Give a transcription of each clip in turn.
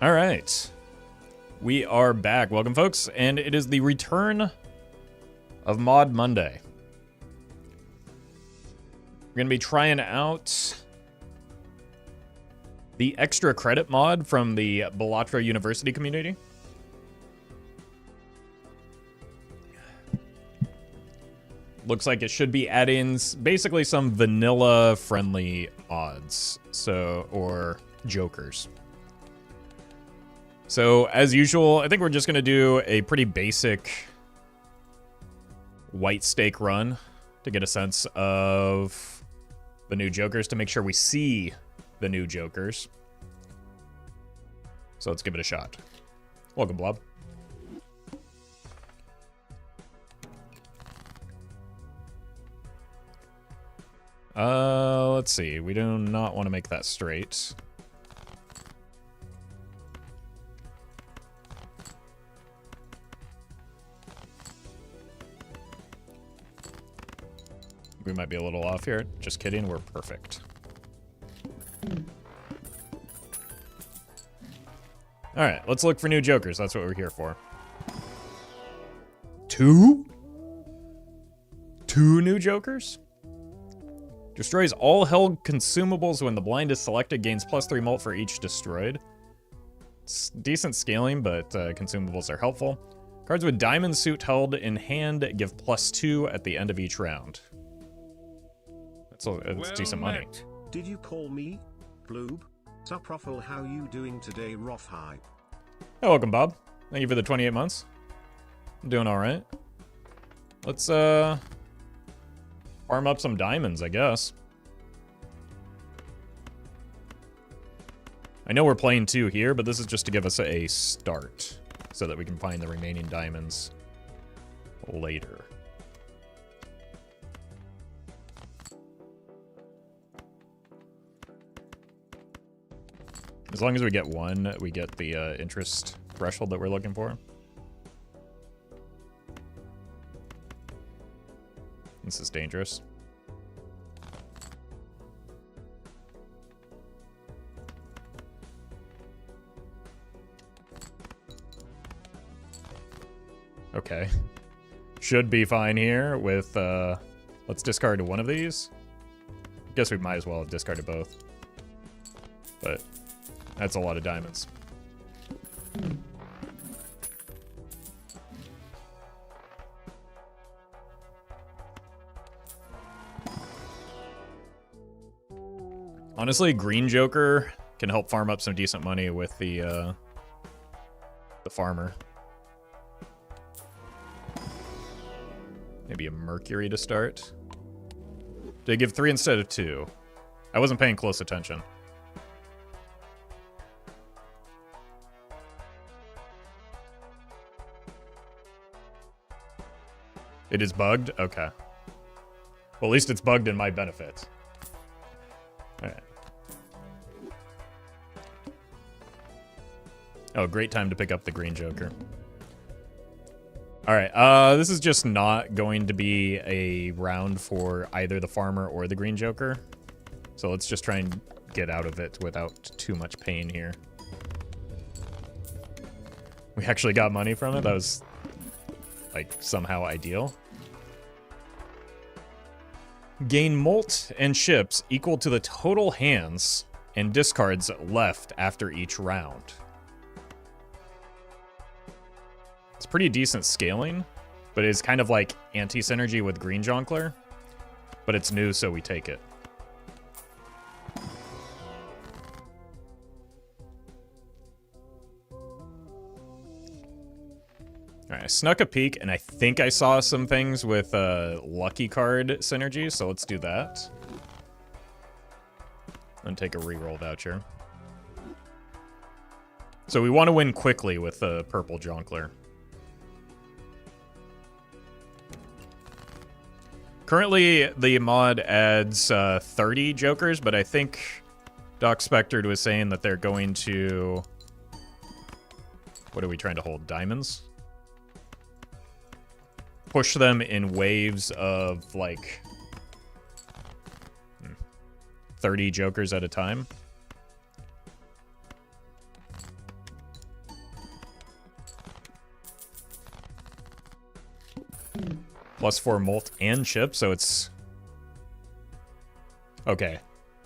All right. We are back. Welcome, folks. And it is the return of Mod Monday. We're going to be trying out the extra credit mod from the Balatro University community. Looks like it should be add-ins, basically some vanilla-friendly mods, or jokers. So, as usual, I think we're just going to do a pretty basic white stake run to get a sense of the new jokers, to make sure we see the new jokers. So let's give it a shot. Welcome, Blob. Let's see. We do not want to make that straight. We might be a little off here. Just kidding, we're perfect. Alright, let's look for new jokers. That's what we're here for. Two new jokers? Destroys all held consumables when the blind is selected, gains +3 mult for each destroyed. It's decent scaling, but consumables are helpful. Cards with diamond suit held in hand give +2 at the end of each round. It's decent money. Did you call me? Bloob? Sup Roffle, how you doing today, Roffle? Hey, welcome, Bob. Thank you for the 28 months. I'm doing alright. Let's, farm up some diamonds, I guess. I know we're playing 2 here, but this is just to give us a start, so that we can find the remaining diamonds later. As long as we get one, we get the interest threshold that we're looking for. This is dangerous. Okay. Should be fine here with, let's discard one of these. Guess we might as well have discarded both. But that's a lot of diamonds. Honestly, Green Joker can help farm up some decent money with the farmer. Maybe a Mercury to start. Did I give 3 instead of 2? I wasn't paying close attention. It is bugged? Okay. Well, at least it's bugged in my benefit. Alright. Oh, great time to pick up the Green Joker. Alright, this is just not going to be a round for either the farmer or the Green Joker. So let's just try and get out of it without too much pain here. We actually got money from it. That was, like, somehow ideal. Gain mult and ships equal to the total hands and discards left after each round. It's pretty decent scaling, but it's kind of like anti-synergy with Green Jongleur. But it's new, so we take it. Alright, I snuck a peek, and I think I saw some things with Lucky Card synergy, so let's do that. And take a reroll voucher. So we want to win quickly with the purple Jongleur. Currently, the mod adds 30 Jokers, but I think Doc Spectred was saying that they're going to... What are we trying to hold? Diamonds? Push them in waves of, like, 30 Jokers at a time. +4 molt and chip, so it's... Okay.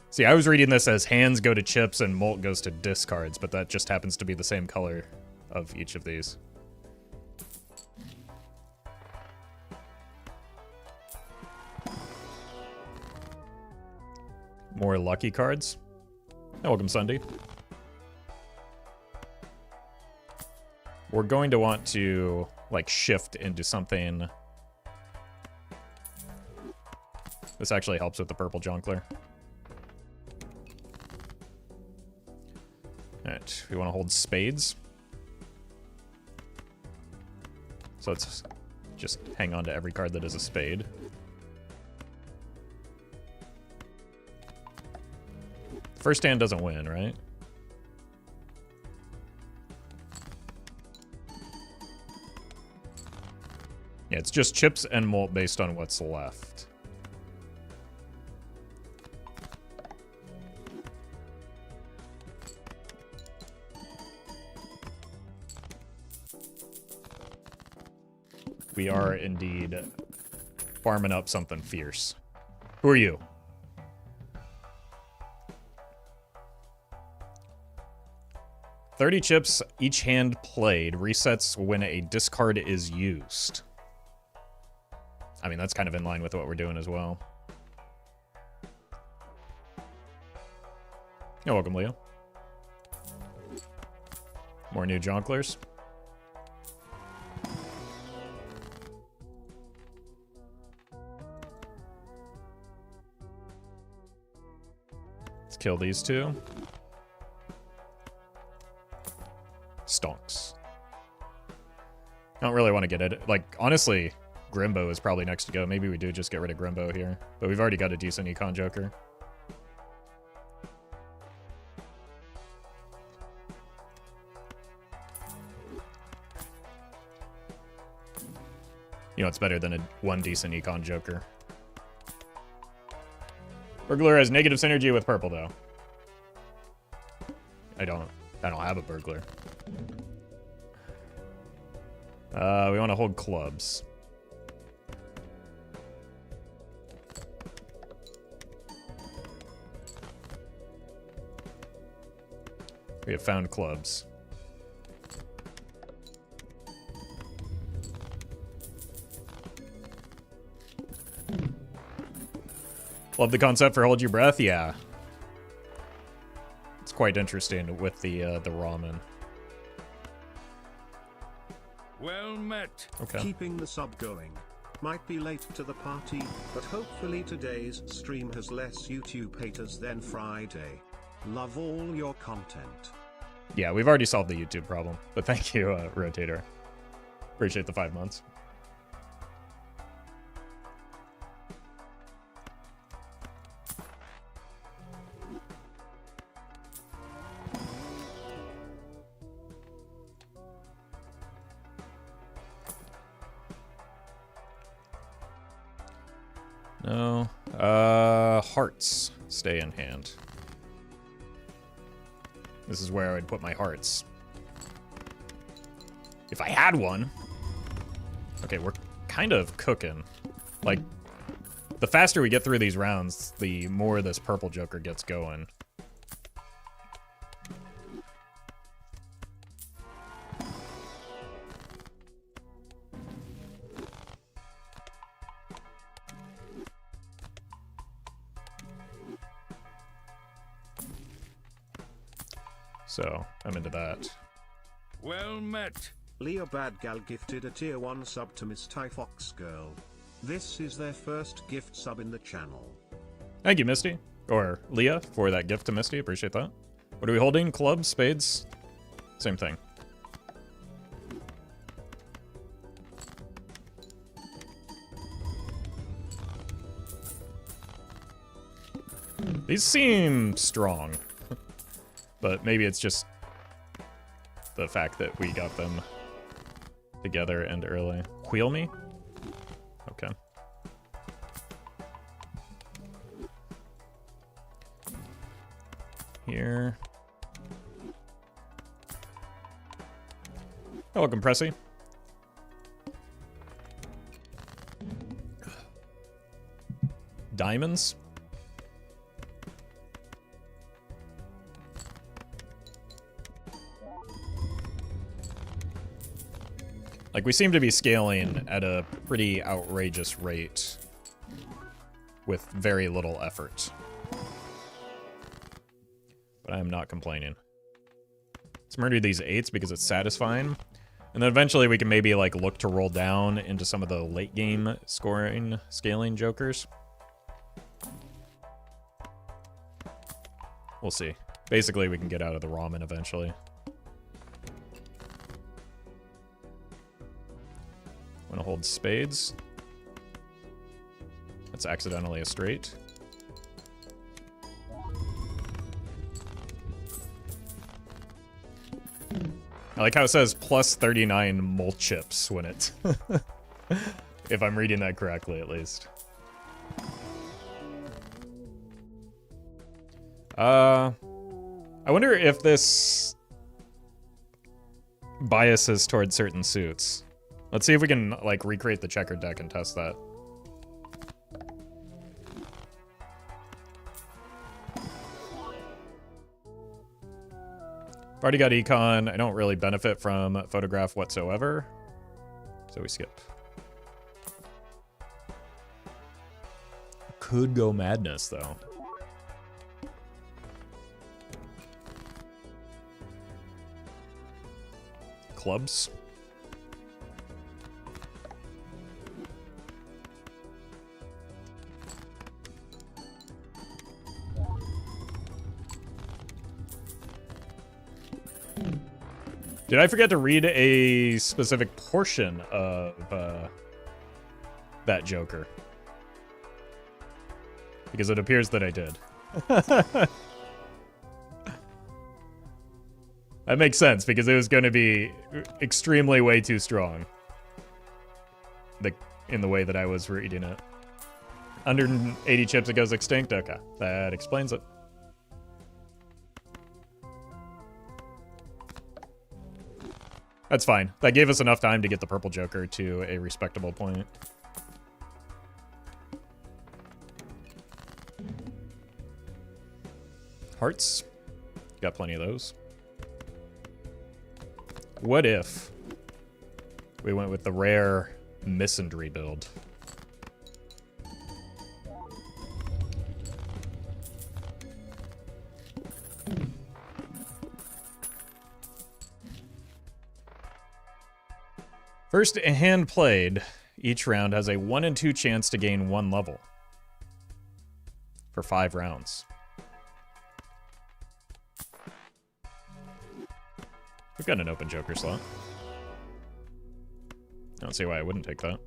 See, I was reading this as hands go to chips and molt goes to discards, but that just happens to be the same color of each of these. More lucky cards. Oh, welcome, Sunday. We're going to want to, like, shift into something. This actually helps with the purple Jonkler. Alright, we want to hold spades. So let's just hang on to every card that is a spade. First hand doesn't win, right? Yeah, it's just chips and molt based on what's left. We are indeed farming up something fierce. Who are you? $30 chips, each hand played, resets when a discard is used. I mean, that's kind of in line with what we're doing as well. You're welcome, Leo. More new Jonklers. Let's kill these two. Stonks. I don't really want to get it. Like, honestly, Grimbo is probably next to go. Maybe we do just get rid of Grimbo here. But we've already got a decent Econ Joker. You know, it's better than one decent Econ Joker. Burglar has negative synergy with purple, though. I don't have a burglar. We want to hold clubs. We have found clubs. Love the concept for Hold Your Breath, yeah. It's quite interesting with the ramen. Well met. Okay. Keeping the sub going. Might be late to the party, but hopefully today's stream has less YouTube haters than Friday. Love all your content. Yeah, we've already solved the YouTube problem, but thank you, Rotator. Appreciate the 5 months. No. Hearts stay in hand. This is where I would put my hearts. If I had one. Okay, we're kind of cooking. Like, the faster we get through these rounds, the more this purple Joker gets going. So, I'm into that. Well met. Leo Badgal gifted a tier 1 sub to Miss Tyfox Girl. This is their first gift sub in the channel. Thank you, Misty. Or Leah, for that gift to Misty. Appreciate that. What are we holding? Clubs? Spades? Same thing. These seem strong. But maybe it's just the fact that we got them together and early. Wheel me? Okay. Here. Oh, welcome, Pressy. diamonds. Like, we seem to be scaling at a pretty outrageous rate with very little effort. But I am not complaining. Let's murder these 8s because it's satisfying. And then eventually we can maybe, like, look to roll down into some of the late game scoring, scaling jokers. We'll see. Basically, we can get out of the ramen eventually. I'm gonna hold spades. That's accidentally a straight. I like how it says plus 39 mole chips when it... if I'm reading that correctly, at least. I wonder if this biases towards certain suits. Let's see if we can, like, recreate the checkered deck and test that. I've already got econ. I don't really benefit from photograph whatsoever, so we skip. Could go madness, though. Clubs. Did I forget to read a specific portion of that Joker? Because it appears that I did. That makes sense, because it was going to be extremely way too strong. In the way that I was reading it. 180 chips, it goes extinct? Okay, that explains it. That's fine. That gave us enough time to get the purple Joker to a respectable point. Hearts. Got plenty of those. What if we went with the rare Misandry build? First hand played, each round has a 1 in 2 chance to gain 1 level for 5 rounds. We've got an open Joker slot. I don't see why I wouldn't take that.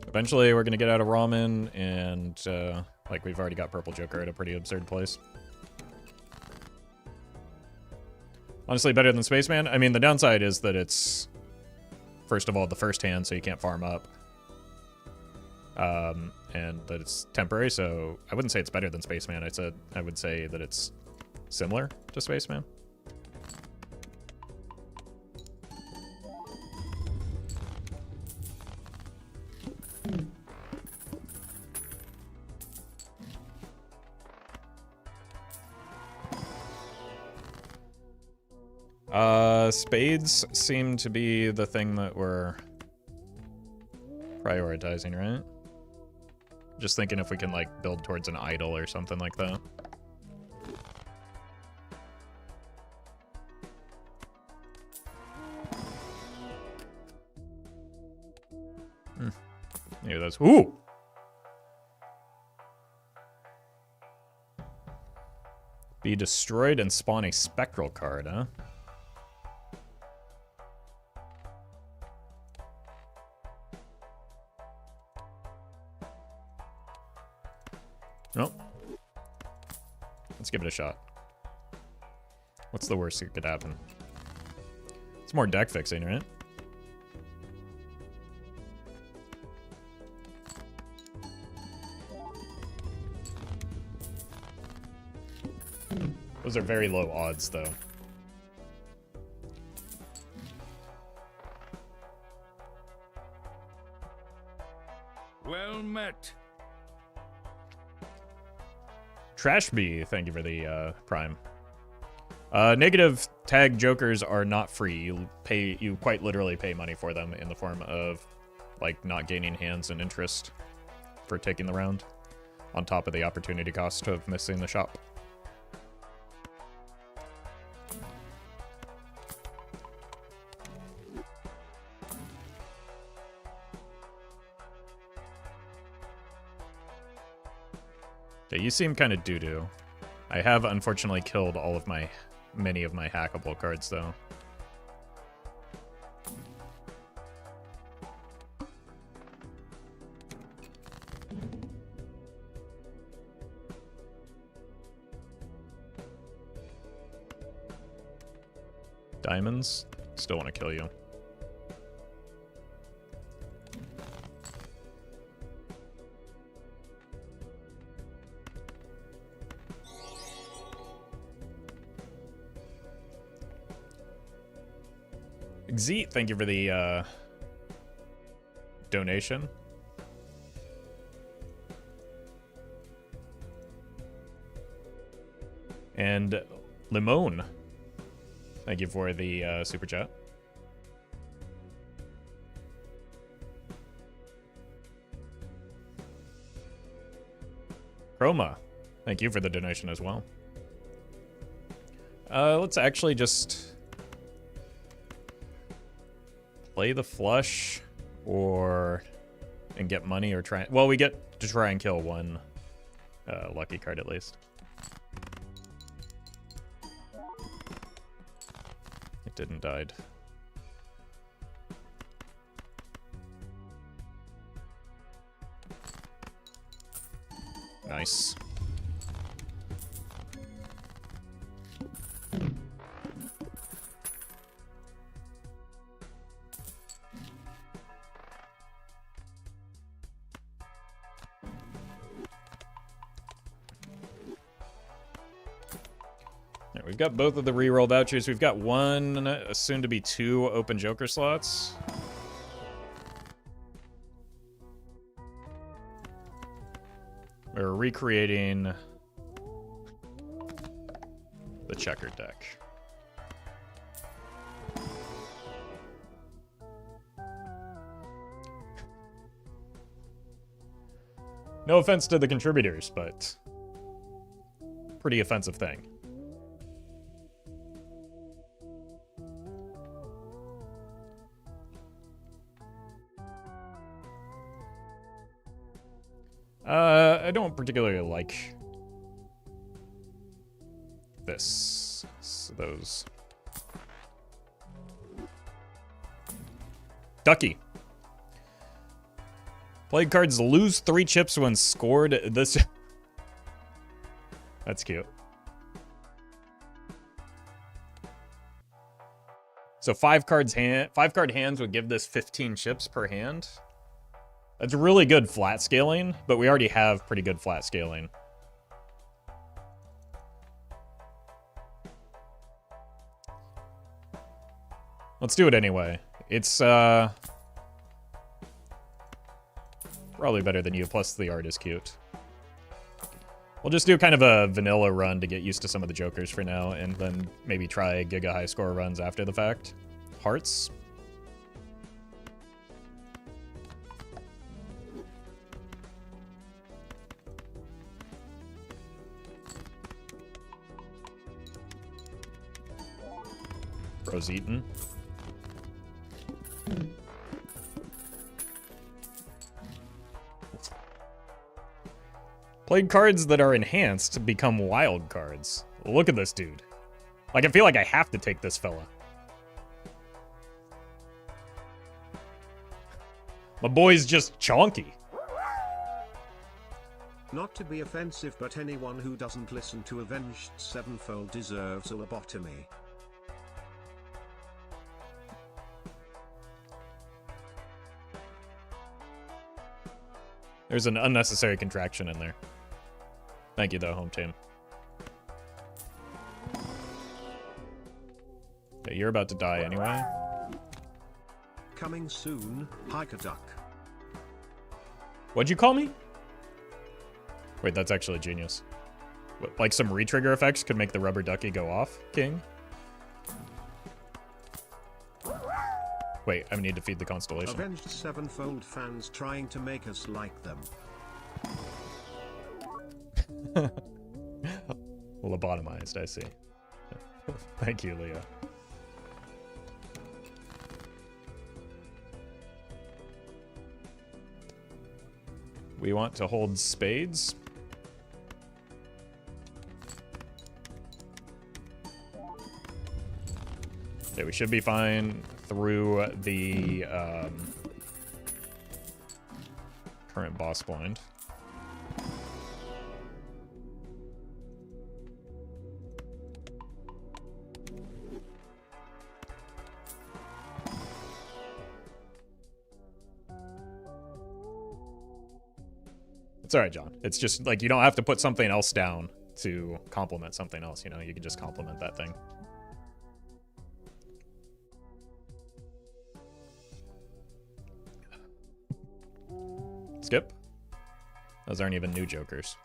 Eventually, we're going to get out of ramen, and, like, we've already got purple Joker at a pretty absurd place. Honestly, better than Spaceman? I mean, the downside is that it's, first of all, the first hand, so you can't farm up. And that it's temporary, so I wouldn't say it's better than Spaceman. I would say that it's similar to Spaceman. Spades seem to be the thing that we're prioritizing, right? Just thinking if we can, like, build towards an idol or something like that. Maybe that's... Ooh! Be destroyed and spawn a spectral card, huh? Nope. Let's give it a shot. What's the worst that could happen? It's more deck fixing, right? Those are very low odds, though. Well met. Trash Bee, thank you for the prime. Negative tag jokers are not free. You quite literally pay money for them in the form of, like, not gaining hands and interest for taking the round, on top of the opportunity cost of missing the shop. Okay, you seem kind of doo-doo. I have unfortunately killed many of my hackable cards, though. Diamonds? Still want to kill you. Zeet, thank you for the donation. And Limone, thank you for the super chat. Chroma, thank you for the donation as well. Let's actually just play the flush and get money or try. Well, we get to try and kill one lucky card at least. It didn't died. Nice. We've got both of the reroll vouchers. We've got one, soon to be two, open Joker slots. We're recreating the checkered deck. No offense to the contributors, but pretty offensive thing. I don't particularly like those. Ducky. Played cards lose 3 chips when scored this. That's cute. So 5 card hands would give this 15 chips per hand. That's really good flat scaling, but we already have pretty good flat scaling. Let's do it anyway. It's probably better than you, plus the art is cute. We'll just do kind of a vanilla run to get used to some of the jokers for now, and then maybe try Giga high score runs after the fact. Hearts. Rose Eaton. Played cards that are enhanced become wild cards. Look at this dude. Like, I feel like I have to take this fella. My boy's just chonky. Not to be offensive, but anyone who doesn't listen to Avenged Sevenfold deserves a lobotomy. There's an unnecessary contraction in there. Thank you, though, home team. Okay, you're about to die anyway. Coming soon, hike a duck. What'd you call me? Wait, that's actually genius. What, like some retrigger effects could make the rubber ducky go off, King? Wait, I need to feed the constellation. Avenged sevenfold fans trying to make us like them. Lobotomized, I see. Thank you, Leah. We want to hold spades. Okay, we should be fine through the current boss blind. It's all right, John. It's just like you don't have to put something else down to complement something else, you know? You can just complement that thing. Skip. Those aren't even new jokers.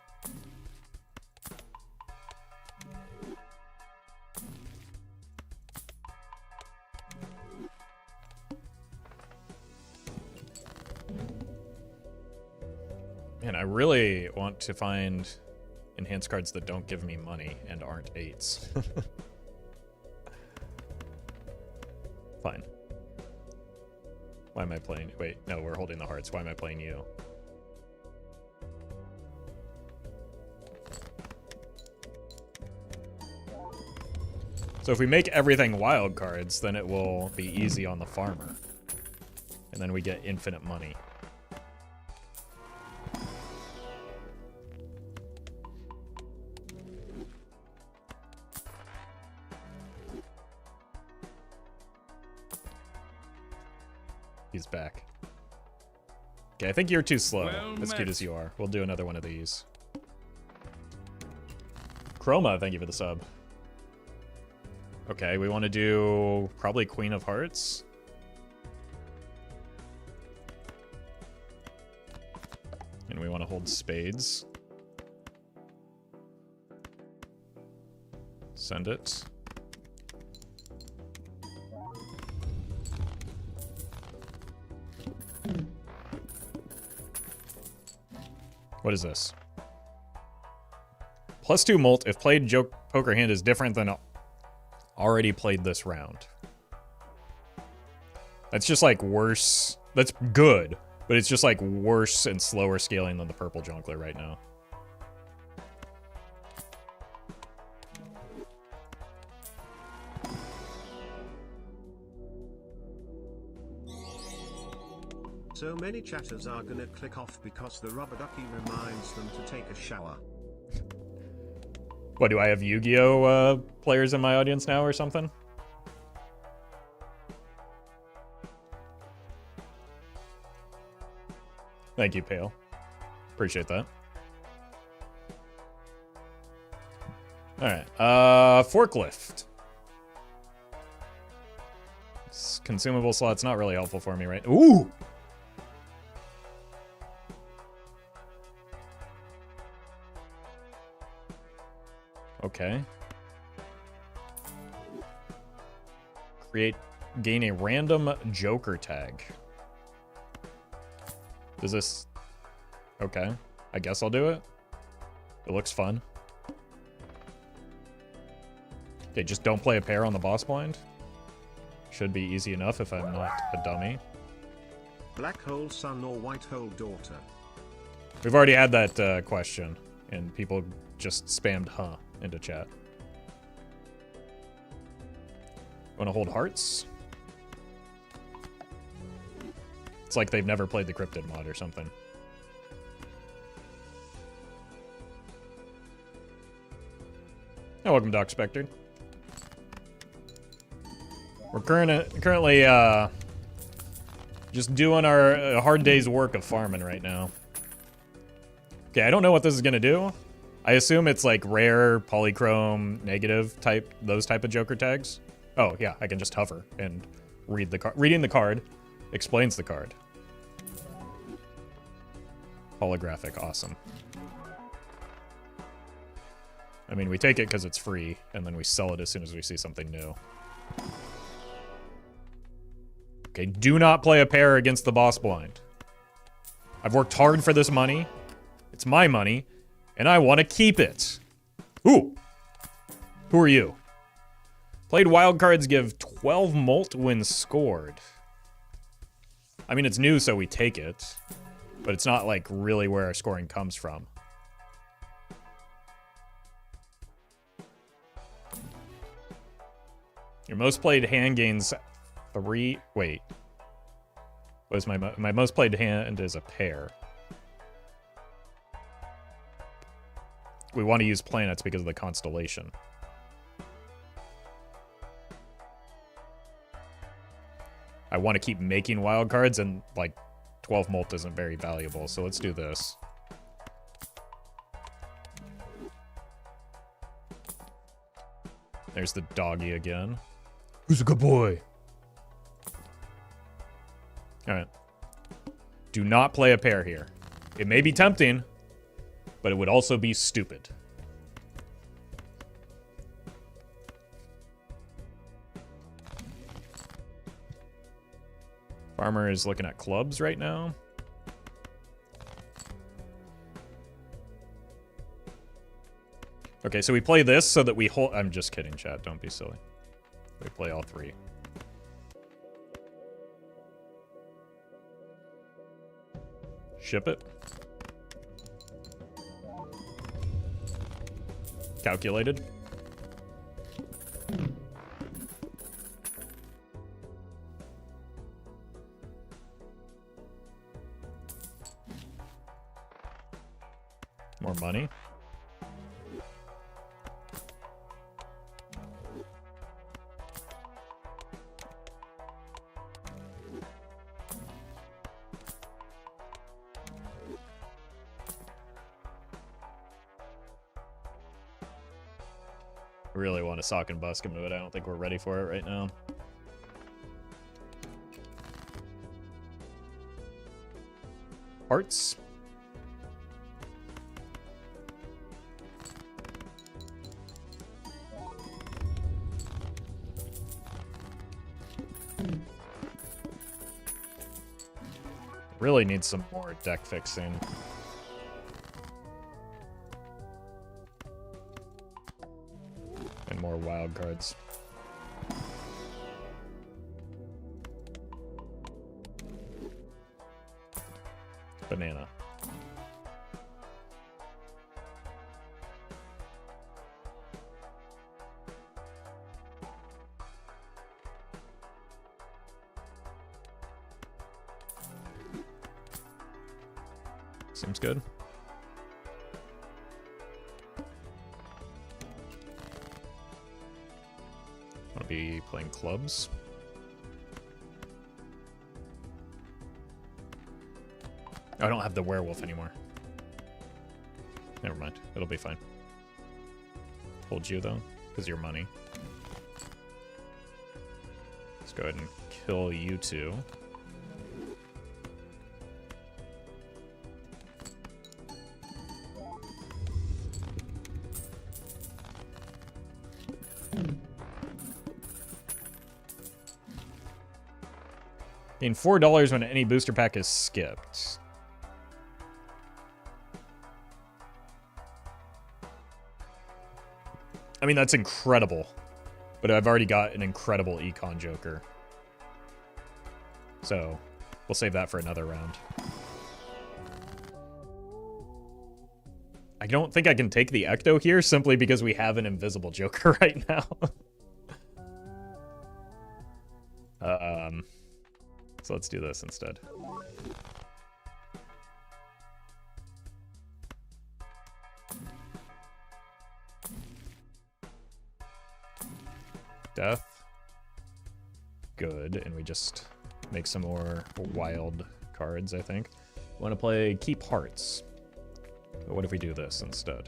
Man, I really want to find enhanced cards that don't give me money and aren't 8s. Fine. Why am I playing? Wait, no, we're holding the hearts. Why am I playing you? So if we make everything wild cards, then it will be easy on the farmer. And then we get infinite money. He's back. Okay, I think you're too slow, Well as met. cute as you are. We'll do another one of these. Chroma, thank you for the sub. Okay, we want to do probably Queen of Hearts. And we want to hold spades. Send it. What is this? +2 molt if played joke poker hand is different than already played this round. That's just like worse. That's good, but it's just like worse and slower scaling than the purple Jonkler right now. So many chatters are gonna click off because the rubber ducky reminds them to take a shower. What, do I have Yu-Gi-Oh players in my audience now or something? Thank you, Pale. Appreciate that. Alright, forklift. This consumable slot's not really helpful for me, right? Ooh! Okay. Gain a random Joker tag. Does this... Okay. I guess I'll do it. It looks fun. Okay, just don't play a pair on the boss blind. Should be easy enough if I'm not a dummy. Black hole son or white hole daughter? We've already had that question, and people just spammed huh into chat. Want to hold hearts? It's like they've never played the Cryptid mod or something. Oh, welcome, Doc Spectre. We're currently just doing our hard day's work of farming right now. Okay, I don't know what this is gonna do. I assume it's like rare, polychrome, negative type, those type of Joker tags. Oh, yeah, I can just hover and read the card. Reading the card explains the card. Holographic, awesome. I mean, we take it because it's free, and then we sell it as soon as we see something new. Okay, do not play a pair against the boss blind. I've worked hard for this money. It's my money, and I want to keep it. Ooh. Who are you? Played wild cards give 12 molt when scored. I mean, it's new, so we take it. But it's not, like, really where our scoring comes from. Your most played hand gains 3... Wait. What is my most played hand is a pair. We want to use planets because of the constellation. I want to keep making wild cards, and, like, 12 molt isn't very valuable, so let's do this. There's the doggy again. Who's a good boy? Alright. Do not play a pair here. It may be tempting, but it would also be stupid. Farmer is looking at clubs right now. Okay, so we play this so that we hold... I'm just kidding, chat. Don't be silly. We play all three. Ship it. Calculated. More money. I really want to sock and busk him, but I don't think we're ready for it right now. Hearts. Really need some more deck fixing. And more wild cards. Banana. Seems good. I'll be playing clubs. I don't have the werewolf anymore. Never mind. It'll be fine. Hold you, though, because you're money. Let's go ahead and kill you two. Gain $4 when any booster pack is skipped. I mean, that's incredible. But I've already got an incredible Econ Joker. So, we'll save that for another round. I don't think I can take the Ecto here simply because we have an invisible Joker right now. So let's do this instead. Death. Good, and we just make some more wild cards, I think. Want to play Keep Hearts. But what if we do this instead?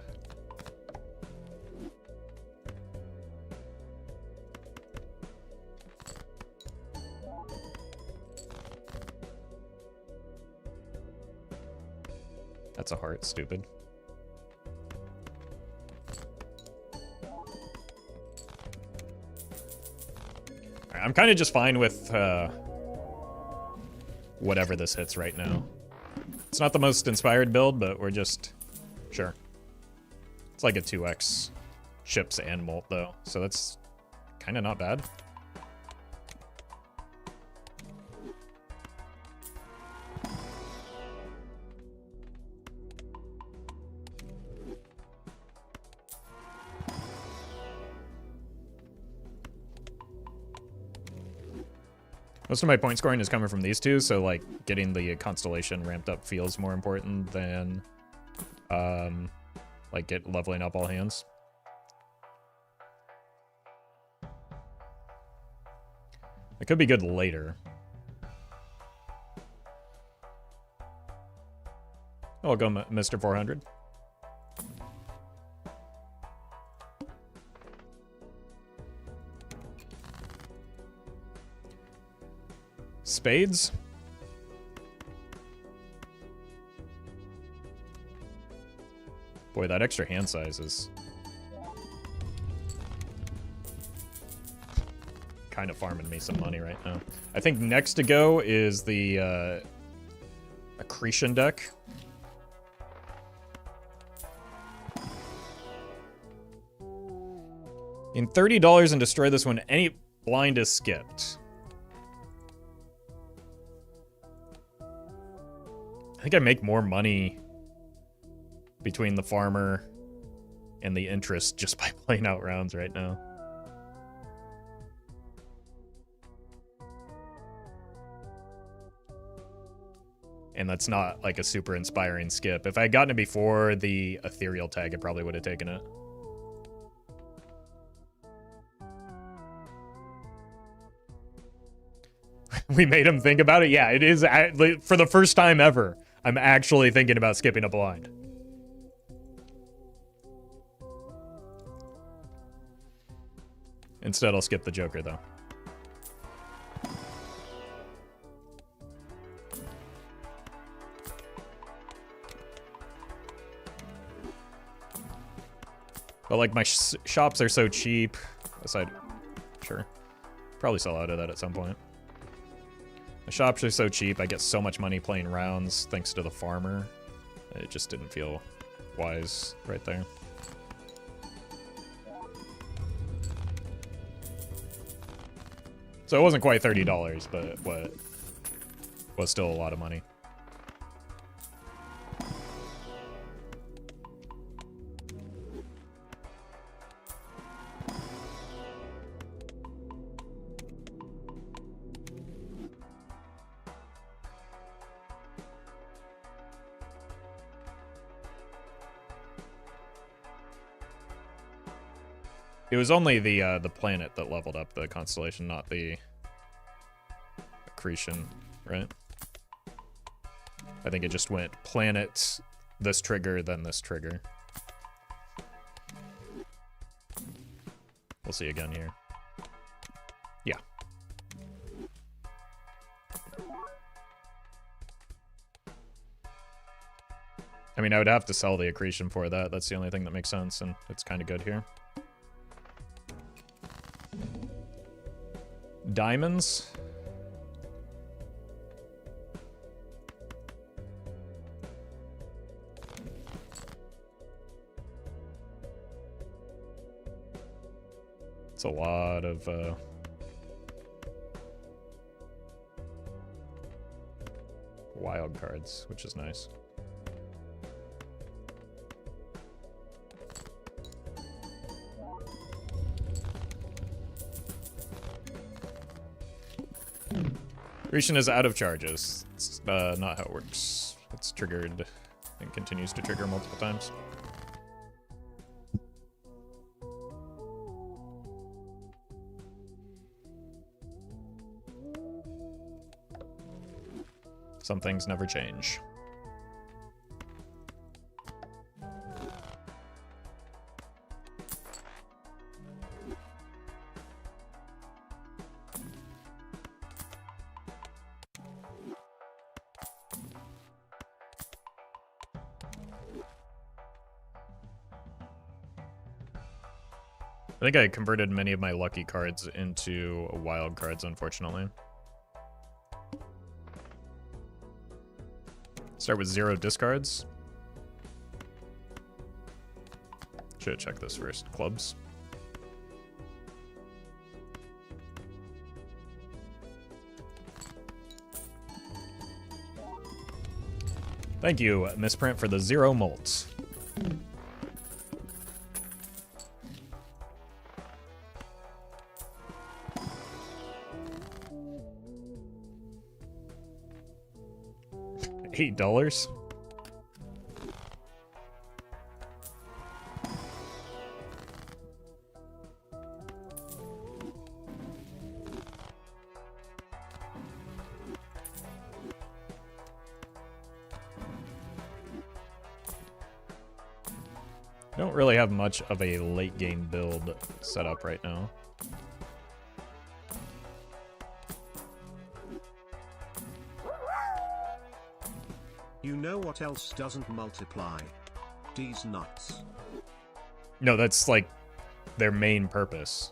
That's a heart, stupid. I'm kind of just fine with whatever this hits right now. It's not the most inspired build, but we're just... Sure. It's like a 2x ships and molt, though, so that's kind of not bad. Most of my point scoring is coming from these two, so like getting the constellation ramped up feels more important than like leveling up all hands. It could be good later. I'll go Mr. 400. Spades? Boy, that extra hand size is kind of farming me some money right now. I think next to go is the accretion deck. In $30 and destroy this when any blind is skipped. I think I make more money between the farmer and the interest just by playing out rounds right now. And that's not like a super inspiring skip. If I had gotten it before the ethereal tag, I probably would have taken it. We made him think about it. Yeah, it is for the first time ever. I'm actually thinking about skipping a blind. Instead, I'll skip the Joker, though. But, like, my shops are so cheap. Aside, sure. Probably sell out of that at some point. The shops are so cheap, I get so much money playing rounds thanks to the farmer. It just didn't feel wise right there. So it wasn't quite $30, but what was still a lot of money. It was only the planet that leveled up the constellation, not the accretion, right? I think it just went planet, this trigger, then this trigger. We'll see again here. Yeah. I mean, I would have to sell the accretion for that. That's the only thing that makes sense, and it's kind of good here. Diamonds. It's a lot of wild cards, which is nice. Accretion is out of charges. It's not how it works. It's triggered and continues to trigger multiple times. Some things never change. think I converted many of my lucky cards into wild cards, unfortunately. Start with 0 discards. Should check this first. Clubs. Thank you, Misprint, for the 0 molts. $8. Don't really have much of a late game build set up right now. You know what else doesn't multiply? These nuts. No, that's like their main purpose.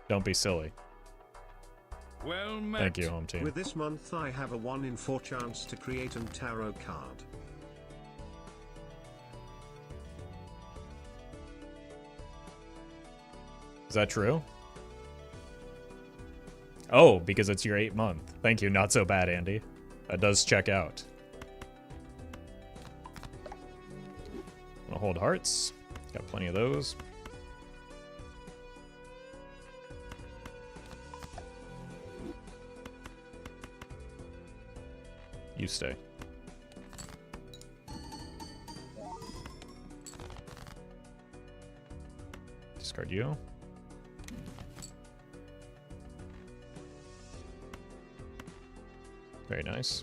Don't be silly. Well met. Thank you, home team. With this month I have a 1 in 4 chance to create an tarot card. Is that true? Oh, because it's your 8th month. Thank you, not so bad, Andy. That does check out. I'll hold hearts. Got plenty of those. You stay. Discard you. Very nice.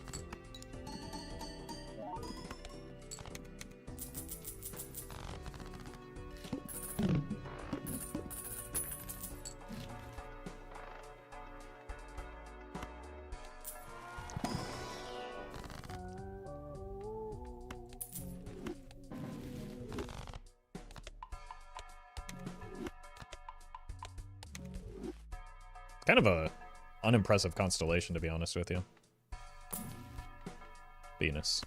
Kind of a unimpressive constellation, to be honest with you. Venus.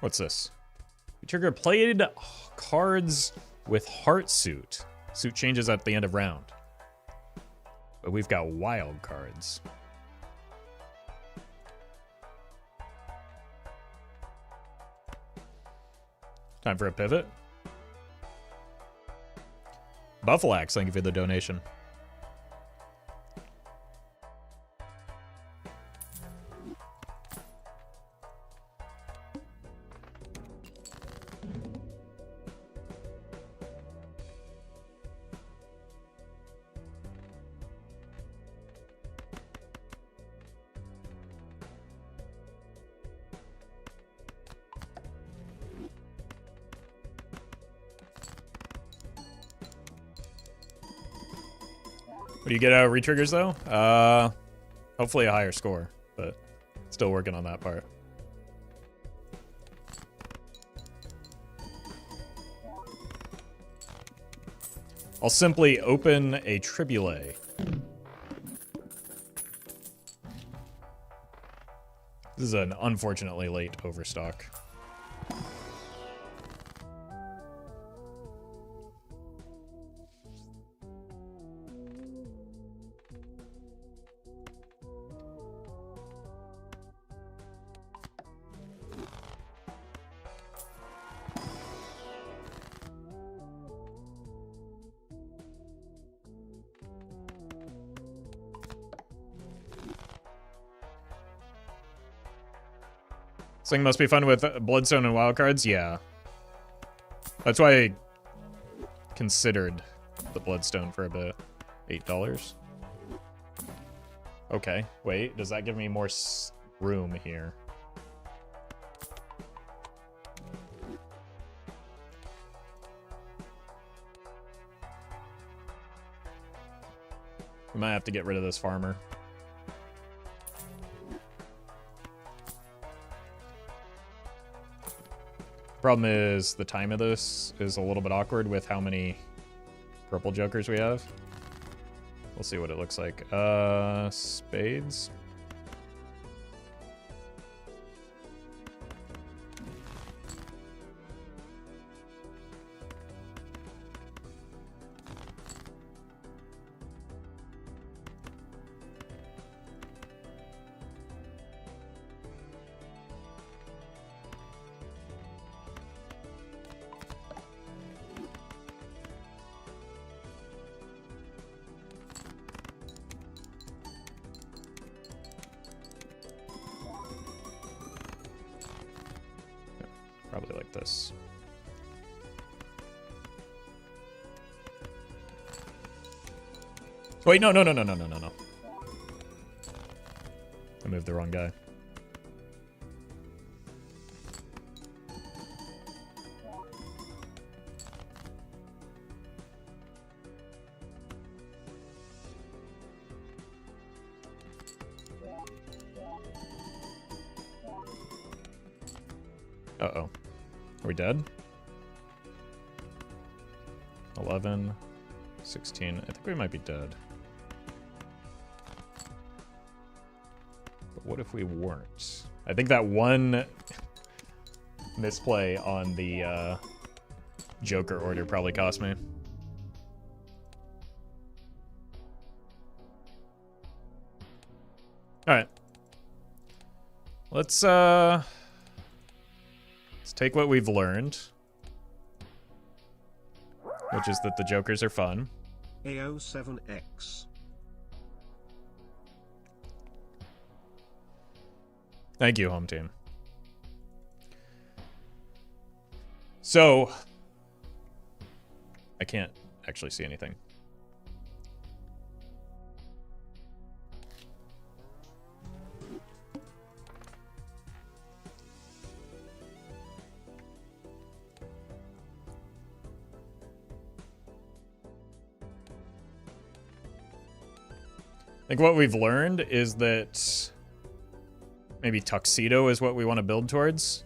What's this? We trigger played cards with heart suit. Suit changes at the end of round. But we've got wild cards. Time for a pivot. Buffalax, thank you for the donation. What do you get out of retriggers, though? Hopefully a higher score, but still working on that part. I'll simply open a Tribule. This is an unfortunately late overstock. This thing must be fun with Bloodstone and wildcards? Yeah. That's why I considered the Bloodstone for a bit. $8. Okay, wait, does that give me more room here? might have to get rid of this farmer. Problem is, the time of this is a little bit awkward with how many purple jokers we have. We'll see what it looks like. Spades. Probably like this. Wait, no. I moved the wrong guy. Uh-oh. Are we dead? 11, 16. I think we might be dead. But what if we weren't? I think that one misplay on the Joker order probably cost me. Alright. Let's take what we've learned, which is that the Jokers are fun. AO7X. Thank you, home team. So, I can't actually see anything. I think what we've learned is that maybe Tuxedo is what we want to build towards.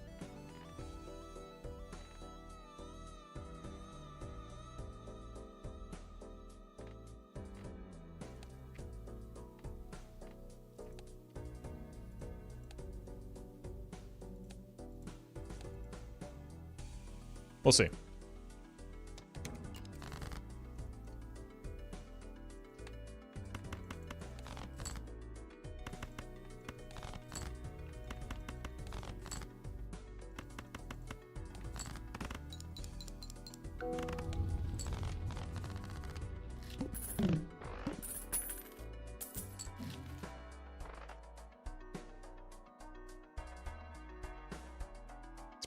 We'll see.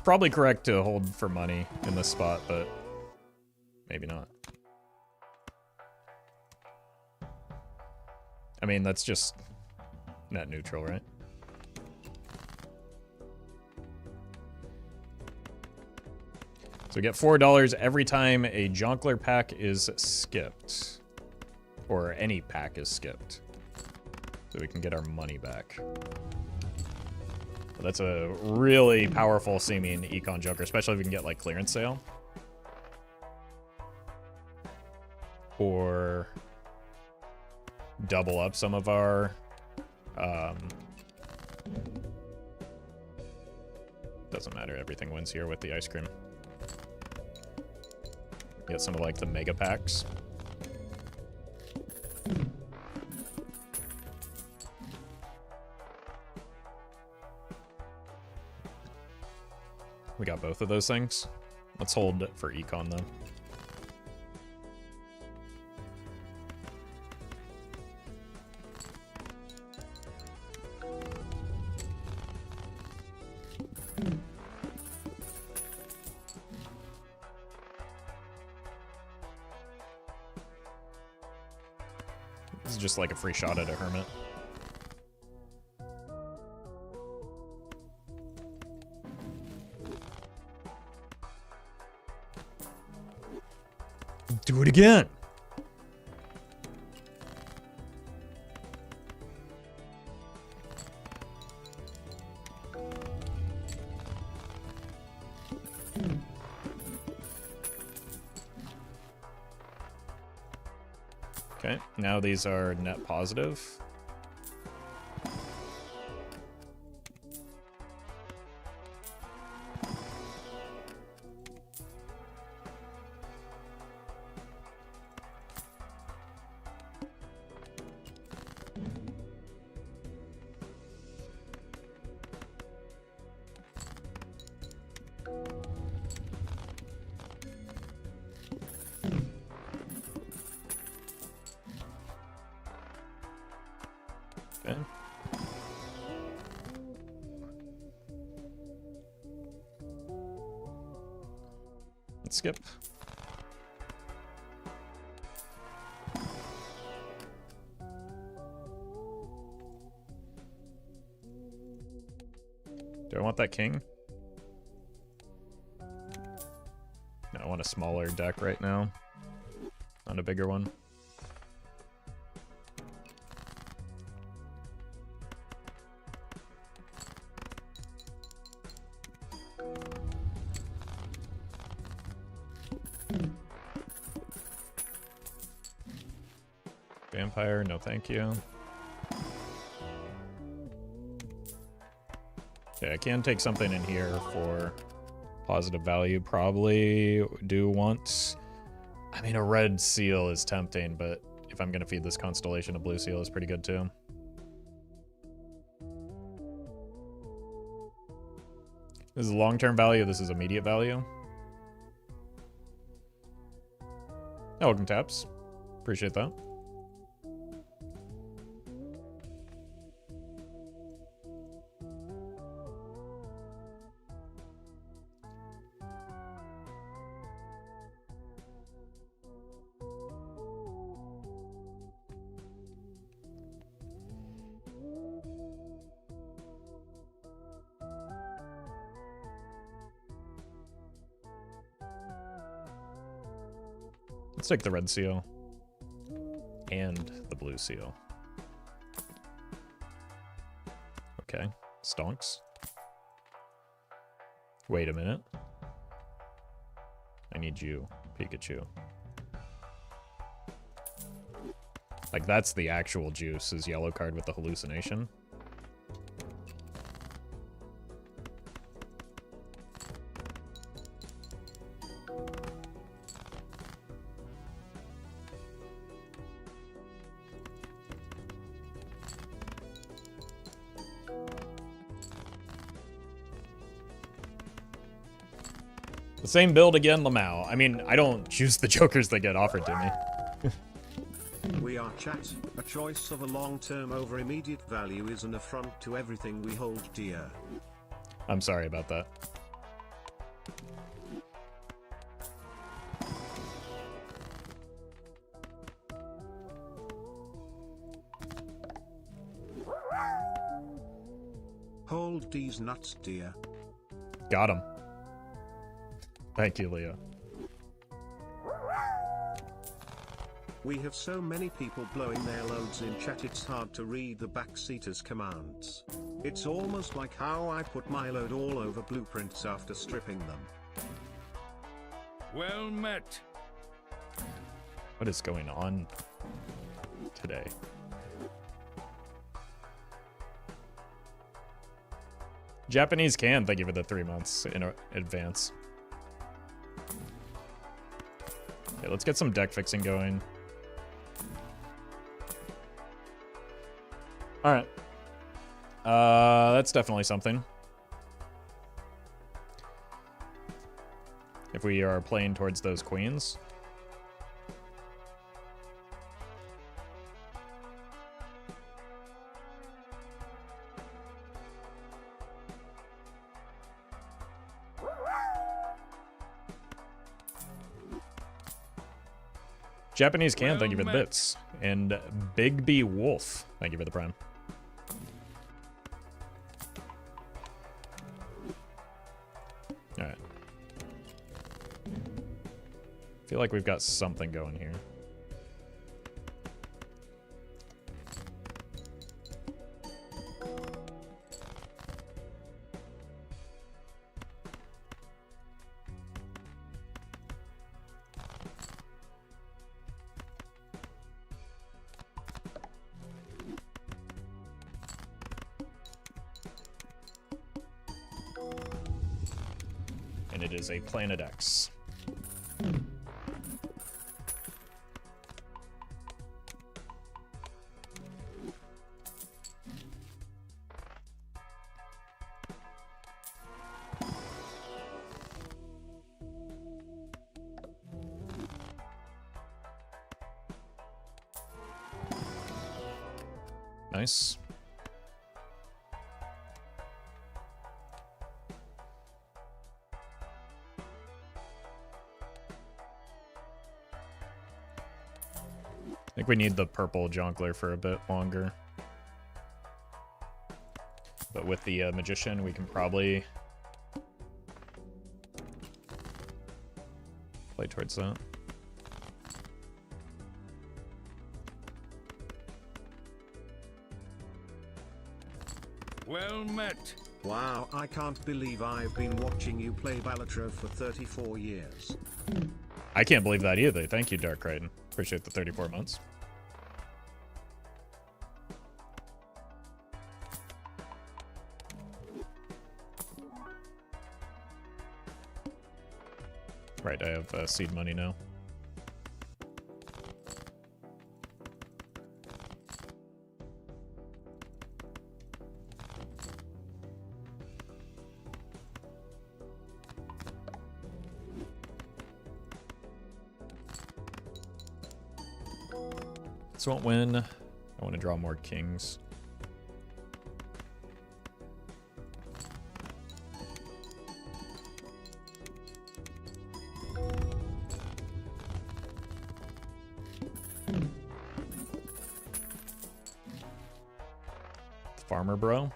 Probably correct to hold for money in this spot, but maybe not. I mean, that's just net neutral, right? So we get $4 every time a Jonkler pack is skipped. Or any pack is skipped. So we can get our money back. That's a really powerful seeming econ Joker, especially if we can get like clearance sale. Or double up some of our doesn't matter, everything wins here with the ice cream. Get some of like the mega packs. We got both of those things. Let's hold it for econ though. This is just like a free shot at a hermit. Do it again. Okay, now these are net positive. Okay. Let's skip. Do I want that king? No, I want a smaller deck right now. Not a bigger one. Vampire, no thank you. Okay, I can take something in here for positive value. Probably do want... I mean, a red seal is tempting, but if I'm going to feed this constellation, a blue seal is pretty good too. This is long-term value. This is immediate value. Oh, welcome, Taps. Appreciate that. Let's take the red seal and the blue seal. Okay, stonks. Wait a minute. I need you, Pikachu. Like, that's the actual juice, is yellow card with the hallucination. The same build again, Lamau. I mean, I don't choose the jokers that get offered to me. We are chat. A choice of a long-term over immediate value is an affront to everything we hold dear. I'm sorry about that. Hold these nuts, dear. Got him. Thank you, Leah. We have so many people blowing their loads in chat, it's hard to read the backseaters' commands. It's almost like how I put my load all over blueprints after stripping them. Well met. What is going on today? Japanese can, thank you for the 3 months in advance. Okay, let's get some deck fixing going. Alright. That's definitely something. If we are playing towards those queens. Japanese can, thank you for the bits. And Big B Wolf, thank you for the prime. Alright. Feel like we've got something going here. and it is a Planet X. Nice. I think we need the purple Jonkler for a bit longer. But with the Magician, we can probably play towards that. Well met. Wow, I can't believe I've been watching you play Balatro for 34 years. I can't believe that either. Thank you, Dark Crichton. Appreciate the 34 months. Right, I have seed money now. This won't win. I want to draw more kings. Farmer bro.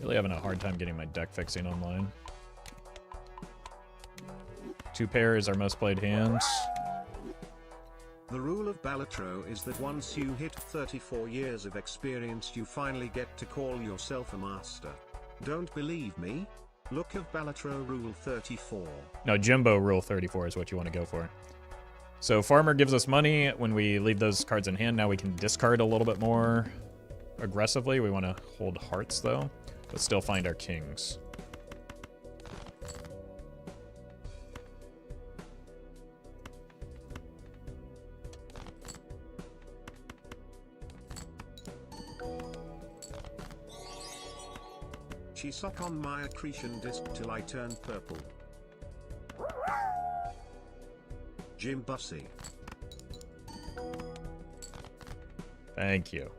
Really having a hard time getting my deck fixing online. 2 pair is our most played hand. The rule of Balatro is that once you hit 34 years of experience, you finally get to call yourself a master. Don't believe me? Look at Balatro Rule 34. No, Jimbo Rule 34 is what you want to go for. So Farmer gives us money when we leave those cards in hand. Now we can discard a little bit more aggressively. We want to hold hearts, though, but still find our kings. She suck on my accretion disc till I turn purple. Jim Bussy. Thank you.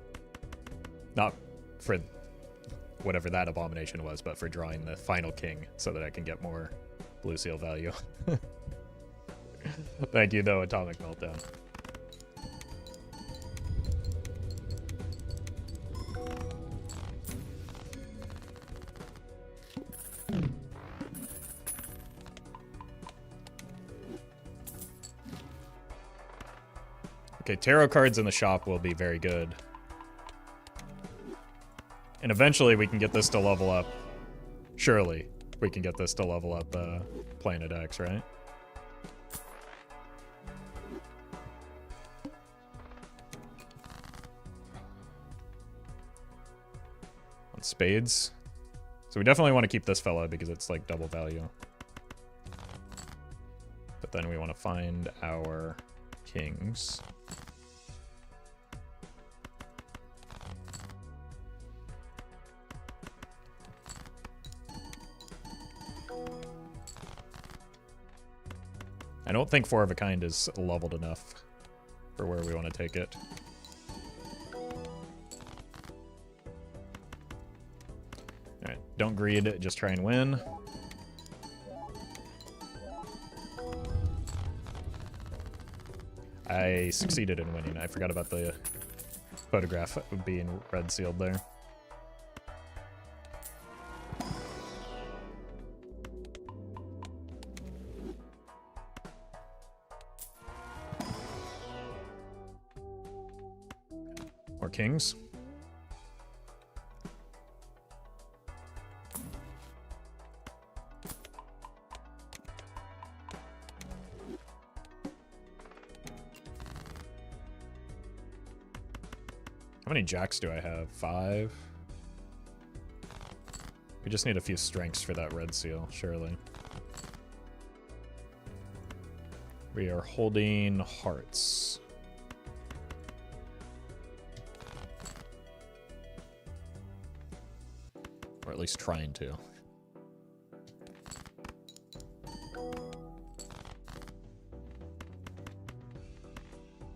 Not for whatever that abomination was, but for drawing the final king so that I can get more blue seal value. Thank you, though, Atomic Meltdown. Okay, tarot cards in the shop will be very good. And eventually we can get this to level up. Surely we can get this to level up Planet X, right? On spades. So we definitely want to keep this fella because it's like double value. But then we want to find our kings. I don't think 4 of a kind is leveled enough for where we want to take it. Alright, don't greed, just try and win. I succeeded in winning. I forgot about the photograph being red sealed there. More kings. How many jacks do I have? 5? We just need a few strengths for that red seal, surely. We are holding hearts. Or at least trying to.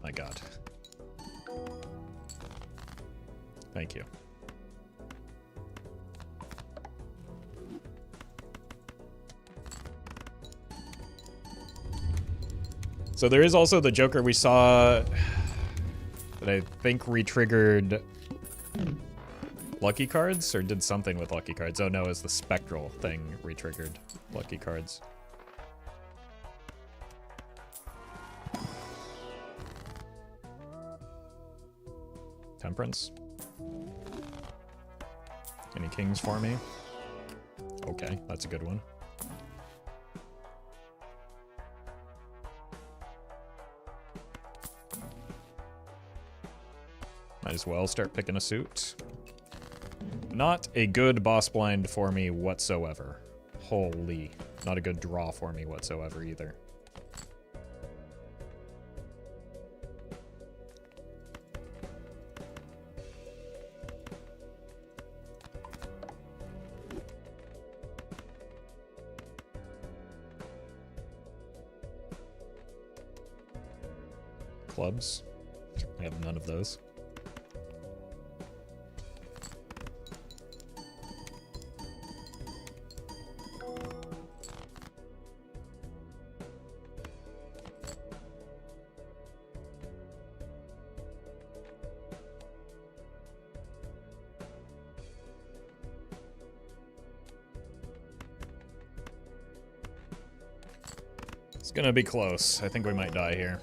My God. Thank you. So there is also the Joker we saw that I think re-triggered lucky cards, or did something with lucky cards. Oh no, it's the spectral thing re-triggered lucky cards. Temperance. Any kings for me? Okay, that's a good one. Might as well start picking a suit. Not a good boss blind for me whatsoever. Holy. Not a good draw for me whatsoever either. Clubs. I have none of those. It's gonna be close. I think we might die here.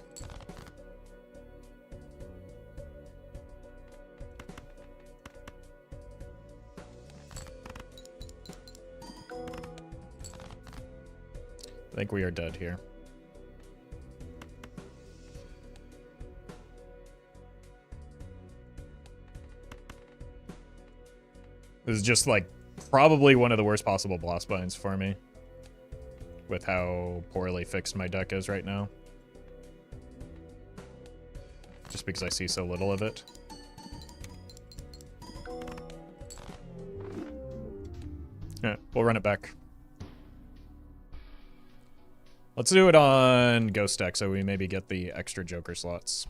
I think we are dead here. This is just like probably one of the worst possible boss binds for me, with how poorly fixed my deck is right now. Just because I see so little of it. Yeah, we'll run it back. Let's do it on Ghost deck so we maybe get the extra Joker slots.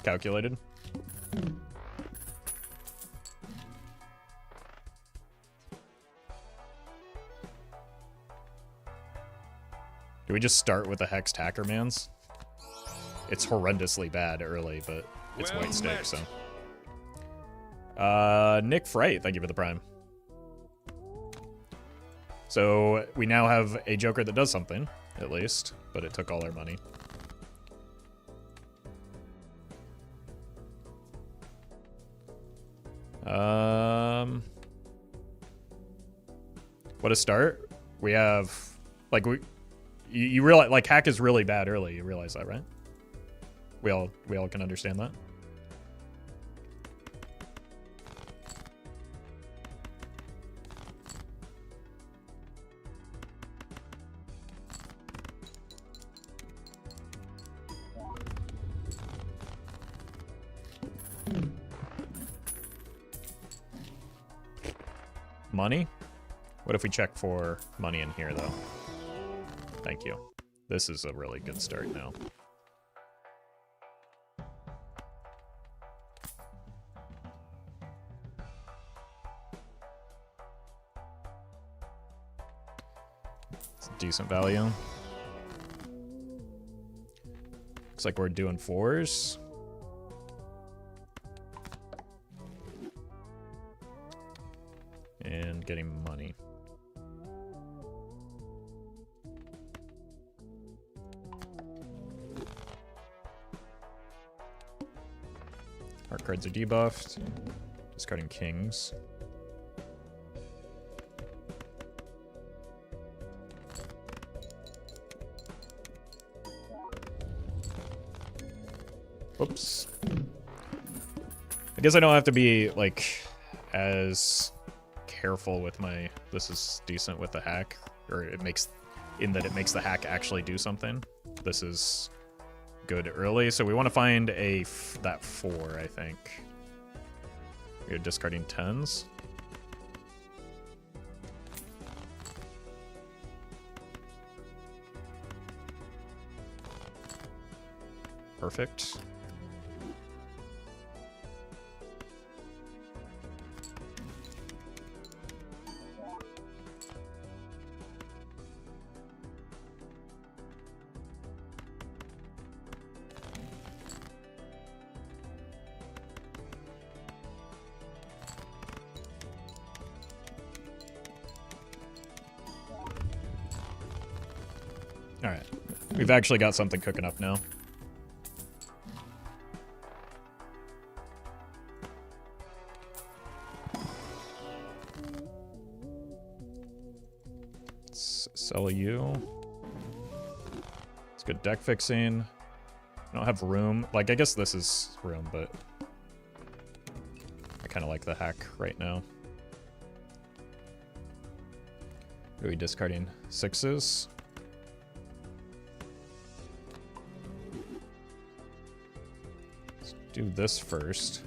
Calculated. Do we just start with the Hexed Hackermans? It's horrendously bad early, but it's Well white stake, met. so. Nick Fright, thank you for the prime. So we now have a Joker that does something, at least, but it took all our money. What a start. We have, like, you realize, like, hack is really bad early. You realize that, right? We all can understand that. Money? What if we check for money in here, though? Thank you. This is a really good start now. It's a decent value. Looks like we're doing 4s. And getting money. Heart cards are debuffed. Discarding kings. Whoops. I guess I don't have to be, like, as careful with my... This is decent with the hack. Or it makes... In that it makes the hack actually do something. This is good early. So we want to find that 4, I think. We're discarding 10s. Perfect. Alright. We've actually got something cooking up now. Let's sell you. It's good deck fixing. I don't have room. Like, I guess this is room, but I kind of like the hack right now. Are we discarding 6s? Do this first.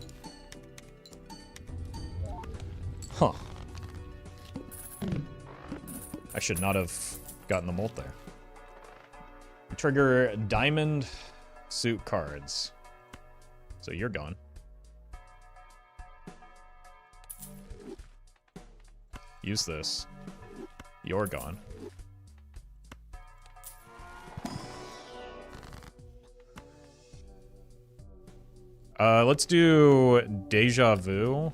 Huh. I should not have gotten the molt there. Trigger diamond suit cards. So you're gone. Use this. You're gone. Let's do Deja Vu,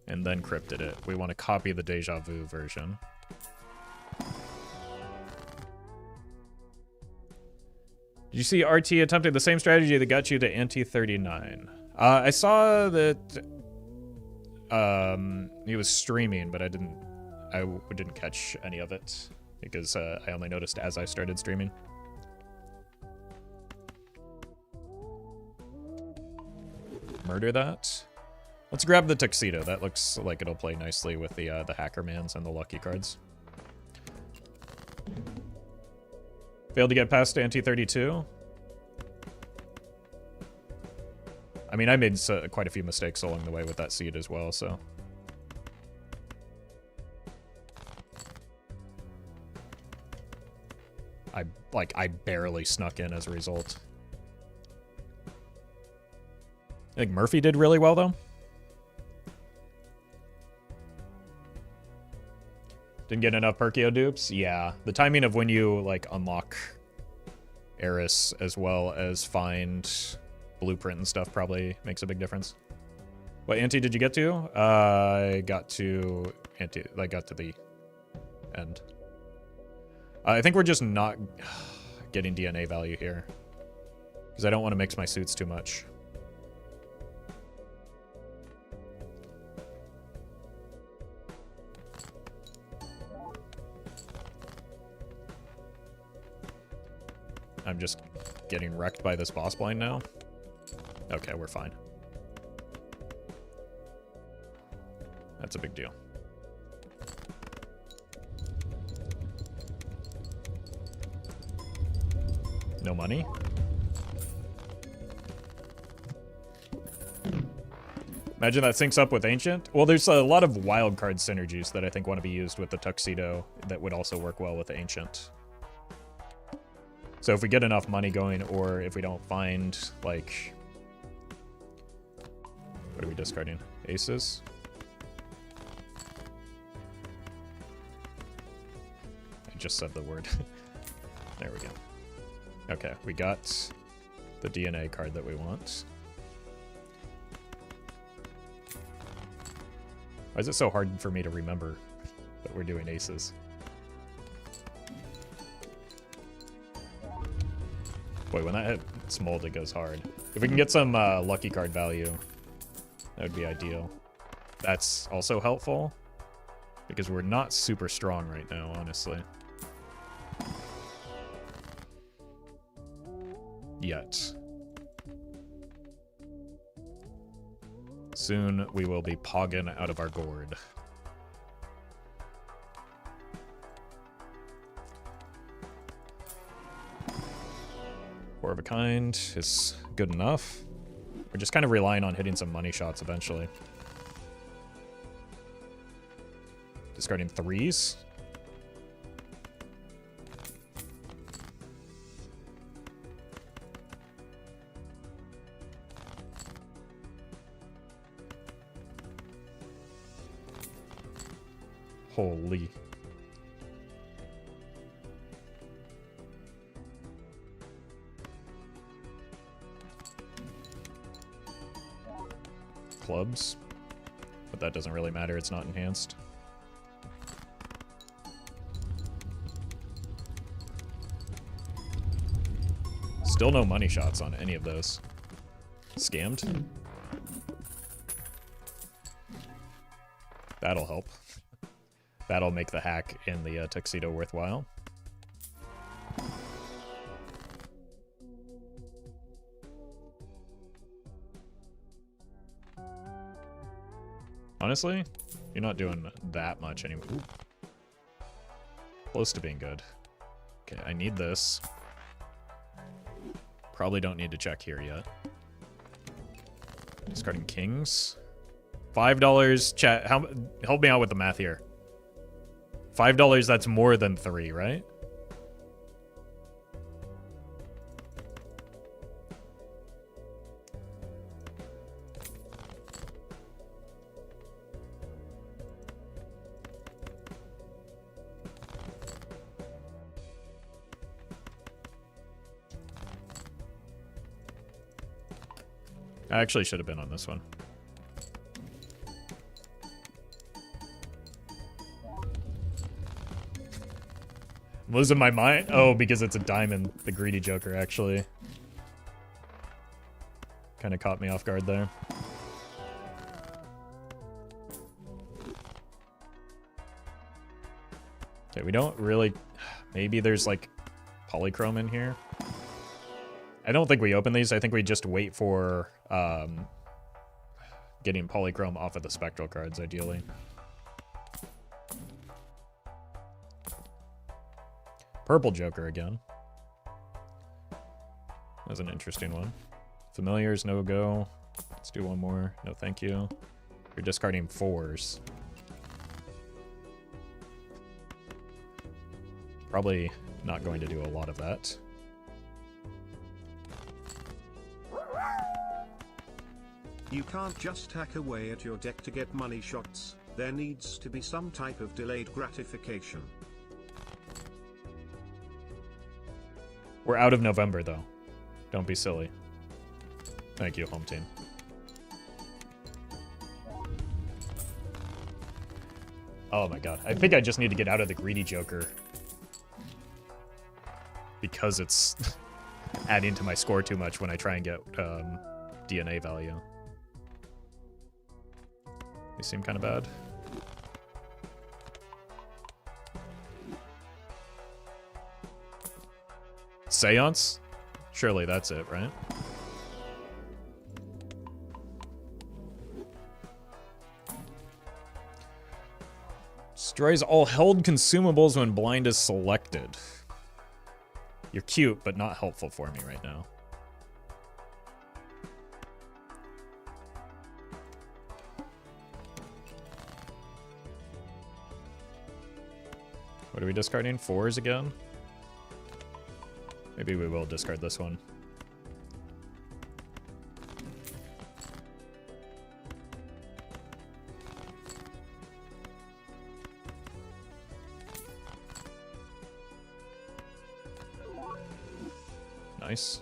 and then Cryptid it. We want to copy the Deja Vu version. Did you see RT attempting the same strategy that got you to anti-39? I saw that he was streaming, but I didn't catch any of it because I only noticed as I started streaming. Murder that. Let's grab the tuxedo. That looks like it'll play nicely with the Hackermans and the lucky cards. Failed to get past anti-32. I mean, I made quite a few mistakes along the way with that seed as well, so. I barely snuck in as a result. I think Murphy did really well, though. Didn't get enough Perkio dupes? Yeah. The timing of when you, like, unlock Eris as well as find Blueprint and stuff probably makes a big difference. What ante did you get to? I got to the end. I think we're just not getting DNA value here. Because I don't want to mix my suits too much. I'm just getting wrecked by this boss blind now. Okay, we're fine. That's a big deal. No money? Imagine that syncs up with Ancient. Well, there's a lot of wild card synergies that I think want to be used with the Tuxedo that would also work well with Ancient. So if we get enough money going, or if we don't find, like... What are we discarding? Aces? I just said the word. There we go. Okay, we got the DNA card that we want. Why is it so hard for me to remember that we're doing aces? Boy, when that hits mold, it goes hard. If we can get some lucky card value, that would be ideal. That's also helpful, because we're not super strong right now, honestly. Yet. Soon we will be pogging out of our gourd. Four of a kind is good enough. We're just kind of relying on hitting some money shots eventually. Discarding threes. Holy. Clubs. But that doesn't really matter, it's not enhanced. Still no money shots on any of those. Scammed? That'll help. That'll make the hack in the tuxedo worthwhile. Honestly, you're not doing that much anymore. Ooh. Close to being good. Okay, I need this. Probably don't need to check here yet. Discarding kings. $5, chat. Help me out with the math here. $5, that's more than 3, right? I actually should have been on this one. I'm losing my mind. Oh, because it's a diamond. The greedy joker, actually. Kind of caught me off guard there. Okay, we don't really... Maybe there's, like, polychrome in here. I don't think we open these. I think we just wait for getting polychrome off of the spectral cards, ideally. Purple Joker again. That's an interesting one. Familiars, no go. Let's do one more. No thank you. You're discarding 4s. Probably not going to do a lot of that. You can't just hack away at your deck to get money shots. There needs to be some type of delayed gratification. We're out of November, though. Don't be silly. Thank you, home team. Oh my god. I think I just need to get out of the greedy joker. Because it's adding to my score too much when I try and get DNA value. They seem kind of bad. Seance? Surely that's it, right? Destroys all held consumables when blind is selected. You're cute, but not helpful for me right now. What are we discarding? 4s again? Maybe we will discard this one. Nice.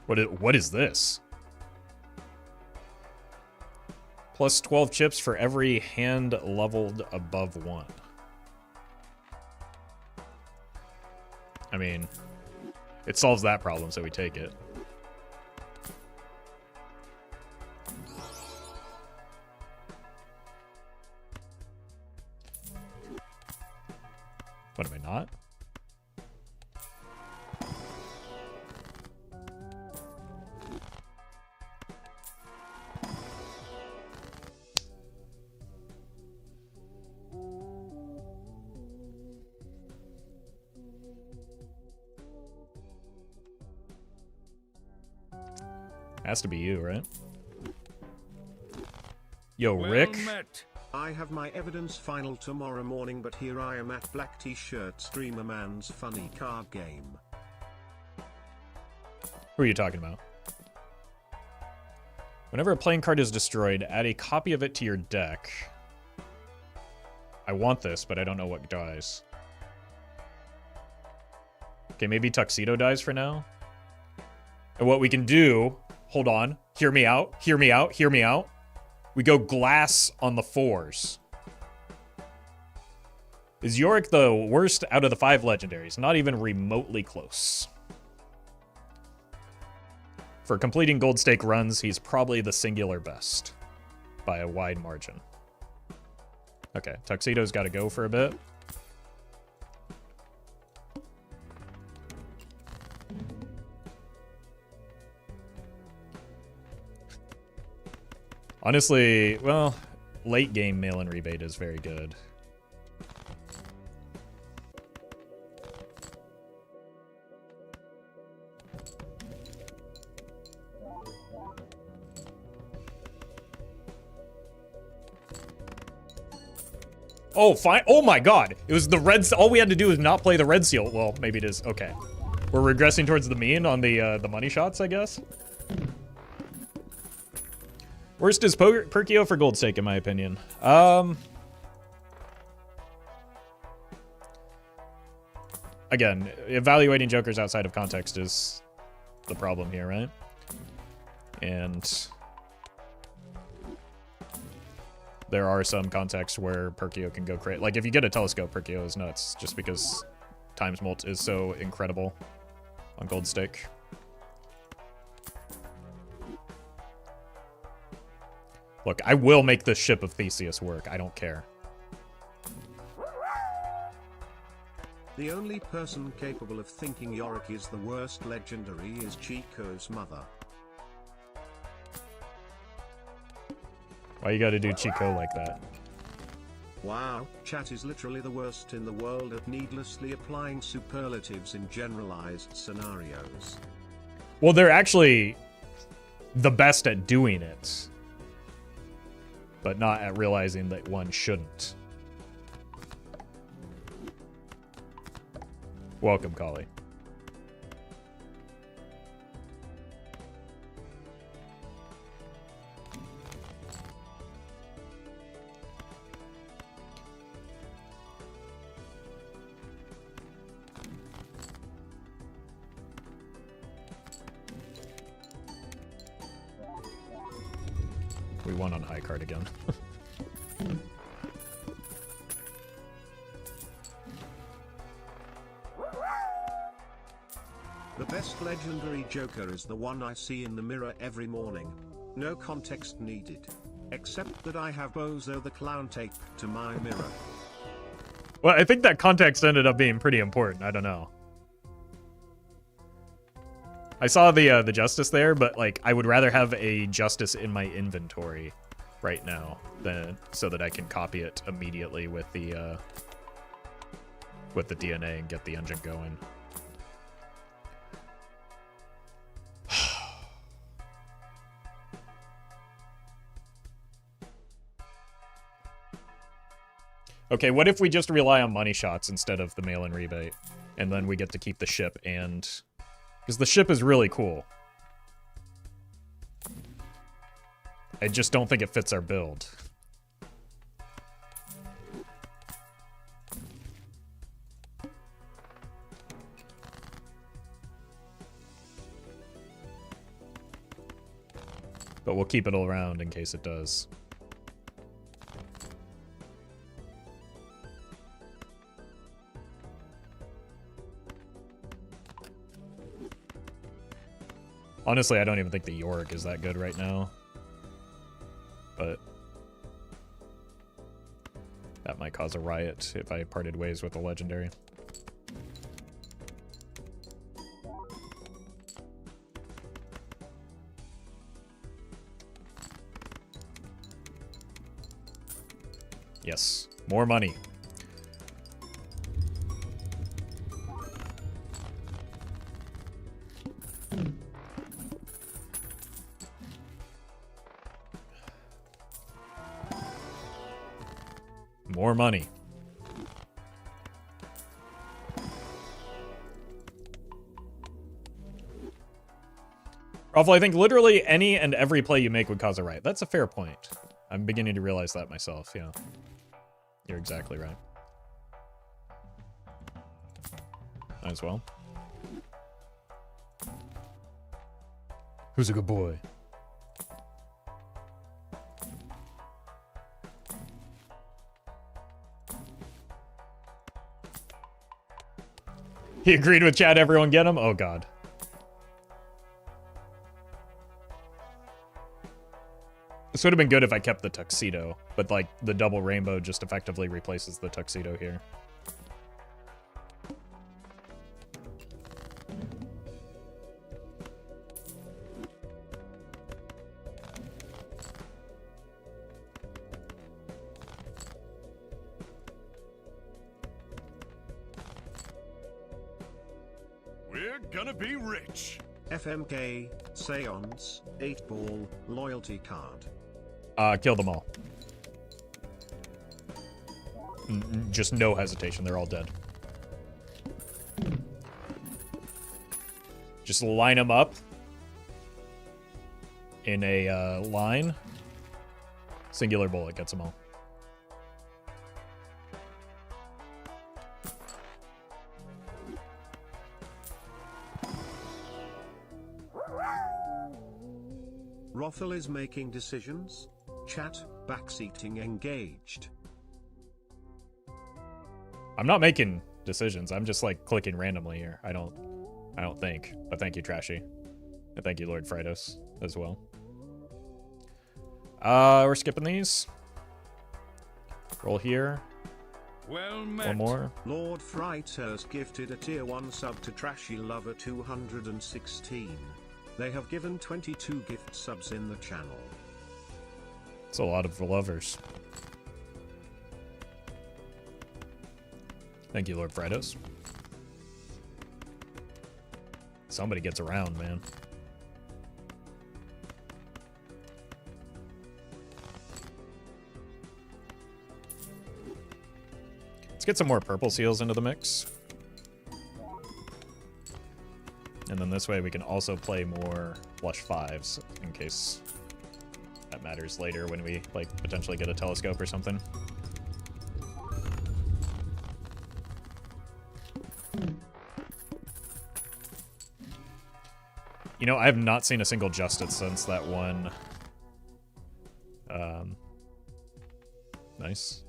What is this? Plus 12 chips for every hand leveled above 1. I mean, it solves that problem, so we take it. What, am I not? Has to be you, right? Yo, Well Rick. met. I have my evidence final tomorrow morning, but here I am at Black T-shirt Streamer Man's funny card game. Who are you talking about? Whenever a playing card is destroyed, add a copy of it to your deck. I want this, but I don't know what dies. Okay, maybe Tuxedo dies for now. And what we can do... Hold on. Hear me out. Hear me out. Hear me out. We go glass on the 4s. Is Yorick the worst out of the 5 legendaries? Not even remotely close. For completing gold stake runs, he's probably the singular best. By a wide margin. Okay, Tuxedo's got to go for a bit. Honestly, well, late game mail-in rebate is very good. Oh, fine. Oh my god. It was the red. All we had to do was not play the red seal. Well, maybe it is. Okay. We're regressing towards the mean on the money shots, I guess. Worst is Perkio for gold stake, in my opinion. Again, evaluating jokers outside of context is the problem here, right? And there are some contexts where Perkio can go crazy. Like, if you get a telescope, Perkio is nuts, just because times mult is so incredible on gold stake. Look, I will make the ship of Theseus work. I don't care. The only person capable of thinking Yorick is the worst legendary is Chico's mother. Why you gotta do Chico like that? Wow, chat is literally the worst in the world at needlessly applying superlatives in generalized scenarios. Well, they're actually the best at doing it, but not at realizing that one shouldn't. Welcome, Collie. We won on high card again. The best legendary Joker is the one I see in the mirror every morning. No context needed. Except that I have Bozo the Clown taped to my mirror. Well, I think that context ended up being pretty important. I don't know. I saw the Justice there, but like I would rather have a Justice in my inventory right now than so that I can copy it immediately with the DNA and get the engine going. Okay, what if we just rely on money shots instead of the mail-in rebate? And then we get to keep the ship and... Because the ship is really cool. I just don't think it fits our build. But we'll keep it all around in case it does. Honestly, I don't even think the Yorick is that good right now. But that might cause a riot if I parted ways with a legendary. Yes, more money. More money. Roffle, I think literally any and every play you make would cause a riot. That's a fair point. I'm beginning to realize that myself, yeah. You're exactly right. Might as well. Who's a good boy? He agreed with Chad, everyone get him? Oh god. This would have been good if I kept the tuxedo, but like the double rainbow just effectively replaces the tuxedo here. We're gonna be rich. FMK, Seance, 8-ball, loyalty card. Kill them all. Just no hesitation, they're all dead. Just line them up in a line. Singular bullet gets them all. Roffle is making decisions. Chat, backseating engaged. I'm not making decisions. I'm just like clicking randomly here. I don't think. But thank you, Trashy. And thank you, Lord Fridos, as well. We're skipping these. Roll here. Well met. One more. Lord Fritos gifted a tier 1 sub to Trashy Lover 216. They have given 22 gift subs in the channel. It's a lot of lovers. Thank you, Lord Fridos. Somebody gets around, man. Let's get some more purple seals into the mix. And then this way we can also play more flush 5s in case that matters later when we like potentially get a telescope or something. You know, I have not seen a single Justice since that one. Nice.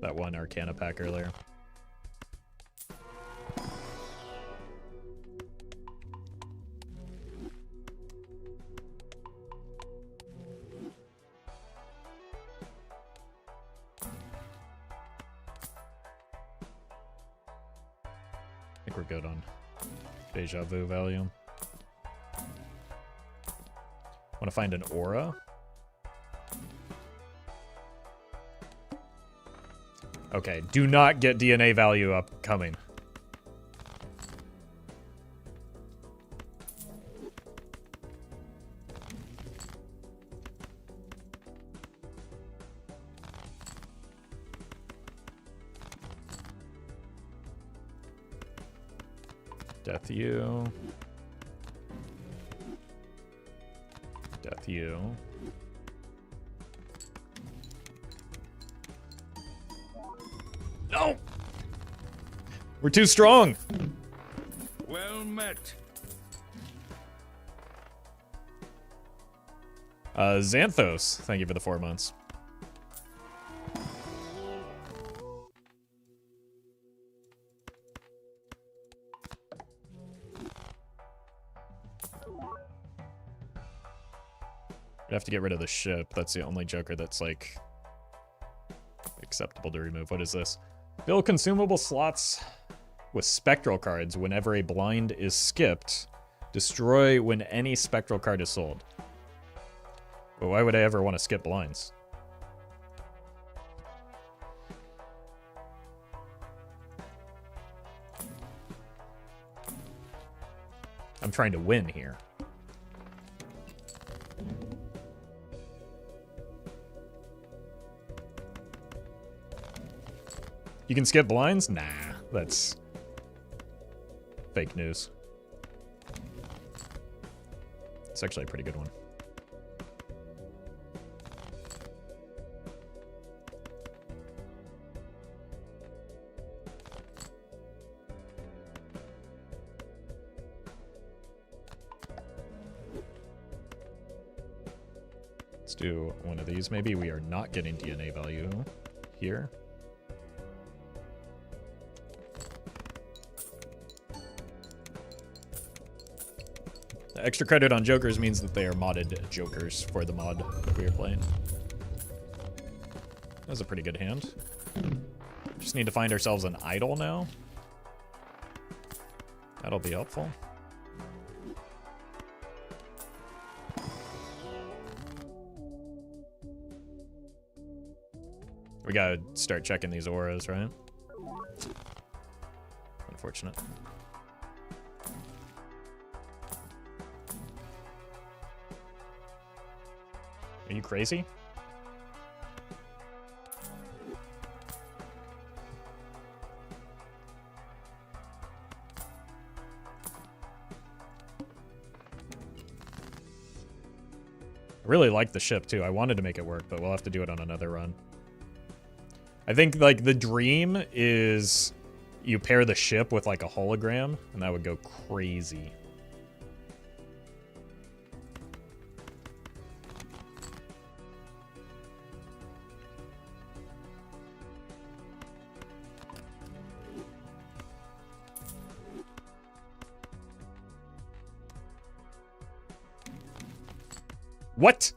That one Arcana pack earlier. I think we're good on Deja Vu value. Want to find an aura? Okay, do not get DNA value upcoming. Death you. Death you. No! We're too strong! Well met. Xanthos, thank you for the 4 months. We'd have to get rid of the ship. That's the only Joker that's, like, acceptable to remove. What is this? Fill consumable slots with spectral cards whenever a blind is skipped. Destroy when any spectral card is sold. But why would I ever want to skip blinds? I'm trying to win here. You can skip blinds? Nah, that's fake news. It's actually a pretty good one. Let's do one of these. Maybe we are not getting DNA value here. The extra credit on Jokers means that they are modded Jokers for the mod we are playing. That was a pretty good hand. Just need to find ourselves an idol now. That'll be helpful. We gotta start checking these auras, right? Unfortunate. Are you crazy? I really like the ship too. I wanted to make it work, but we'll have to do it on another run. I think like the dream is you pair the ship with like a hologram and that would go crazy. What?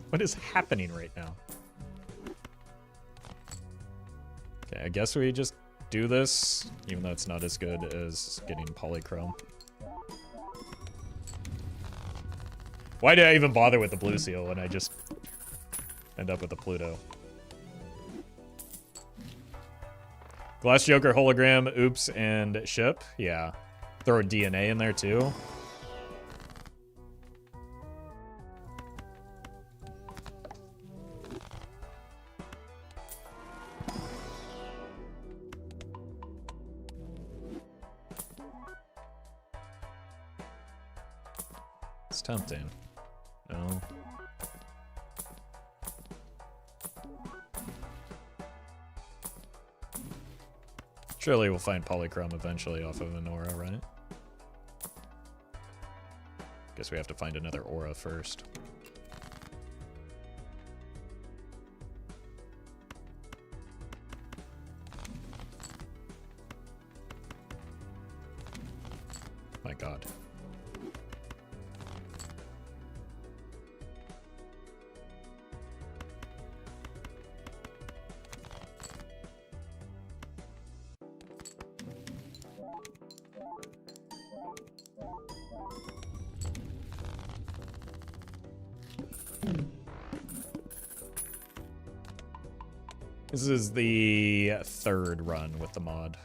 What is happening right now? Okay, I guess we just do this, even though it's not as good as getting polychrome. Why did I even bother with the blue seal when I just end up with the Pluto? Glass Joker, hologram, oops, and ship. Yeah. Throw a DNA in there too. It's tempting. No. Surely we'll find polychrome eventually off of an aura, right? Guess we have to find another aura first. My God. This is the third run with the mod.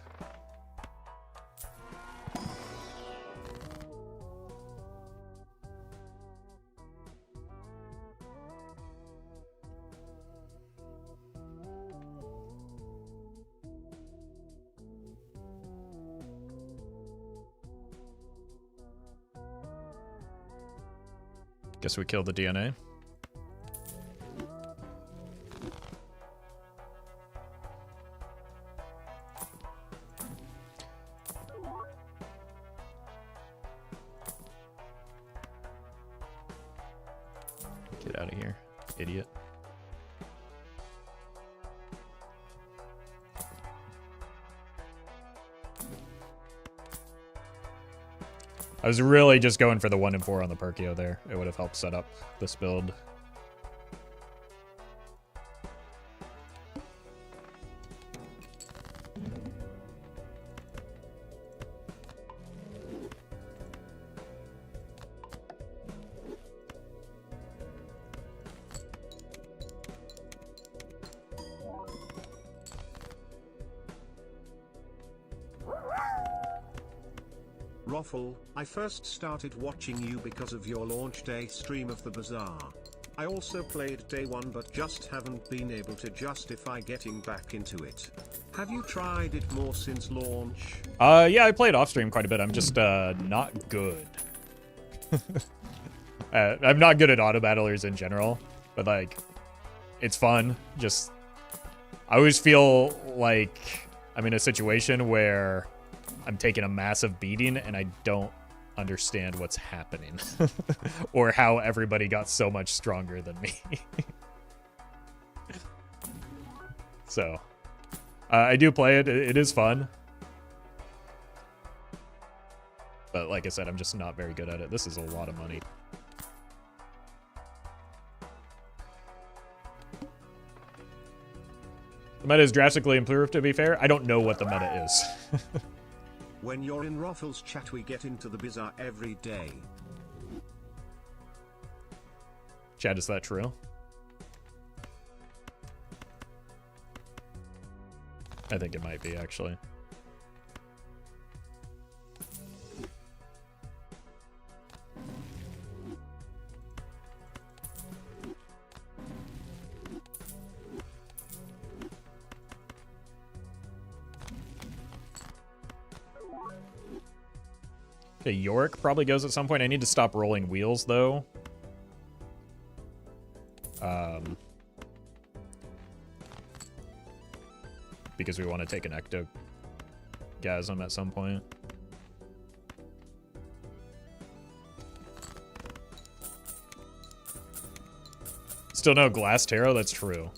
Guess we killed the DNA. Get out of here, idiot. I was really just going for the 1 and 4 on the Perkio there. It would have helped set up this build. Roffle, I first started watching you because of your launch day stream of the Bazaar. I also played day 1 but just haven't been able to justify getting back into it. Have you tried it more since launch? Yeah, I played off stream quite a bit. I'm just not good. I'm not good at auto battlers in general, but like, it's fun. Just, I always feel like I'm in a situation where I'm taking a massive beating and I don't understand what's happening or how everybody got so much stronger than me. So, I do play it. It is fun. But like I said, I'm just not very good at it. This is a lot of money. The meta is drastically improved, to be fair. I don't know what the meta is. When you're in Roffle's chat we get into the Bazaar every day. Chad, is that true? I think it might be, actually. Okay, Yorick probably goes at some point. I need to stop rolling wheels, though. Because we want to take an ectogasm at some point. Still no Glass Tarot? That's true.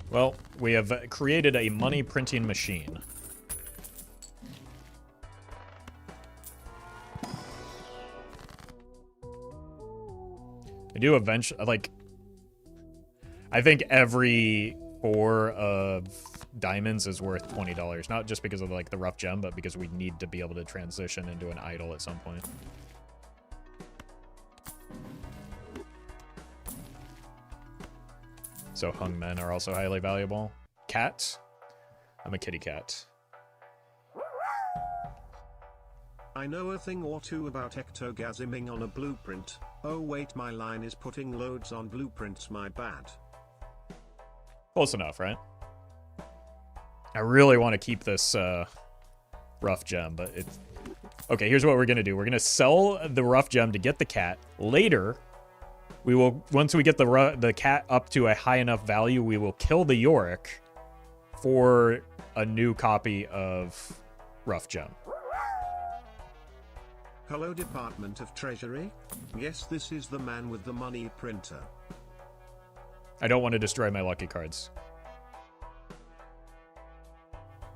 Well, we have created a money printing machine. I do eventually, like, I think every 4 of diamonds is worth $20. Not just because of, like, the rough gem, but because we need to be able to transition into an idol at some point. So hung men are also highly valuable. Cat? I'm a kitty cat. I know a thing or two about ectogasming on a blueprint. Oh wait, my line is putting loads on blueprints, my bad. Close enough, right? I really want to keep this rough gem, but it's... Okay, here's what we're going to do. We're going to sell the rough gem to get the cat. Later, we will, once we get the cat up to a high enough value, we will kill the Yorick for a new copy of rough gem. Hello Department of Treasury? Yes, this is the man with the money printer. I don't want to destroy my lucky cards.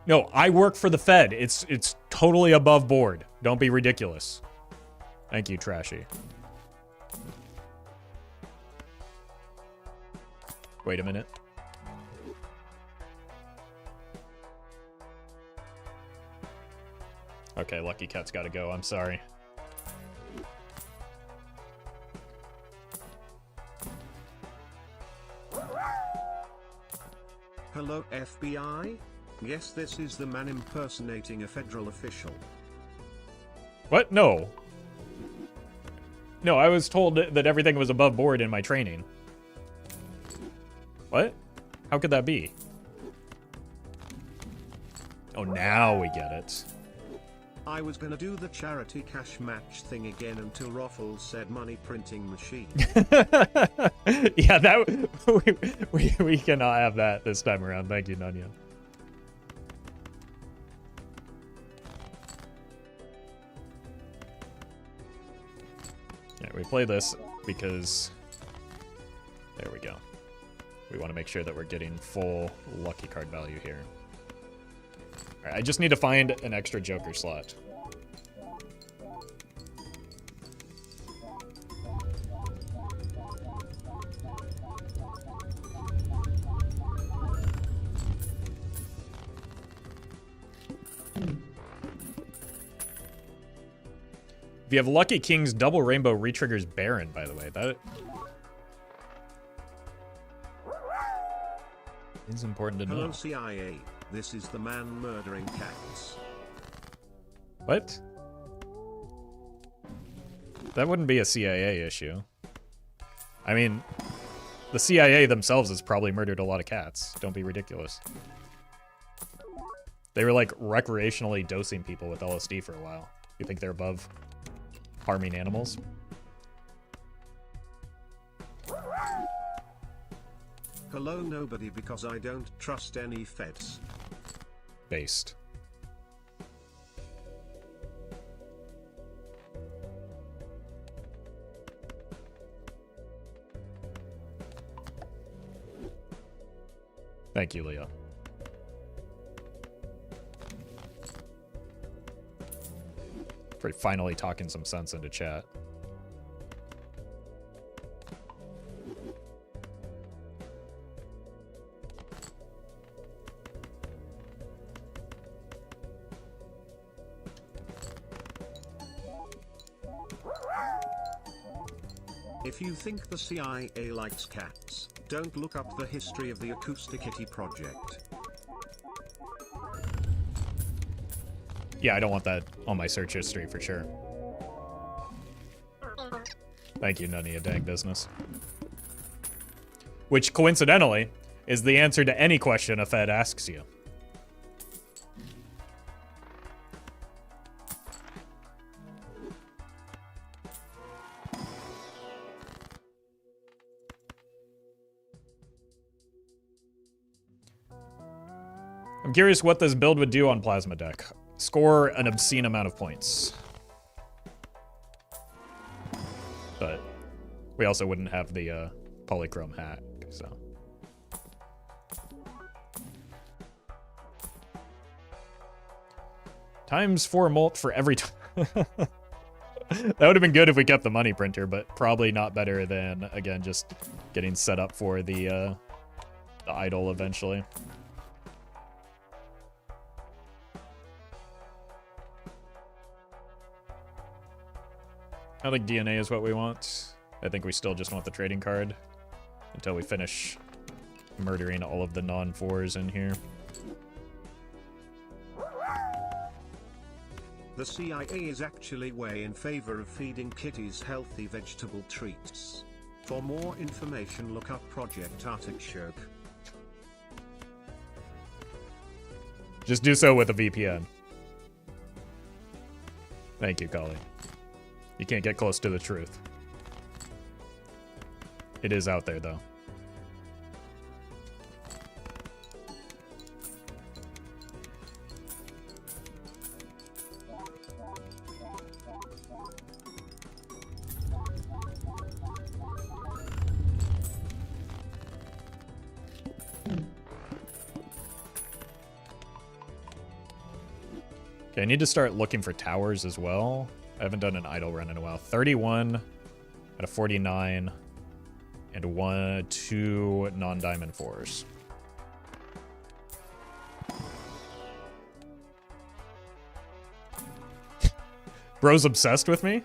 No, I work for the Fed. It's totally above board. Don't be ridiculous. Thank you, Trashy. Wait a minute. Okay, Lucky Cat's gotta go. I'm sorry. Hello FBI? Yes, this is the man impersonating a federal official. What? No. No, I was told that everything was above board in my training. What? How could that be? Oh, now we get it. I was gonna do the charity cash match thing again until Roffle said money printing machine. Yeah, that we cannot have that this time around. Thank you, Nunya. Yeah, we play this because We want to make sure that we're getting full lucky card value here. All right, I just need to find an extra Joker slot. If you have Lucky Kings, Double Rainbow retriggers Baron, by the way. That is important to know. Hello CIA, this is the man murdering cats. What? That wouldn't be a CIA issue. I mean, the CIA themselves has probably murdered a lot of cats. Don't be ridiculous. They were like recreationally dosing people with LSD for a while. You think they're above harming animals? Hello nobody because I don't trust any feds. Based. Thank you, Leah. For finally talking some sense into chat. If you think the CIA likes cats, don't look up the history of the Acoustic Kitty project. Yeah, I don't want that on my search history for sure. Thank you, none of your dang business. Which, coincidentally, is the answer to any question a Fed asks you. I'm curious what this build would do on Plasma Deck. Score an obscene amount of points. But we also wouldn't have the polychrome hat, so. Times 4 molt for every time. That would have been good if we kept the money printer, but probably not better than, again, just getting set up for the idol eventually. I think DNA is what we want. I think we still just want the trading card until we finish murdering all of the non-4s in here. The CIA is actually way in favor of feeding kitties healthy vegetable treats. For more information, look up Project Artichoke. Just do so with a VPN. Thank you, Kali. You can't get close to the truth. It is out there, though. Okay, I need to start looking for towers as well. I haven't done an idle run in a while. 31 out of 49 and 2 non-diamond 4s. Bro's obsessed with me?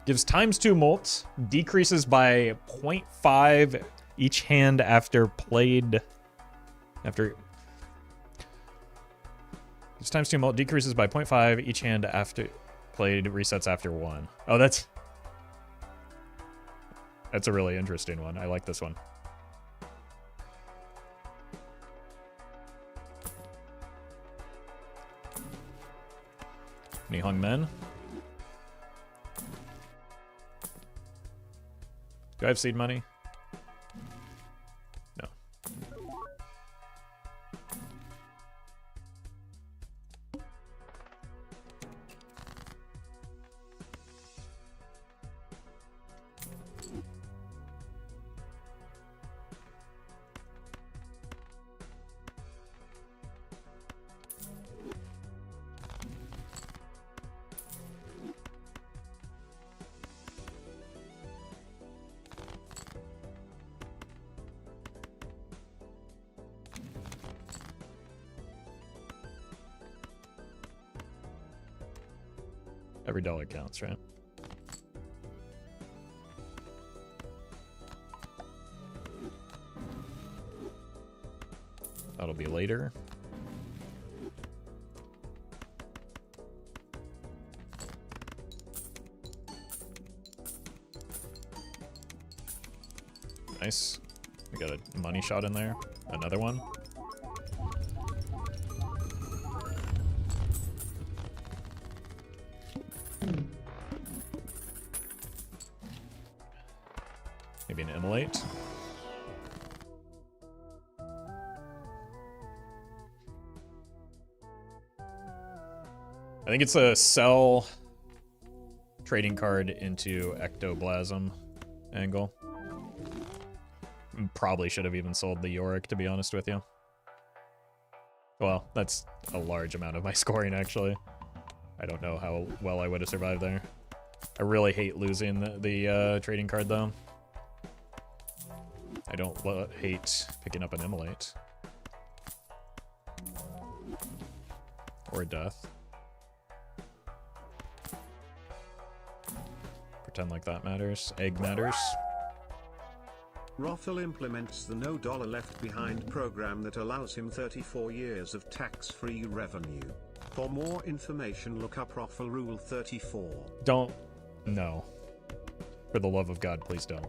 Gives ×2 molt, decreases by 0.5 each hand after played. Gives ×2 molt, decreases by 0.5 each hand after played, resets after 1. Oh, that's a really interesting one. I like this one. Any hung men? Do I have seed money? No. Every dollar counts, right? That'll be later. Nice. We got a money shot in there. Another one. Maybe an immolate. I think it's a sell trading card into ectoplasm angle. Probably should have even sold the Yorick, to be honest with you. Well, that's a large amount of my scoring, actually. I don't know how well I would have survived there. I really hate losing the trading card, though. I don't hate picking up an immolate. Or a death. Pretend like that matters. Egg matters. Roffle implements the No Dollar Left Behind program that allows him 34 years of tax-free revenue. For more information, look up Roffle Rule 34. Don't. No. For the love of God, please don't.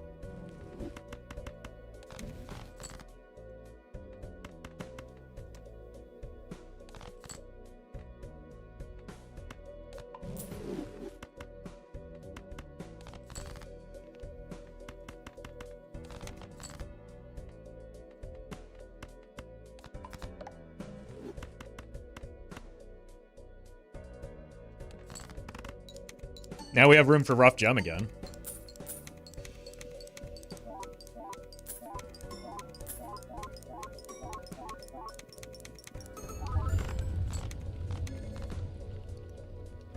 Now we have room for rough gem again.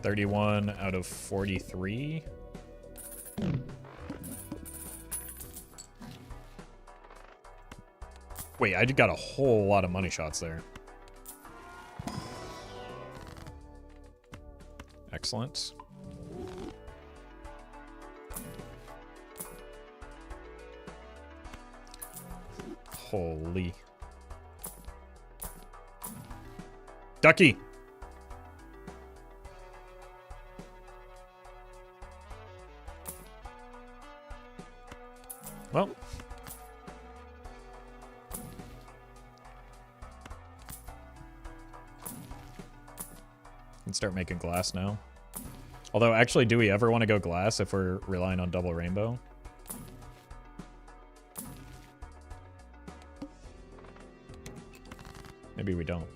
$31 out of 43. Wait, I just got a whole lot of money shots there. Excellent. Holy. Ducky! Well. Can start making glass now. Although, actually, do we ever want to go glass if we're relying on double rainbow? Maybe we don't.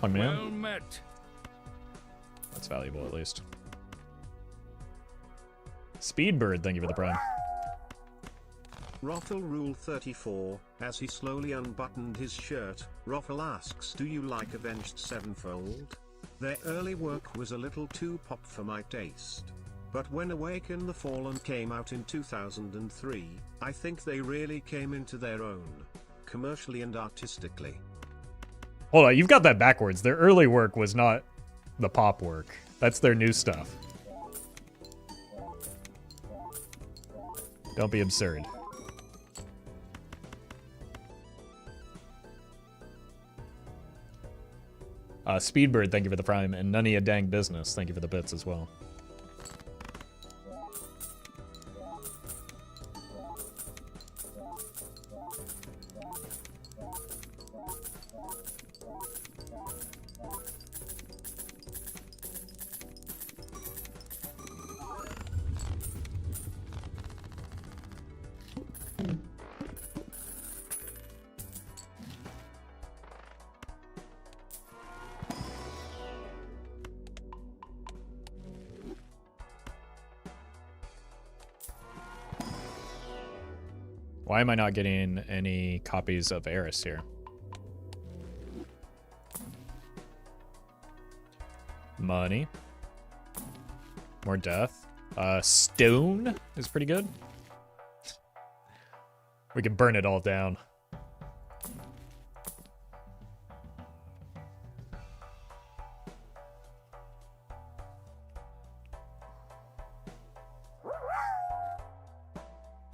Oh, man. Well met. That's valuable, at least. Speedbird, thank you for the prime. Roffle Rule 34, as he slowly unbuttoned his shirt, Roffle asks, do you like Avenged Sevenfold? Their early work was a little too pop for my taste. But when Awaken the Fallen came out in 2003, I think they really came into their own, commercially and artistically. Hold on, you've got that backwards. Their early work was not the pop work. That's their new stuff. Don't be absurd. Speedbird, thank you for the prime, and none of ya dang business, thank you for the bits as well. Why am I not getting any copies of Eris here? Money. More death. Stone is pretty good. We can burn it all down.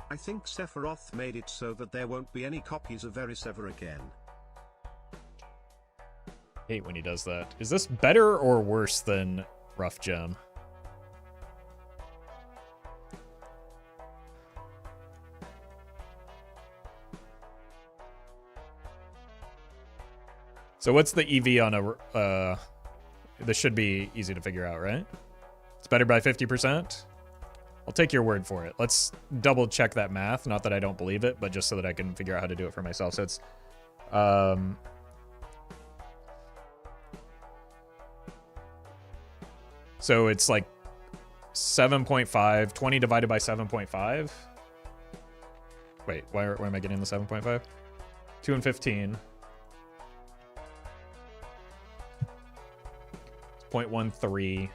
I think Sephiroth made it so that there won't be any copies of Eris ever again. Hate when he does that. Is this better or worse than Rough Gem? So what's the EV on a... this should be easy to figure out, right? It's better by 50%? I'll take your word for it. Let's double check that math. Not that I don't believe it, but just so that I can figure out how to do it for myself. So it's... so it's like 7.5. 20 divided by 7.5? Wait, where am I getting the 7.5? 2 and 15. 0.13.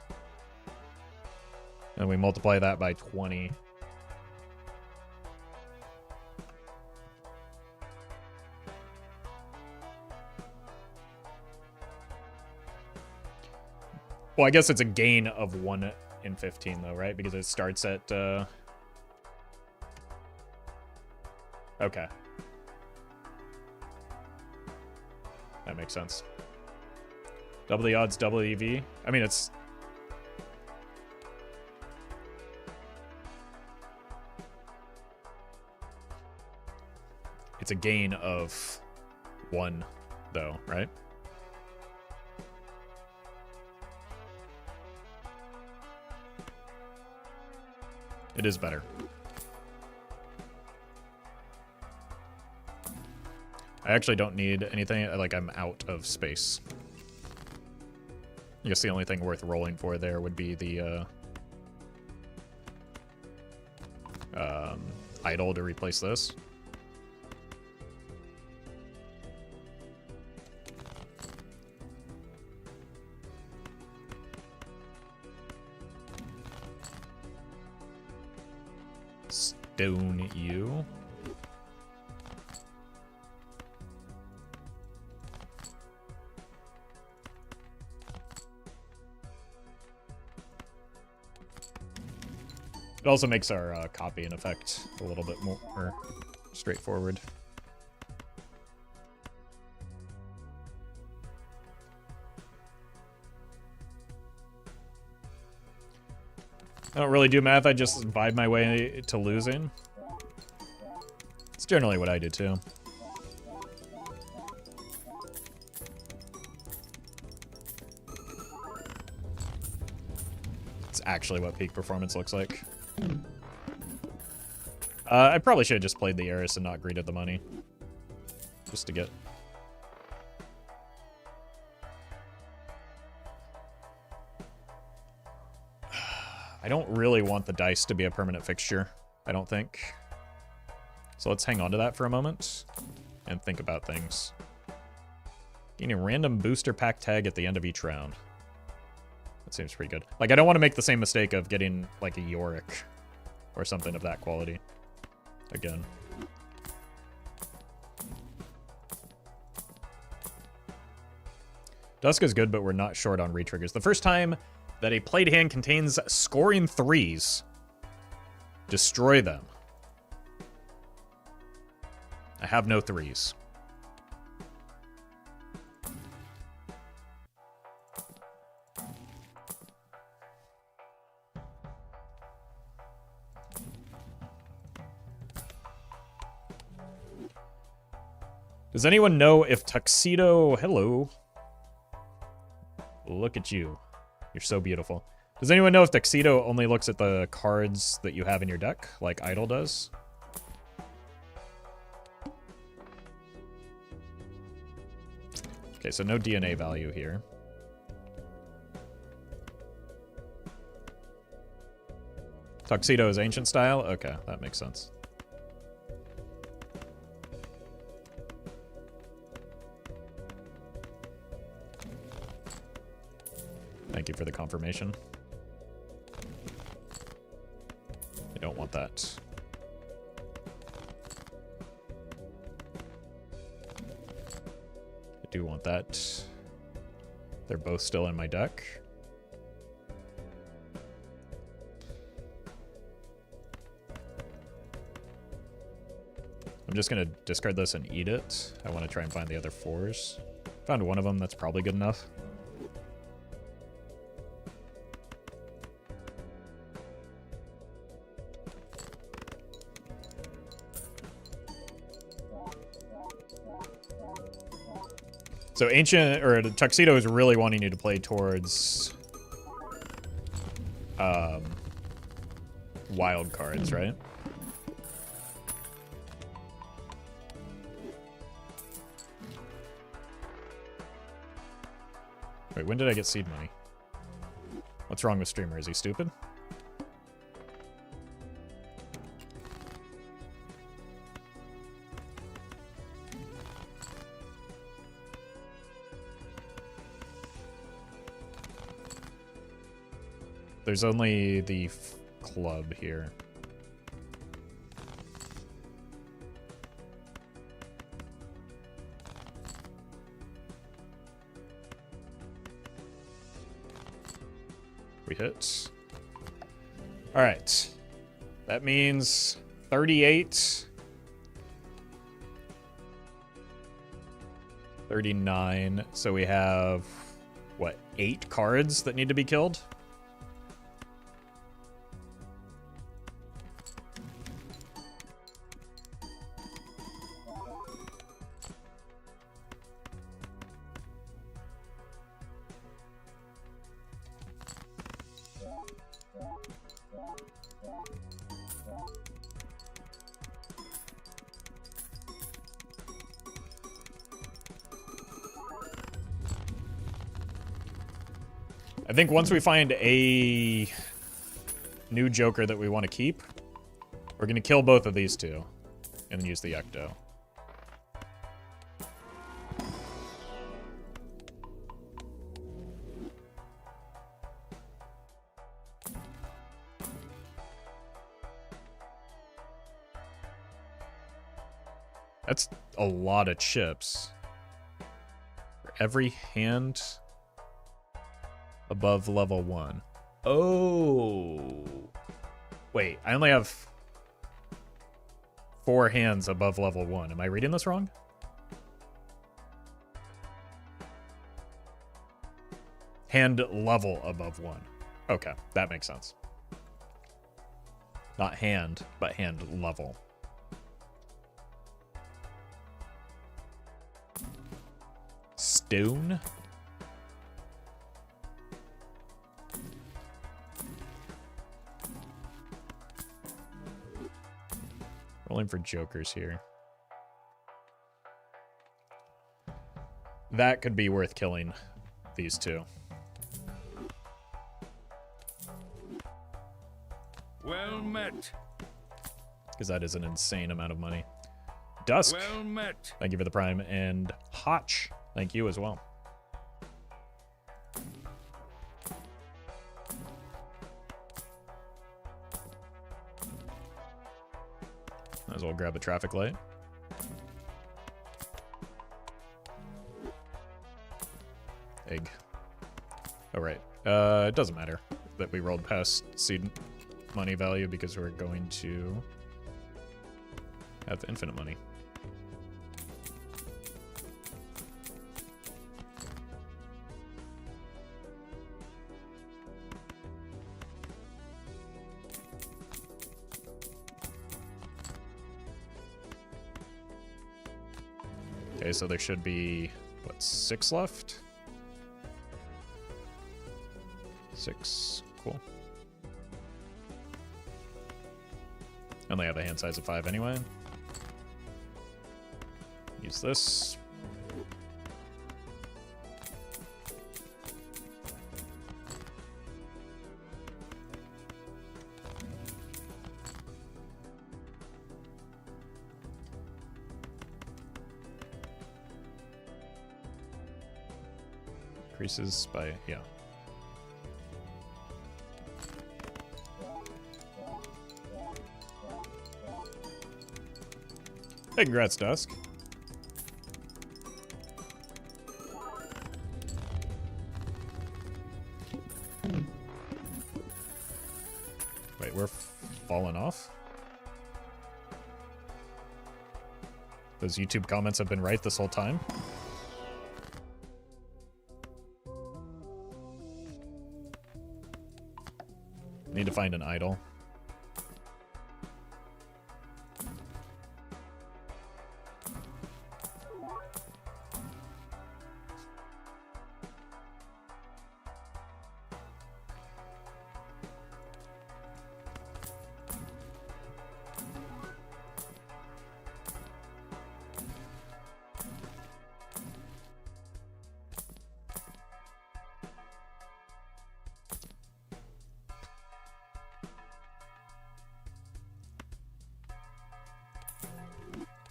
And we multiply that by 20. Well, I guess it's a gain of 1 in 15, though, right? Because it starts at... Okay. That makes sense. Double the odds, double EV. I mean, it's... It's a gain of 1, though, right? It is better. I actually don't need anything. Like, I'm out of space. I guess the only thing worth rolling for there would be the idol to replace this. Stone you. It also makes our copying effect a little bit more straightforward. I don't really do math, I just vibe my way to losing. It's generally what I do too. It's actually what peak performance looks like. I probably should have just played the Eris and not greeted the money. Just to get... I don't really want the dice to be a permanent fixture, I don't think. So let's hang on to that for a moment and think about things. Getting a random booster pack tag at the end of each round. That seems pretty good. Like, I don't want to make the same mistake of getting, like, a Yorick or something of that quality. Again. Dusk is good, but we're not short on retriggers. The first time that a played hand contains scoring 3s, destroy them. I have no 3s. Does anyone know if Tuxedo... Hello. Look at you. You're so beautiful. Does anyone know if Tuxedo only looks at the cards that you have in your deck, like Idol does? Okay, so no DNA value here. Tuxedo is ancient style? Okay, that makes sense. Thank you for the confirmation. I don't want that. do want that. They're both still in my deck. I'm just going to discard this and eat it. I want to try and find the other 4s. Found one of them, that's probably good enough. So Ancient, or Tuxedo is really wanting you to play towards wild cards, right? Wait, when did I get seed money? What's wrong with Streamer? Is he stupid? There's only the club here. We hit. All right. That means 38. 39. So we have, what, 8 cards that need to be killed? I think once we find a new Joker that we want to keep, we're going to kill both of these two and then use the Ecto. That's a lot of chips. For every hand above level 1. Oh. Wait, I only have 4 hands above level 1. Am I reading this wrong? Hand level above 1. Okay, that makes sense. Not hand, but hand level. Stone? Rolling for Jokers here. That could be worth killing these two. Well met. Because that is an insane amount of money. Dusk. Well met. Thank you for the prime. And Hotch. Thank you as well. Might as well grab a traffic light. Egg. Oh, right. It doesn't matter that we rolled past seed money value because we're going to have infinite money. Okay, so there should be, what, 6 left? 6, cool. I only have a hand size of 5 anyway. Use this. Increases by, yeah. Hey, congrats, Dusk. Wait, we're falling off? Those YouTube comments have been right this whole time? Need to find an idol.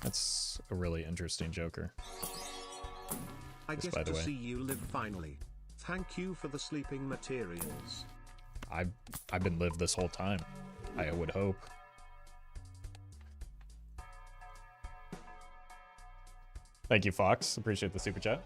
That's a really interesting Joker. I Just get by the to way. see you live finally. Thank you for the sleeping materials. I've been lived this whole time. I would hope. Thank you, Fox. Appreciate the super chat.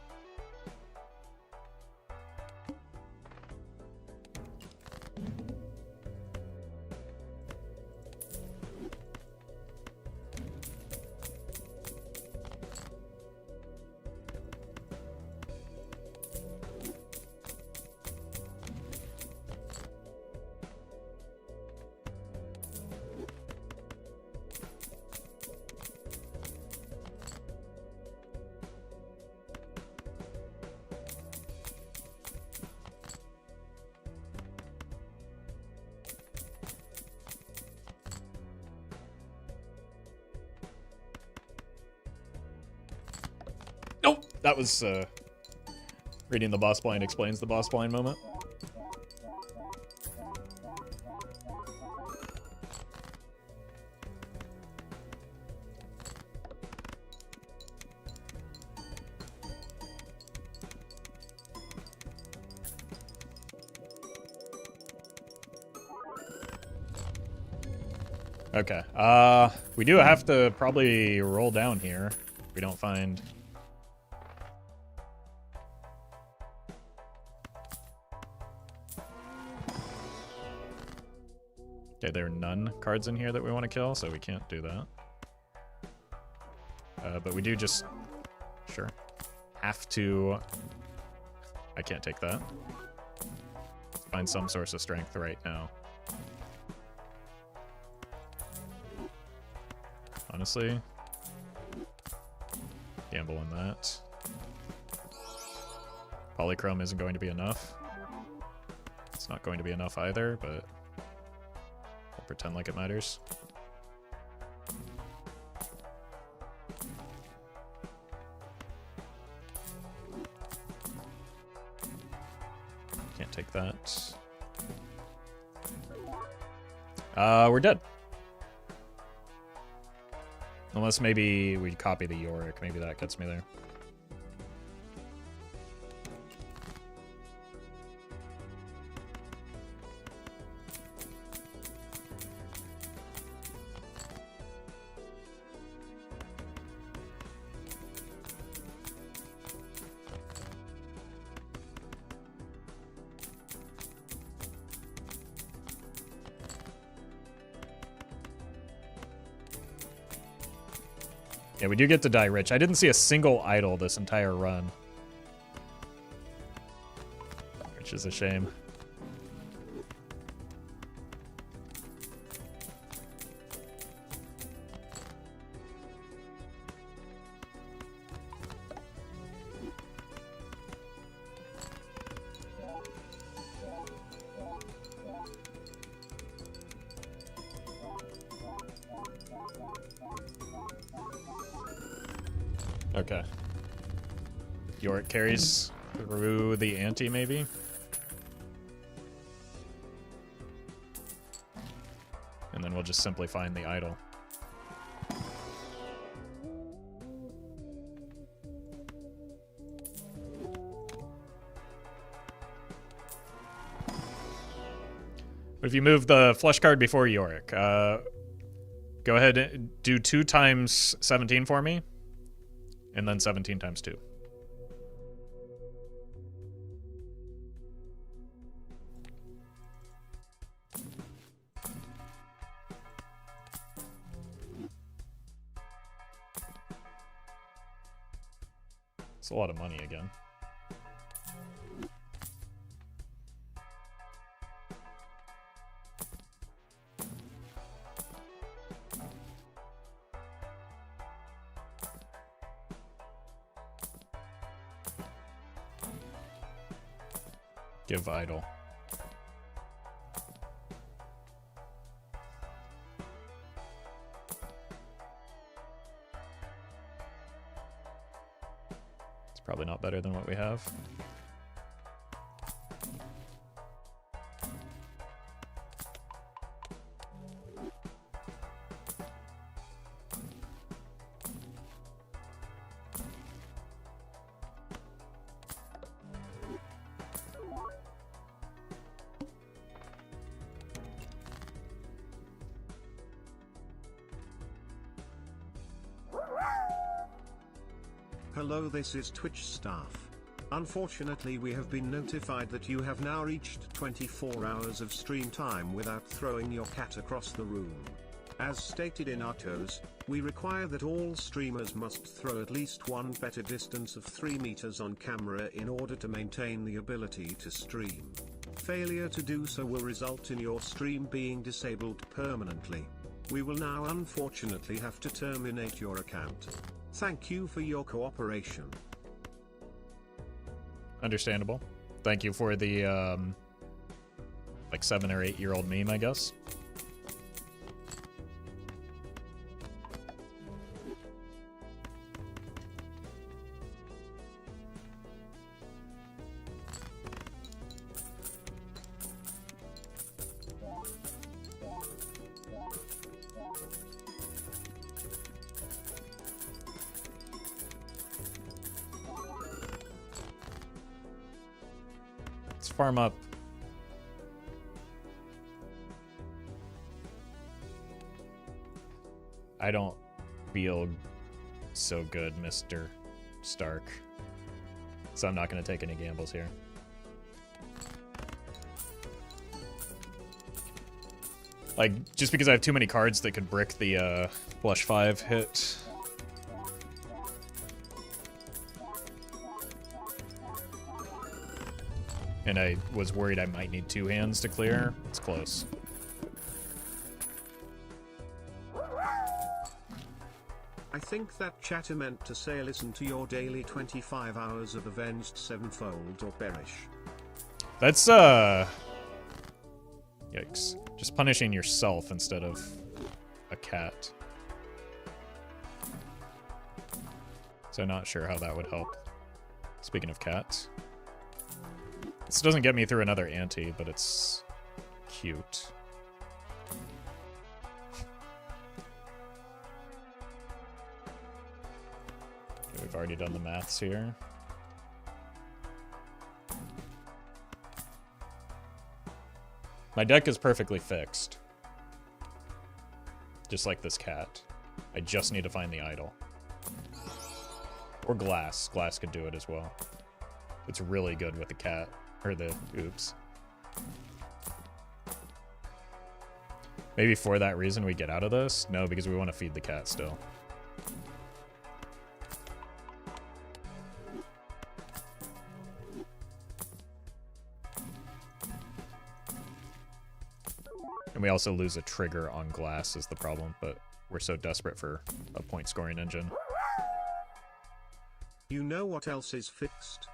Nope, that was reading the boss blind explains the boss blind moment. Okay, we do have to probably roll down here if we don't find... Okay, there are none cards in here that we want to kill, so we can't do that. But we do just... Sure. Have to... I can't take that. Find some source of strength right now. Honestly, gamble on that. Polychrome isn't going to be enough. It's not going to be enough either, but we'll pretend like it matters. Can't take that. We're dead. Unless maybe we copy the Yorick. Maybe that gets me there. Yeah, we do get to die rich. I didn't see a single idol this entire run. Which is a shame. Okay. Yorick carries through the ante, maybe? And then we'll just simply find the idol. But if you move the flush card before Yorick, go ahead and do 2 times 17 for me. And then 17 times 2. It's a lot of money again. Give idle. It's probably not better than what we have. Hello, this is Twitch staff. Unfortunately, we have been notified that you have now reached 24 hours of stream time without throwing your cat across the room. As stated in our TOS, we require that all streamers must throw at least one better distance of 3 meters on camera in order to maintain the ability to stream. Failure to do so will result in your stream being disabled permanently. We will now unfortunately have to terminate your account. Thank you for your cooperation. Understandable. Thank you for the, like 7 or 8 year old meme, I guess. Farm up. I don't feel so good, Mr. Stark. So I'm not going to take any gambles here. Like, just because I have too many cards that could brick the Blush 5 hit. And I was worried I might need 2 hands to clear. It's close. I think that chatter meant to say listen to your daily 25 hours of Avenged Sevenfold or perish. That's, yikes. Just punishing yourself instead of a cat. So not sure how that would help. Speaking of cats. This doesn't get me through another ante, but it's cute. Okay, we've already done the maths here. My deck is perfectly fixed. Just like this cat. I just need to find the idol. Or glass. Glass could do it as well. It's really good with the cat. Or the oops. Maybe for that reason we get out of this? No, because we want to feed the cat still. And we also lose a trigger on glass is the problem, but we're so desperate for a point scoring engine. You know what else is fixed?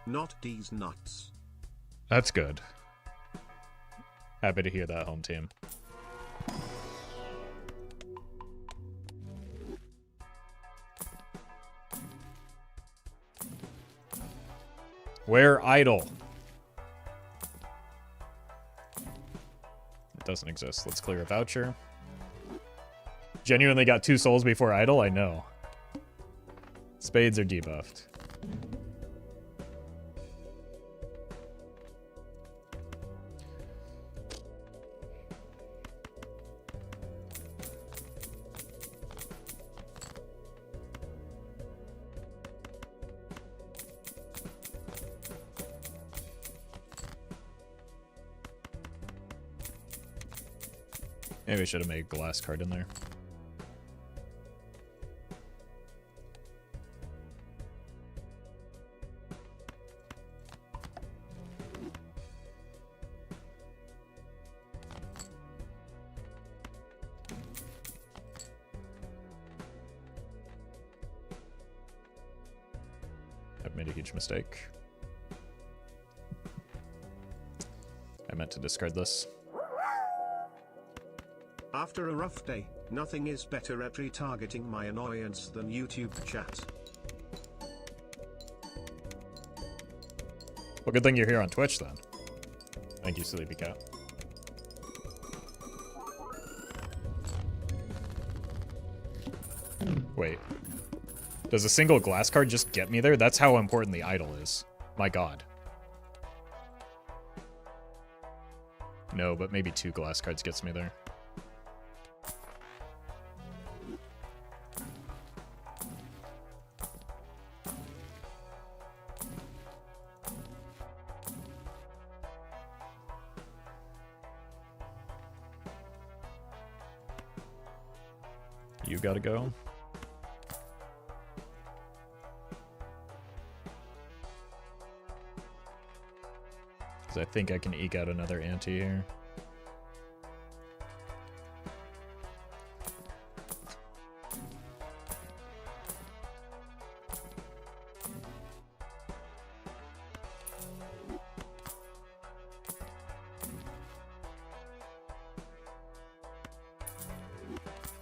Not these nuts. That's good. Happy to hear that, home team. Where idle? It doesn't exist. Let's clear a voucher. Genuinely got 2 souls before idle? I know. Spades are debuffed. Maybe I should have made a glass card in there. huge mistake. I meant to discard this. After a rough day, nothing is better at retargeting my annoyance than YouTube chat. Well, good thing you're here on Twitch then. Thank you, Sleepy Cat. Wait. Does a single glass card just get me there? That's how important the idol is. My god. No, but maybe 2 glass cards gets me there. You gotta go. Because I think I can eke out another ante here.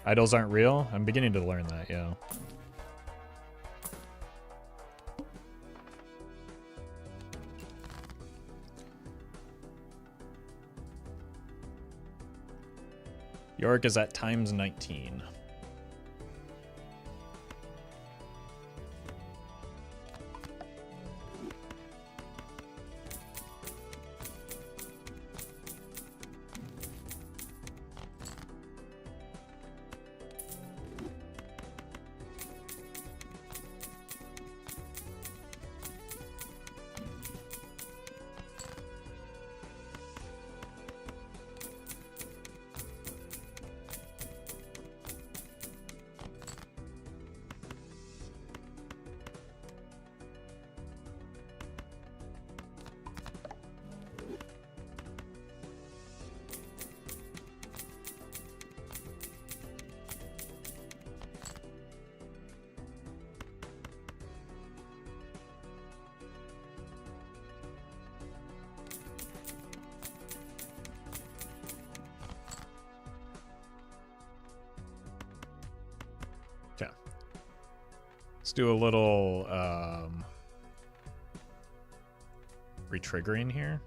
Idols aren't real? I'm beginning to learn that, yeah. York is at times 19. Okay. Let's do a little retriggering here.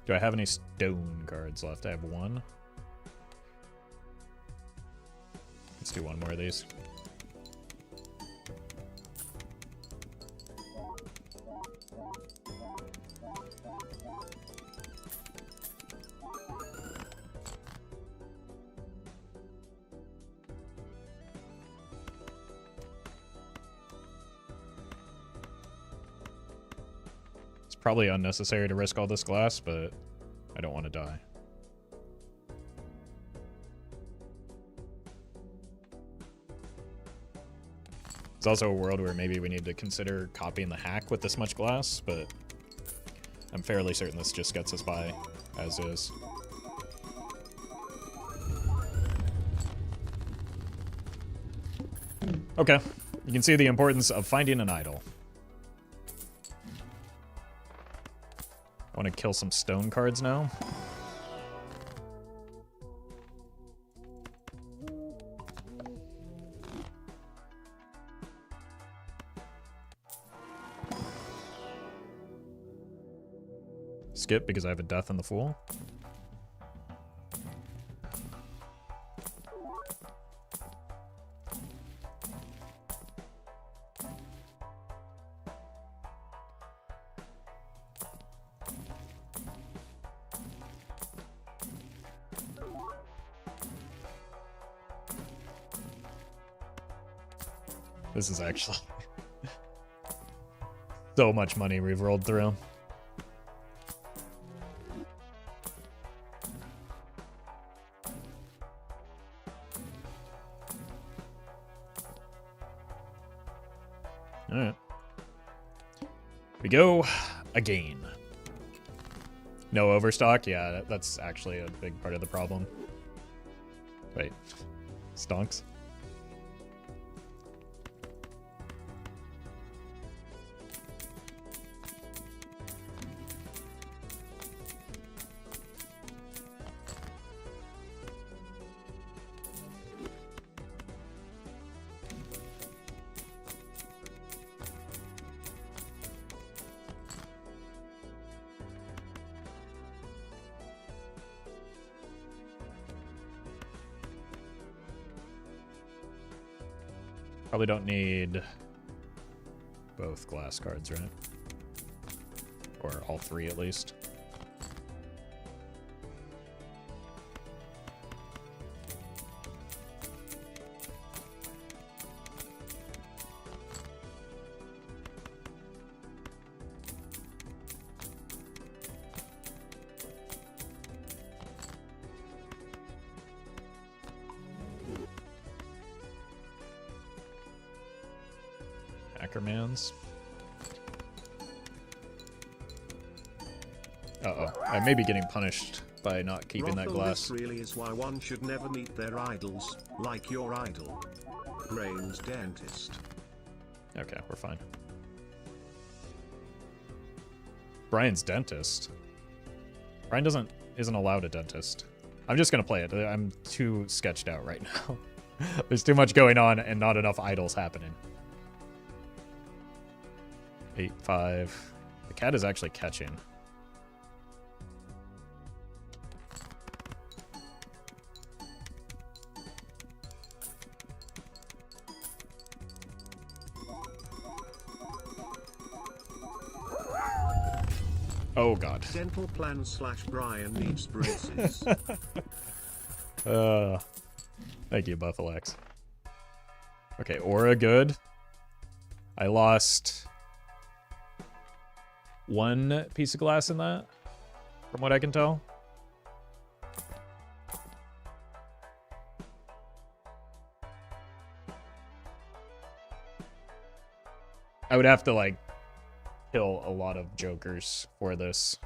Do I have any stone cards left? I have 1. Let's do 1 more of these. Probably unnecessary to risk all this glass, but I don't want to die. It's also a world where maybe we need to consider copying the hack with this much glass, but I'm fairly certain this just gets us by as is. Okay, you can see the importance of finding an idol. I want to kill some stone cards now. Skip because I have a death in the Fool. This is actually so much money we've rolled through. All right. We go. again. No overstock? Yeah, that's actually a big part of the problem. Wait. Stonks? Probably don't need both glass cards, right? Or all three at least. Ackermans. Uh-oh. I may be getting punished by not keeping that Roffle, glass. this really is why one should never meet their idols, like your idol. Brain's dentist. Okay, we're fine. Brian's dentist. Brian isn't allowed a dentist. I'm just gonna play it. I'm too sketched out right now. There's too much going on and not enough idols happening. 8-5. The cat is actually catching. Oh god. Dental plan / Brian needs braces. Thank you, Buffalex. Okay, aura good. I lost one piece of glass in that, from what I can tell. I would have to, like, kill a lot of jokers for this.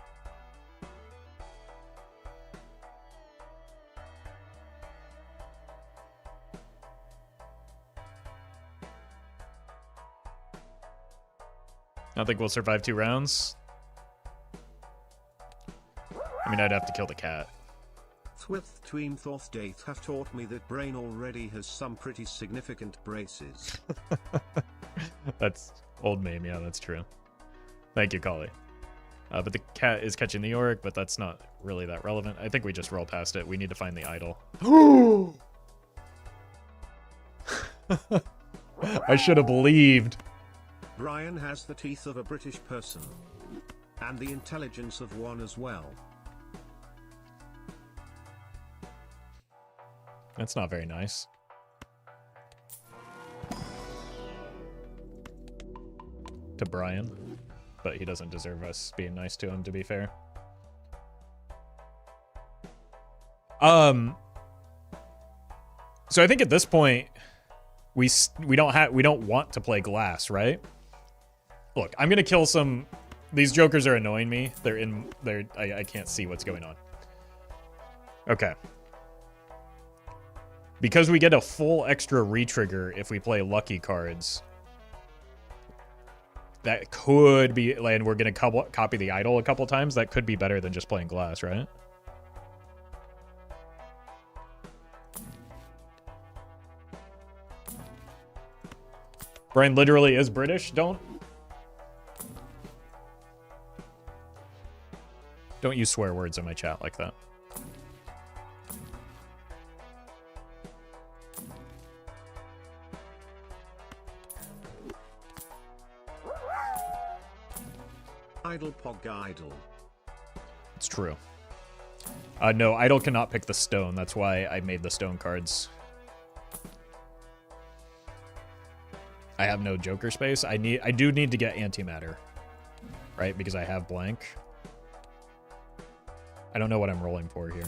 I don't think we'll survive 2 rounds. I mean, I'd have to kill the cat. Thwith Tween Thoth Date have taught me that Brain already has some pretty significant braces. That's old meme, yeah, that's true. Thank you, Collie. But the cat is catching the Yorick, but that's not really that relevant. I think we just roll past it. We need to find the idol. I should have believed. Brian has the teeth of a British person. And the intelligence of one as well. That's not very nice. To Brian. But he doesn't deserve us being nice to him, to be fair. So I think at this point we don't want to play glass, right? Look, I'm gonna kill some. These jokers are annoying me. I can't see what's going on. Okay. Because we get a full extra retrigger if we play lucky cards. That could be, and we're gonna copy the idol a couple times. That could be better than just playing glass, right? Brian literally is British. Don't use swear words in my chat like that. Idol Pog Idol. It's true. No, idol cannot pick the stone. That's why I made the stone cards. I have no joker space. I do need to get antimatter, right? Because I have blank. I don't know what I'm rolling for here.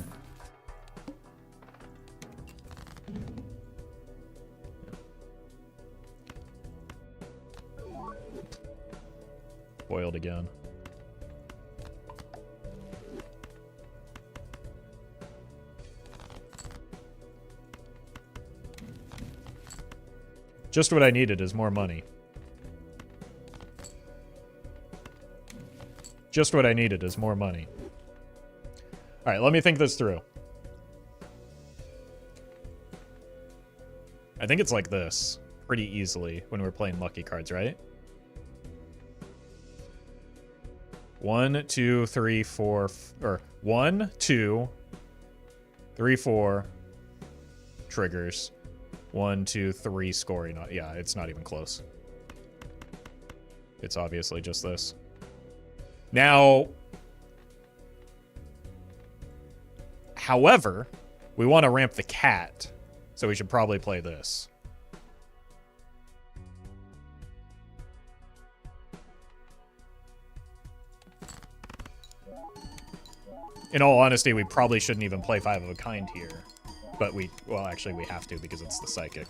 Foiled again. Just what I needed is more money. Just what I needed is more money. All right, let me think this through. I think it's like this pretty easily when we're playing lucky cards, right? 1, 2, 3, 4, or 1, 2, 3, 4 triggers. 1, 2, 3 scoring. Yeah, it's not even close. It's obviously just this. Now, however, we want to ramp the cat, so we should probably play this. In all honesty, we probably shouldn't even play 5 of a kind here. But well, actually we have to because it's the psychic.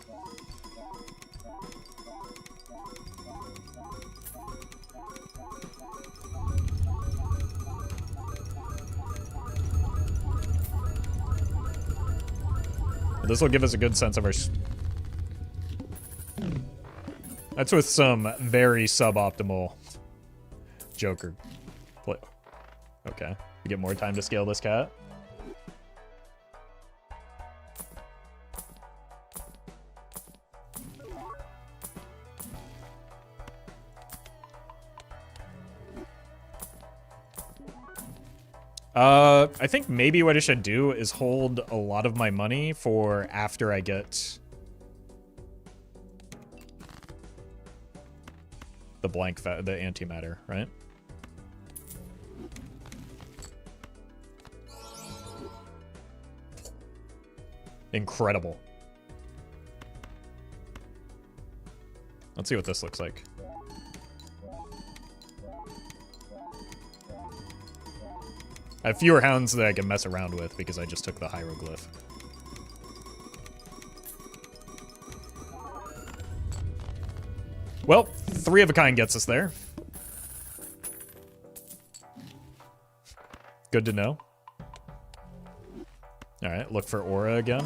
This will give us a good sense of our... That's with some very suboptimal Joker play. Okay. We get more time to scale this cat. I think maybe what I should do is hold a lot of my money for after I get the the antimatter, right? Incredible. Let's see what this looks like. I have fewer hounds that I can mess around with because I just took the hieroglyph. Well, 3 of a kind gets us there. Good to know. Alright, look for aura again.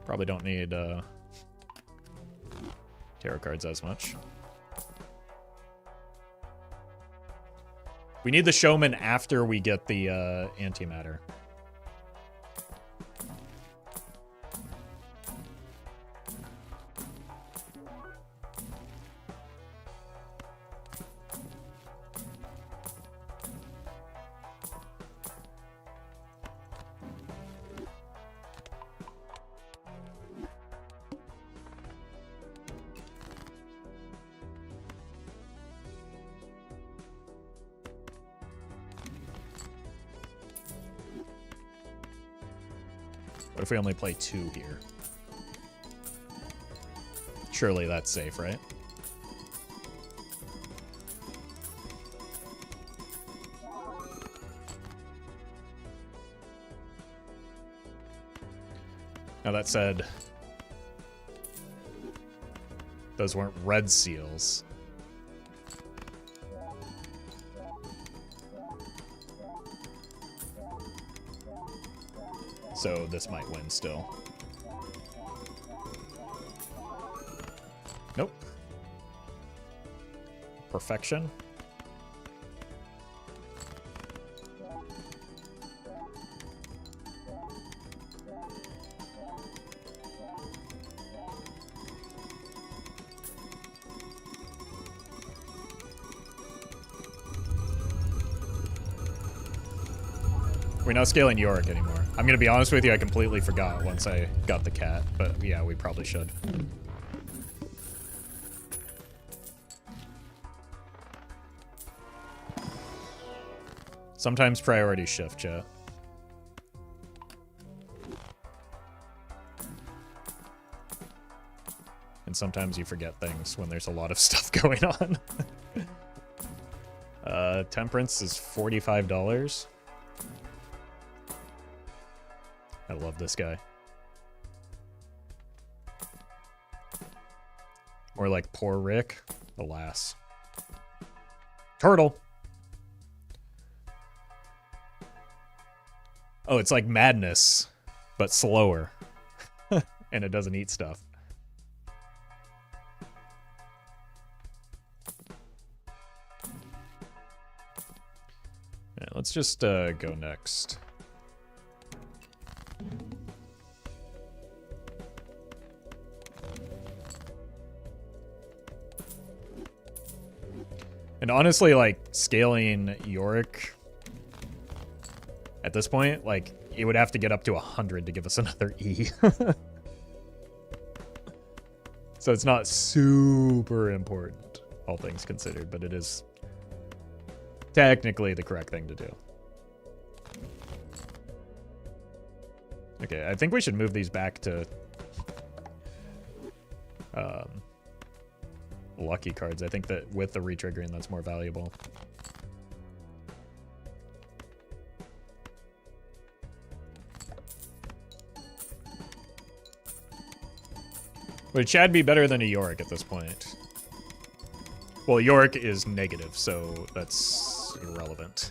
Probably don't need tarot cards as much. We need the showman after we get the antimatter. What if we only play 2 here? Surely that's safe, right? Now that said, those weren't red seals. So this might win still. Nope. Perfection. We're not scaling Yorick anymore. I'm gonna be honest with you, I completely forgot once I got the cat, but yeah, we probably should. Sometimes priorities shift, chat. And sometimes you forget things when there's a lot of stuff going on. Temperance is $45. I love this guy. More like poor Rick. Alas. Turtle. Oh, it's like Madness, but slower. And it doesn't eat stuff. Yeah, let's just go next. And honestly, like, scaling Yorick at this point, like, it would have to get up to 100 to give us another E. So it's not super important, all things considered, but it is technically the correct thing to do. Okay, I think we should move these back to lucky cards. I think that with the retriggering, that's more valuable. Would Chad be better than a Yorick at this point? Well, Yorick is negative, so that's irrelevant.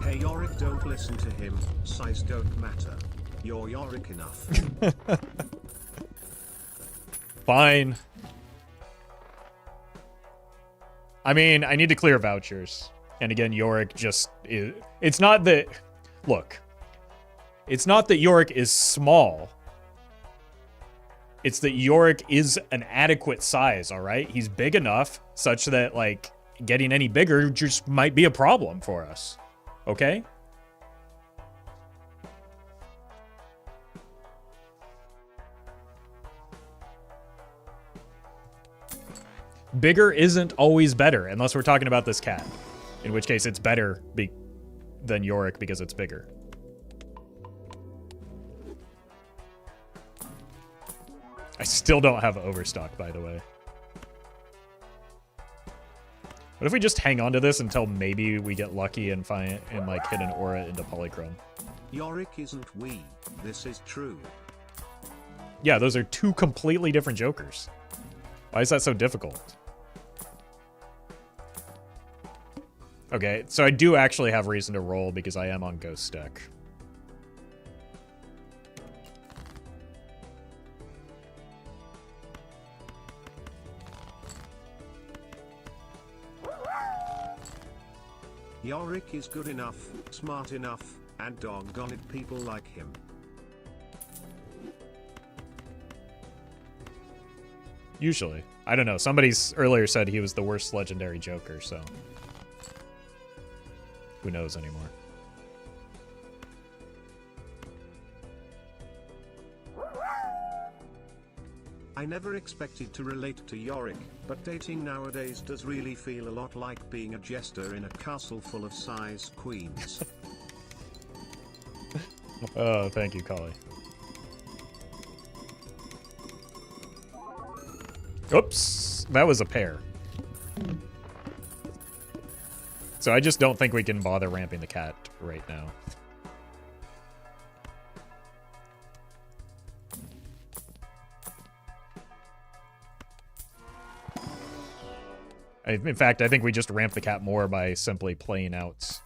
Hey Yorick, don't listen to him, size don't matter. You're Yorick enough. Fine. I mean, I need to clear vouchers. And again, Yorick just is... It's not that... Look. It's not that Yorick is small. It's that Yorick is an adequate size, alright? He's big enough such that, like, getting any bigger just might be a problem for us. Okay? Bigger isn't always better, unless we're talking about this cat. In which case, it's better than Yorick because it's bigger. I still don't have Overstock, by the way. What if we just hang on to this until maybe we get lucky and find and like hit an aura into Polychrome? Yorick isn't we. This is true. Yeah, those are two completely different Jokers. Why is that so difficult? Okay, so I do actually have reason to roll because I am on Ghost deck. Yorick is good enough, smart enough, and doggone it, people like him. Usually. I don't know. Somebody's earlier said he was the worst legendary Joker, so... Who knows anymore? I never expected to relate to Yorick, but dating nowadays does really feel a lot like being a jester in a castle full of size queens. Oh, thank you, Collie. Oops, that was a pair. So I just don't think we can bother ramping the cat right now. In fact, I think we just ramp the cat more by simply playing out.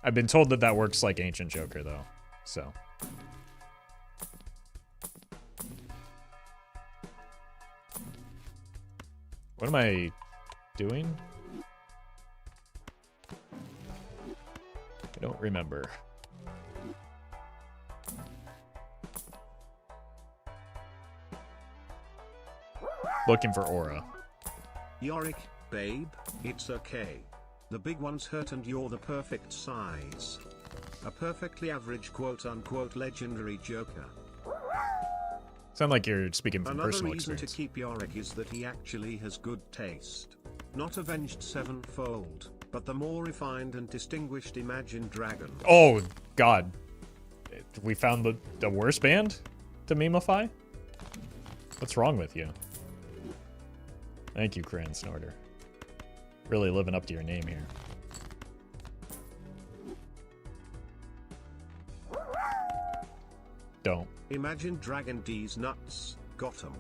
I've been told that that works like Ancient Joker, though, so... What am I doing? I don't remember. Looking for aura. Yorick, babe, it's okay. The big ones hurt and you're the perfect size. A perfectly average quote-unquote legendary Joker. Sound like you're speaking from Another personal reason experience. to keep Yorick is that he actually has good taste. Not avenged sevenfold, but the more refined and distinguished Imagine Dragon. Oh, God. We found the worst band to memify? What's wrong with you? Thank you, Cran Snorter. Really living up to your name here. Don't. Imagine Dragon D's nuts. Got 'em.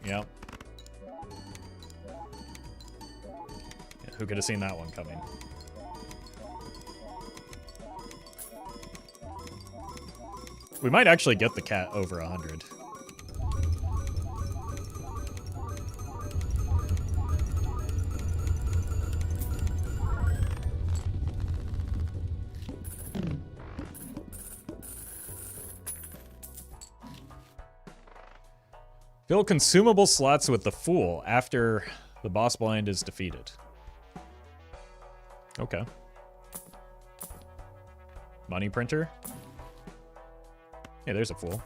Yep. Yeah, who could have seen that one coming? We might actually get the cat over 100. Fill consumable slots with the Fool after the boss blind is defeated. Okay. Money printer. Yeah, there's a Fool.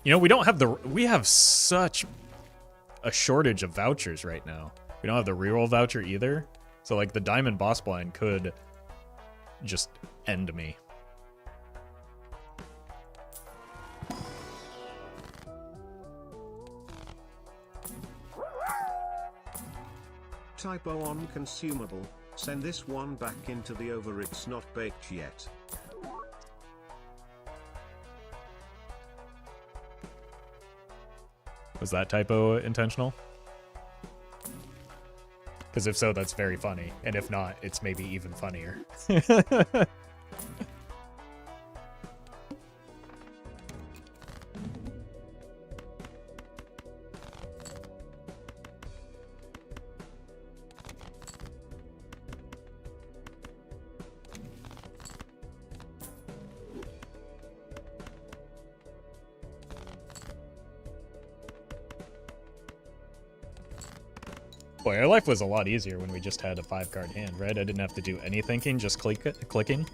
You know, we don't have we have such a shortage of vouchers right now. We don't have the reroll voucher either. So like the diamond boss blind could just end me. Typo on consumable. Send this one back into the oven. It's not baked yet. Was that typo intentional? Because if so, that's very funny. And if not, it's maybe even funnier. Boy, our life was a lot easier when we just had a 5-card hand, right? I didn't have to do any thinking, just clicking.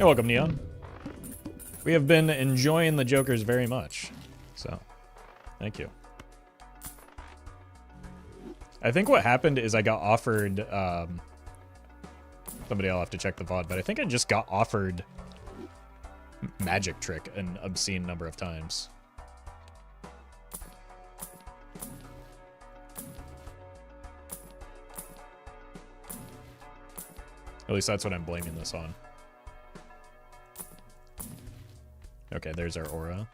You're welcome, Neon. We have been enjoying the Jokers very much, so thank you. I think what happened is I got offered, somebody will have to check the VOD, but I think I just got offered Magic Trick an obscene number of times. At least that's what I'm blaming this on. Okay, there's our aura.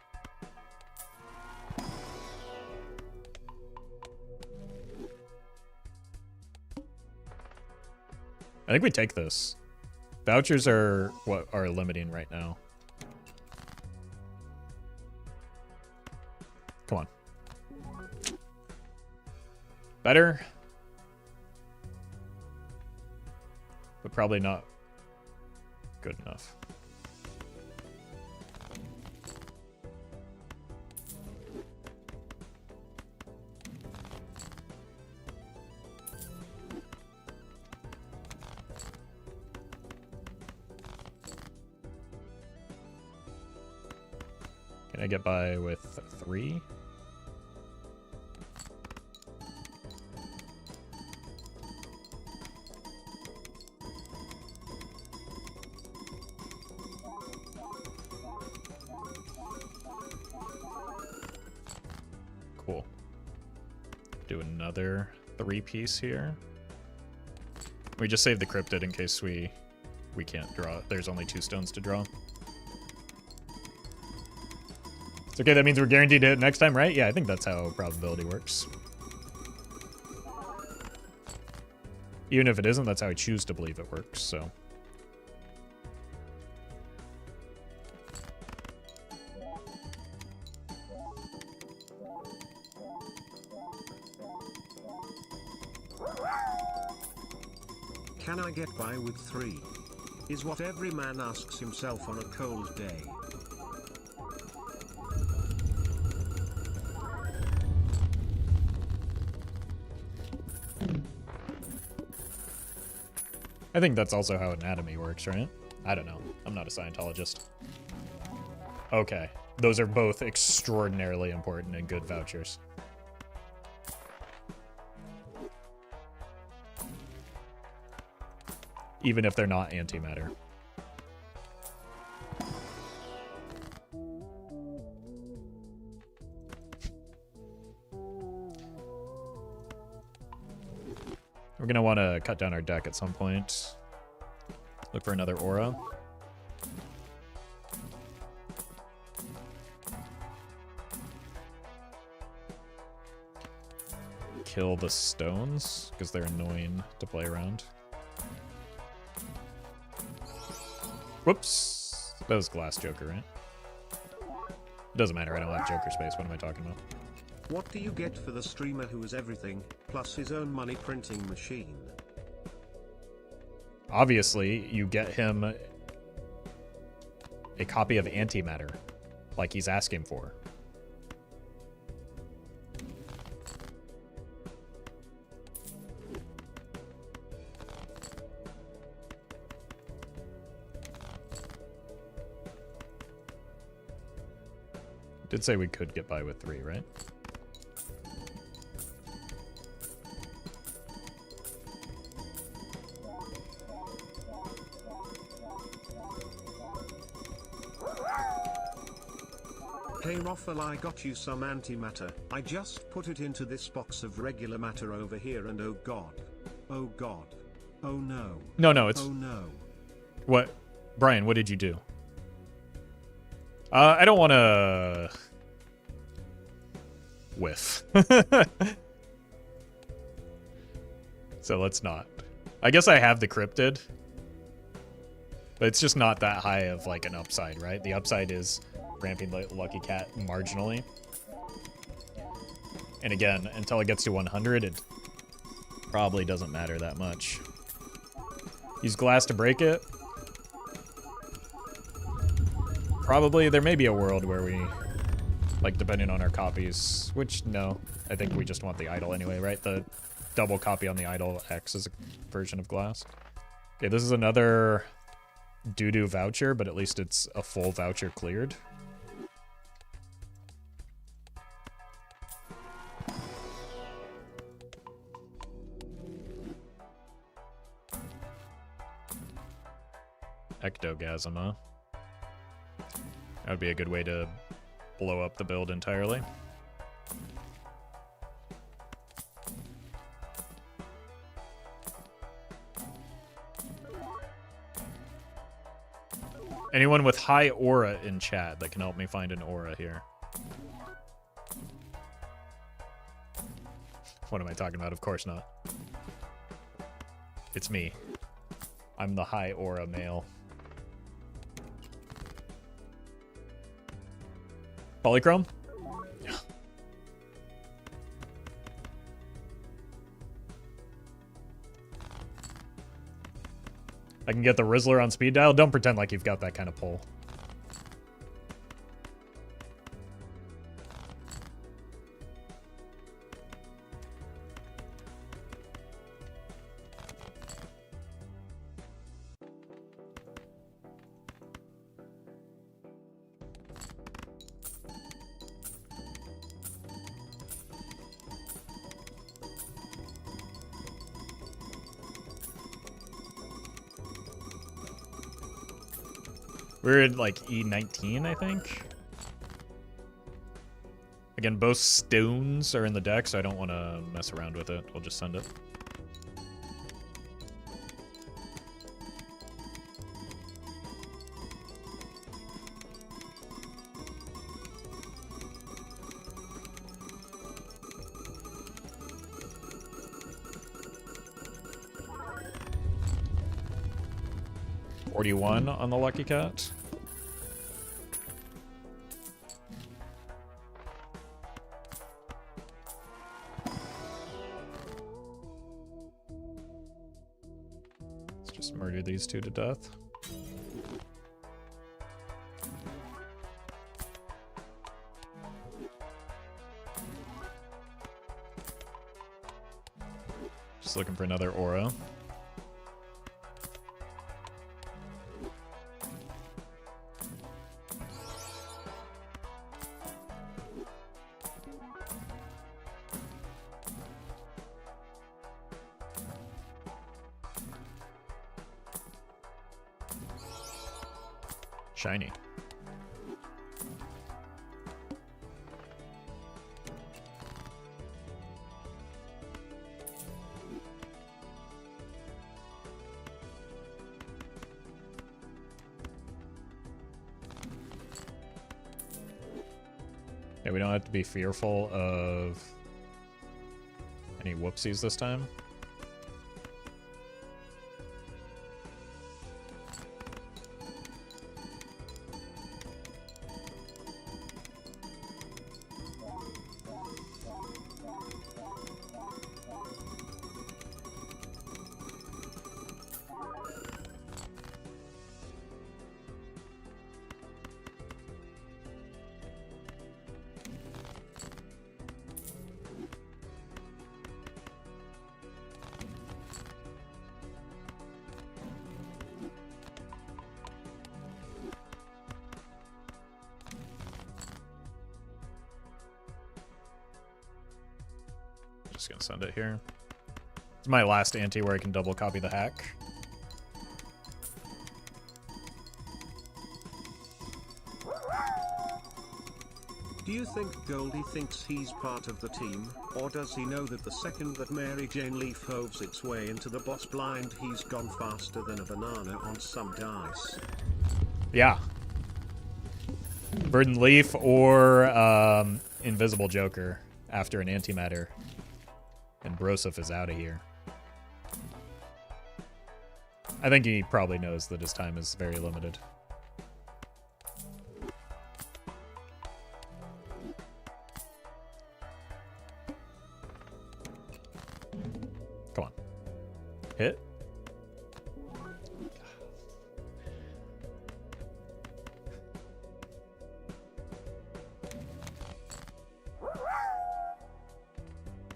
I think we take this. Vouchers are what are limiting right now. Come on. Better. But probably not good enough. Can I get by with 3? Cool. Do another 3-piece here. We just save the cryptid in case we can't draw. There's only 2 stones to draw. It's okay, that means we're guaranteed to hit next time, right? Yeah, I think that's how probability works. Even if it isn't, that's how I choose to believe it works, so. Can I get by with 3? Is what every man asks himself on a cold day. I think that's also how anatomy works, right? I don't know. I'm not a Scientologist. Okay. Those are both extraordinarily important and good vouchers. Even if they're not antimatter. We're gonna want to cut down our deck at some point. Look for another aura. Kill the stones, because they're annoying to play around. Whoops. That was Glass Joker, right? Doesn't matter, I don't have Joker space. What am I talking about? What do you get for the streamer who has everything, plus his own money printing machine? Obviously, you get him a copy of Antimatter, like he's asking for. Did say we could get by with 3, right? Hey Roffle, I got you some antimatter. I just put it into this box of regular matter over here and oh god. Oh god. Oh no. No, it's... Oh no. What? Brian, what did you do? I don't want to... whiff. So let's not. I guess I have the cryptid. But it's just not that high of like an upside, right? The upside is ramping Lucky Cat marginally. And again, until it gets to 100, it probably doesn't matter that much. Use glass to break it. Probably, there may be a world where we, like, depending on our copies, which, no, I think we just want the idol anyway, right? The double copy on the idol X is a version of glass. Okay, this is another doo-doo voucher, but at least it's a full voucher cleared. Ectogasm, huh? That would be a good way to blow up the build entirely. Anyone with high aura in chat that can help me find an aura here? What am I talking about? Of course not. It's me. I'm the high aura male. Polychrome? Yeah. I can get the Rizzler on speed dial. Don't pretend like you've got that kind of pull. We're at like E19, I think. Again, both stones are in the deck, so I don't want to mess around with it. We'll just send it. $41 on the Lucky Cat. Let's just murder these two to death. Just looking for another aura. Shiny. Yeah, we don't have to be fearful of any whoopsies this time. Just gonna send it here. It's my last ante where I can double copy the hack. Do you think Goldie thinks he's part of the team, or does he know that the second that Mary Jane Leaf hoves its way into the boss blind, he's gone faster than a banana on some dice? Yeah. Verdant Leaf or Invisible Joker after an antimatter. And Broseph is out of here. I think he probably knows that his time is very limited. Come on. Hit.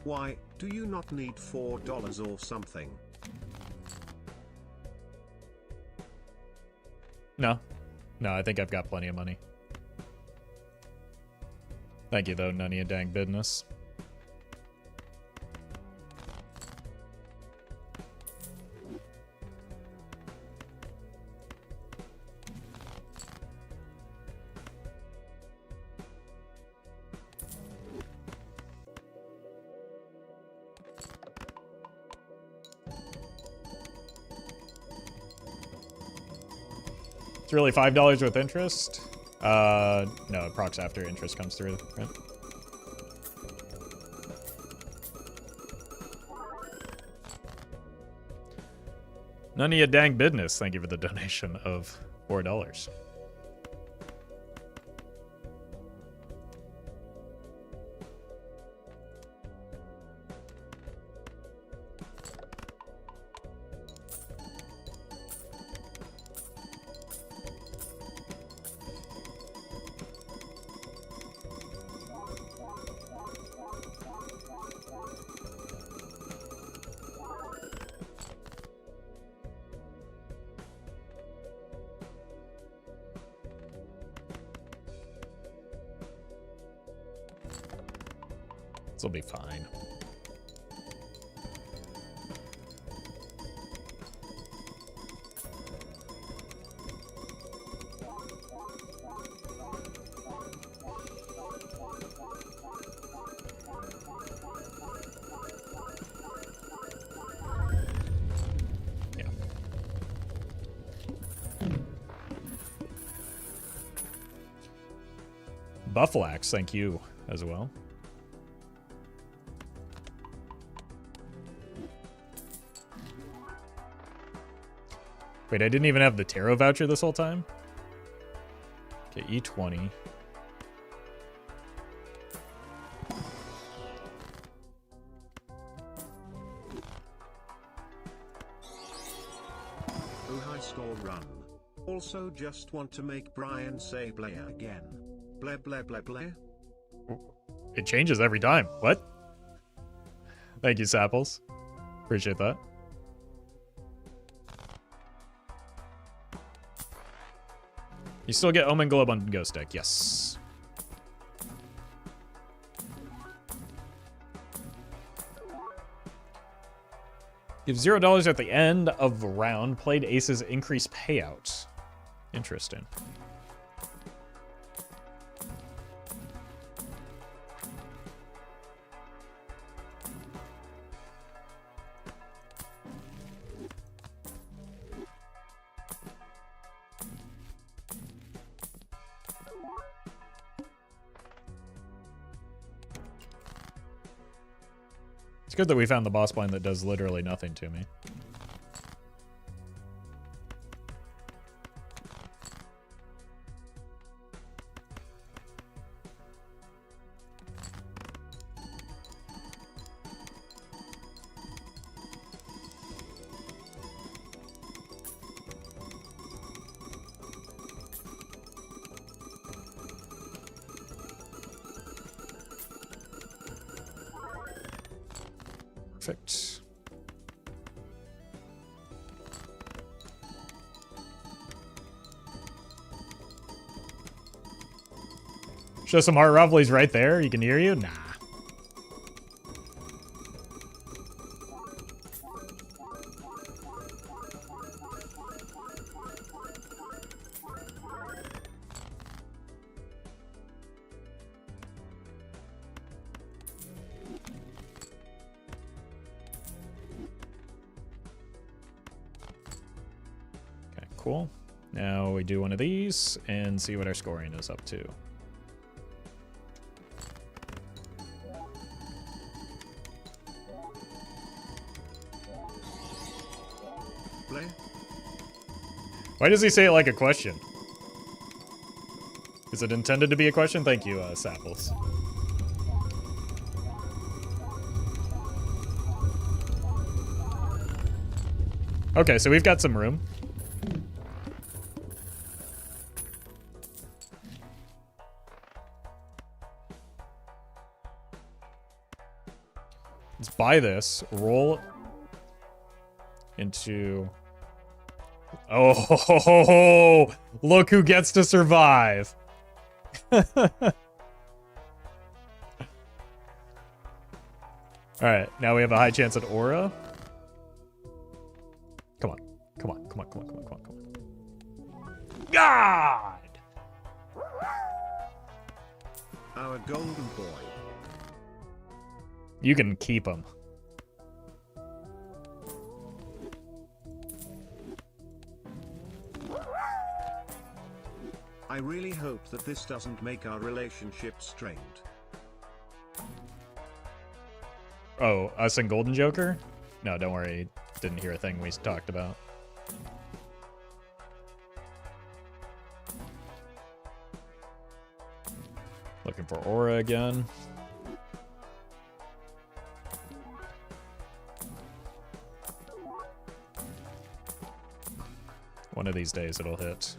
Why, do you not need $4 or something? No. No, I think I've got plenty of money. Thank you, though, none of your dang business. It's really $5 with interest. No, it procs after interest comes through, right? None of your dang business. Thank you for the donation of $4. This will be fine. Yeah. Buffalax, thank you as well. Wait, I didn't even have the tarot voucher this whole time? Okay, E20. Oh, high score run. Also just want to make Brian say Blair again. Blah blah blah blah. It changes every time. What? Thank you, Sapples. Appreciate that. You still get Omen Globe on Ghost Deck, yes. Give $0 at the end of the round. Played aces increase payout. Interesting. good that we found the boss blind that does literally nothing to me. Perfect. Show some heart, Roffle. He's right there. He can hear you? Nah. Okay, cool. Now we do one of these and see what our scoring is up to. Play. Why does he say it like a question? Is it intended to be a question? Thank you, Sapples. Okay, so we've got some room. Let's buy this, roll into... Oh, look who gets to survive. All right, now we have a high chance at aura. Come on, come on, come on, come on, come on, come on, come on. God! Our golden boy. You can keep him. I really hope that this doesn't make our relationship strained. Oh, us and Golden Joker? No, don't worry. Didn't hear a thing we talked about. Looking for aura again. One of these days it'll hit.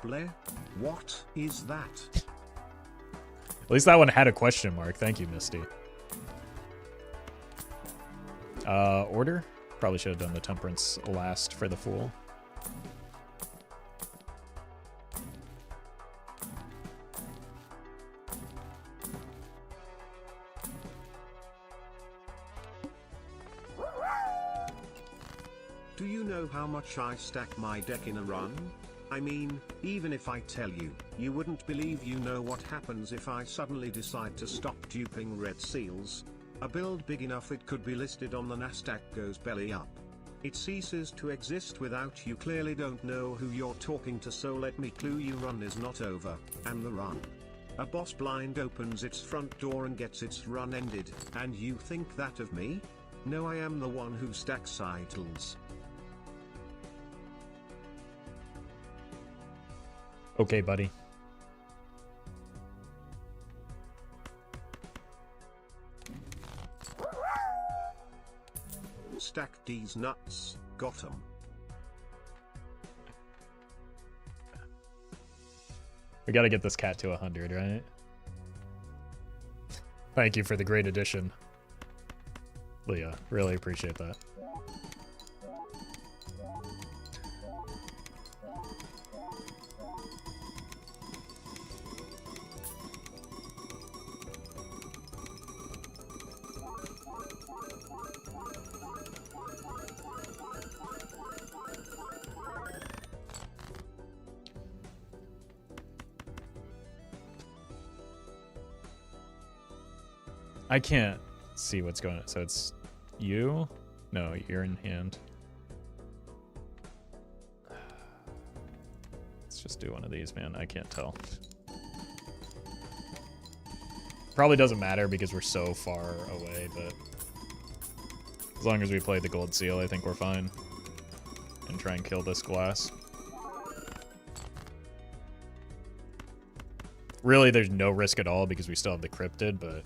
Blair, what is that? At least that one had a question mark. Thank you, Misty. Order? Probably should have done the temperance last for the fool. Do you know how much I stack my deck in a run? I mean, even if I tell you, you wouldn't believe you know what happens if I suddenly decide to stop duping red seals. A build big enough it could be listed on the Nasdaq goes belly up. It ceases to exist without you. Clearly don't know who you're talking to, so let me clue you: run is not over, and the run. A boss blind opens its front door and gets its run ended, and you think that of me? No, I am the one who stacks titles. Okay, buddy. Stack these nuts, got 'em. We gotta get this cat to 100, right? Thank you for the great addition, Leah. Really appreciate that. I can't see what's going on. So it's you? No, you're in hand. Let's just do one of these, man. I can't tell. Probably doesn't matter because we're so far away, but as long as we play the gold seal, I think we're fine. And try and kill this glass. Really, there's no risk at all because we still have the cryptid, but...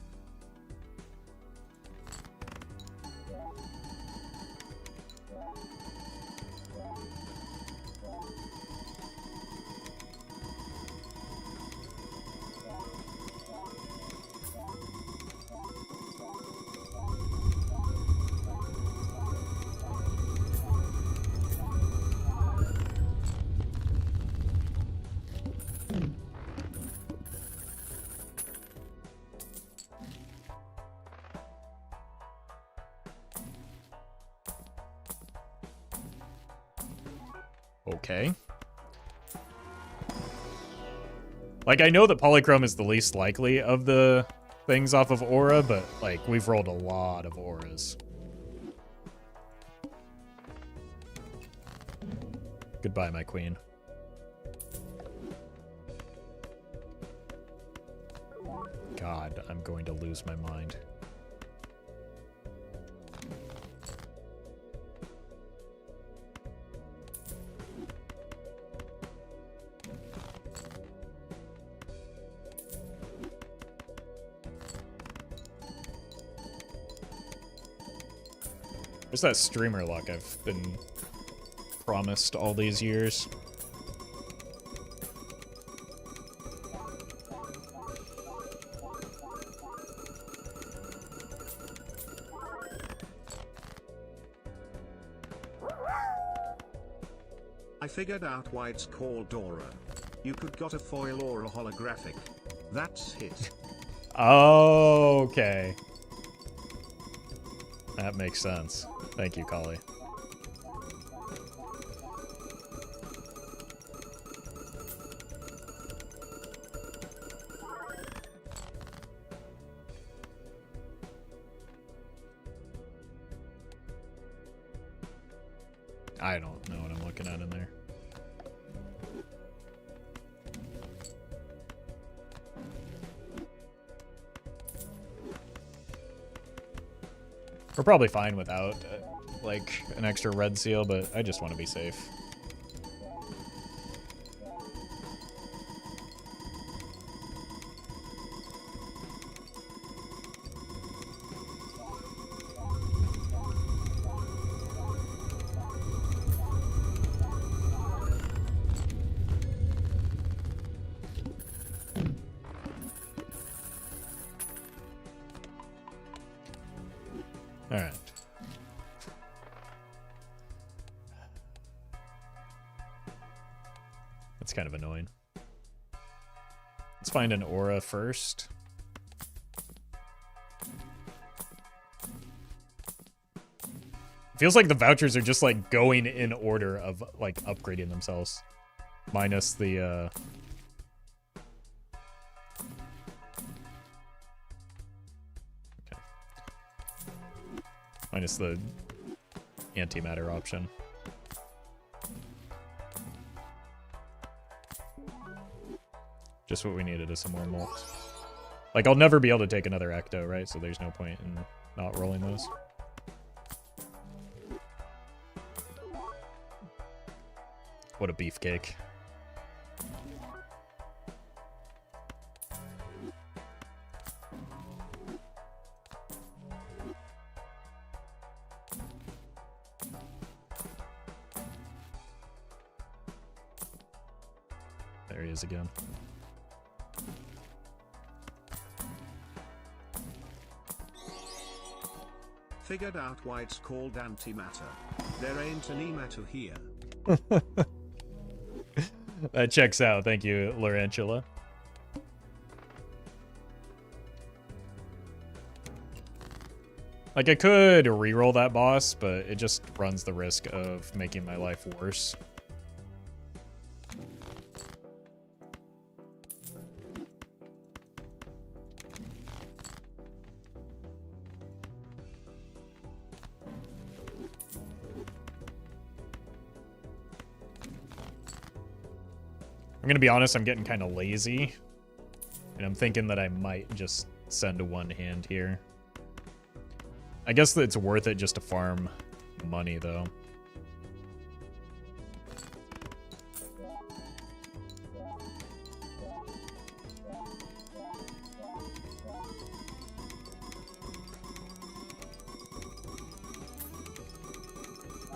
Okay. Like, I know that Polychrome is the least likely of the things off of Aura, but, like, we've rolled a lot of Auras. Goodbye, my queen. God, I'm going to lose my mind. Where's that streamer luck I've been promised all these years? I figured out why it's called Aura. You could got a foil or a holographic. That's it. Okay. That makes sense. Thank you, Kali. I don't know what I'm looking at in there. We're probably fine without, like, an extra red seal, but I just want to be safe. Alright. That's kind of annoying. Let's find an aura first. Feels like the vouchers are just like going in order of like upgrading themselves. Minus the minus the antimatter option. Just what we needed is some more molt. Like, I'll never be able to take another Ecto, right? So there's no point in not rolling those. What a beefcake. There he is again. Figured out why it's called antimatter. There ain't any matter here. That checks out. Thank you, Lorantula. Like, I could reroll that boss, but it just runs the risk of making my life worse. I'm gonna be honest, I'm getting kind of lazy. And I'm thinking that I might just send to one hand here. I guess that it's worth it just to farm money, though.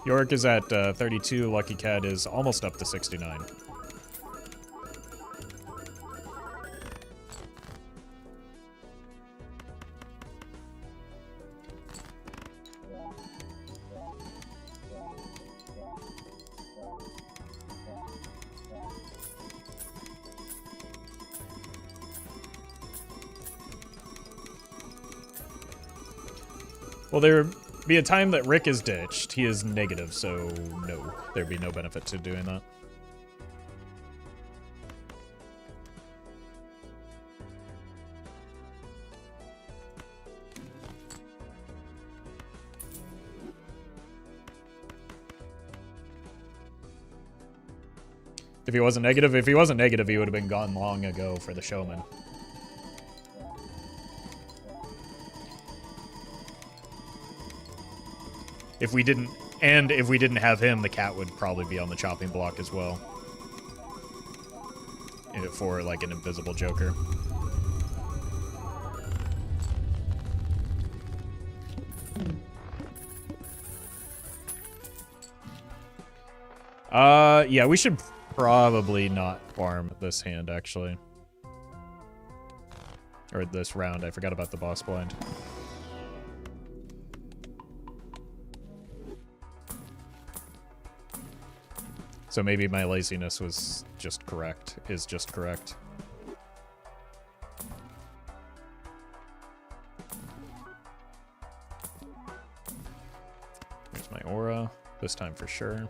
York is at 32. Lucky Cat is almost up to 69. Well, there'd be a time that Rick is ditched. He is negative, so no. There'd be no benefit to doing that. If he wasn't negative, he would have been gone long ago for the showman. If we didn't have him, the cat would probably be on the chopping block as well. For like an invisible Joker. Yeah, we should probably not farm this hand, actually. Or this round. I forgot about the boss blind. So maybe my laziness was just correct, is just correct. Here's my aura, this time for sure.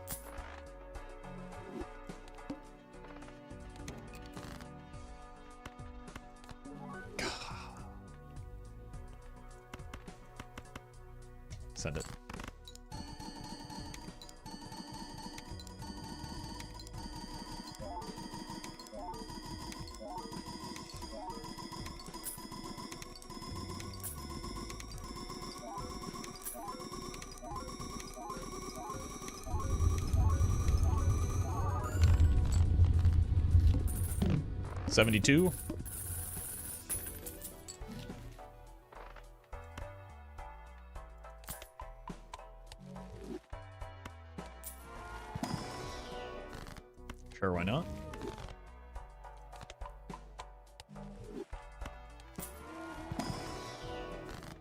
Send it. $72. Sure, why not?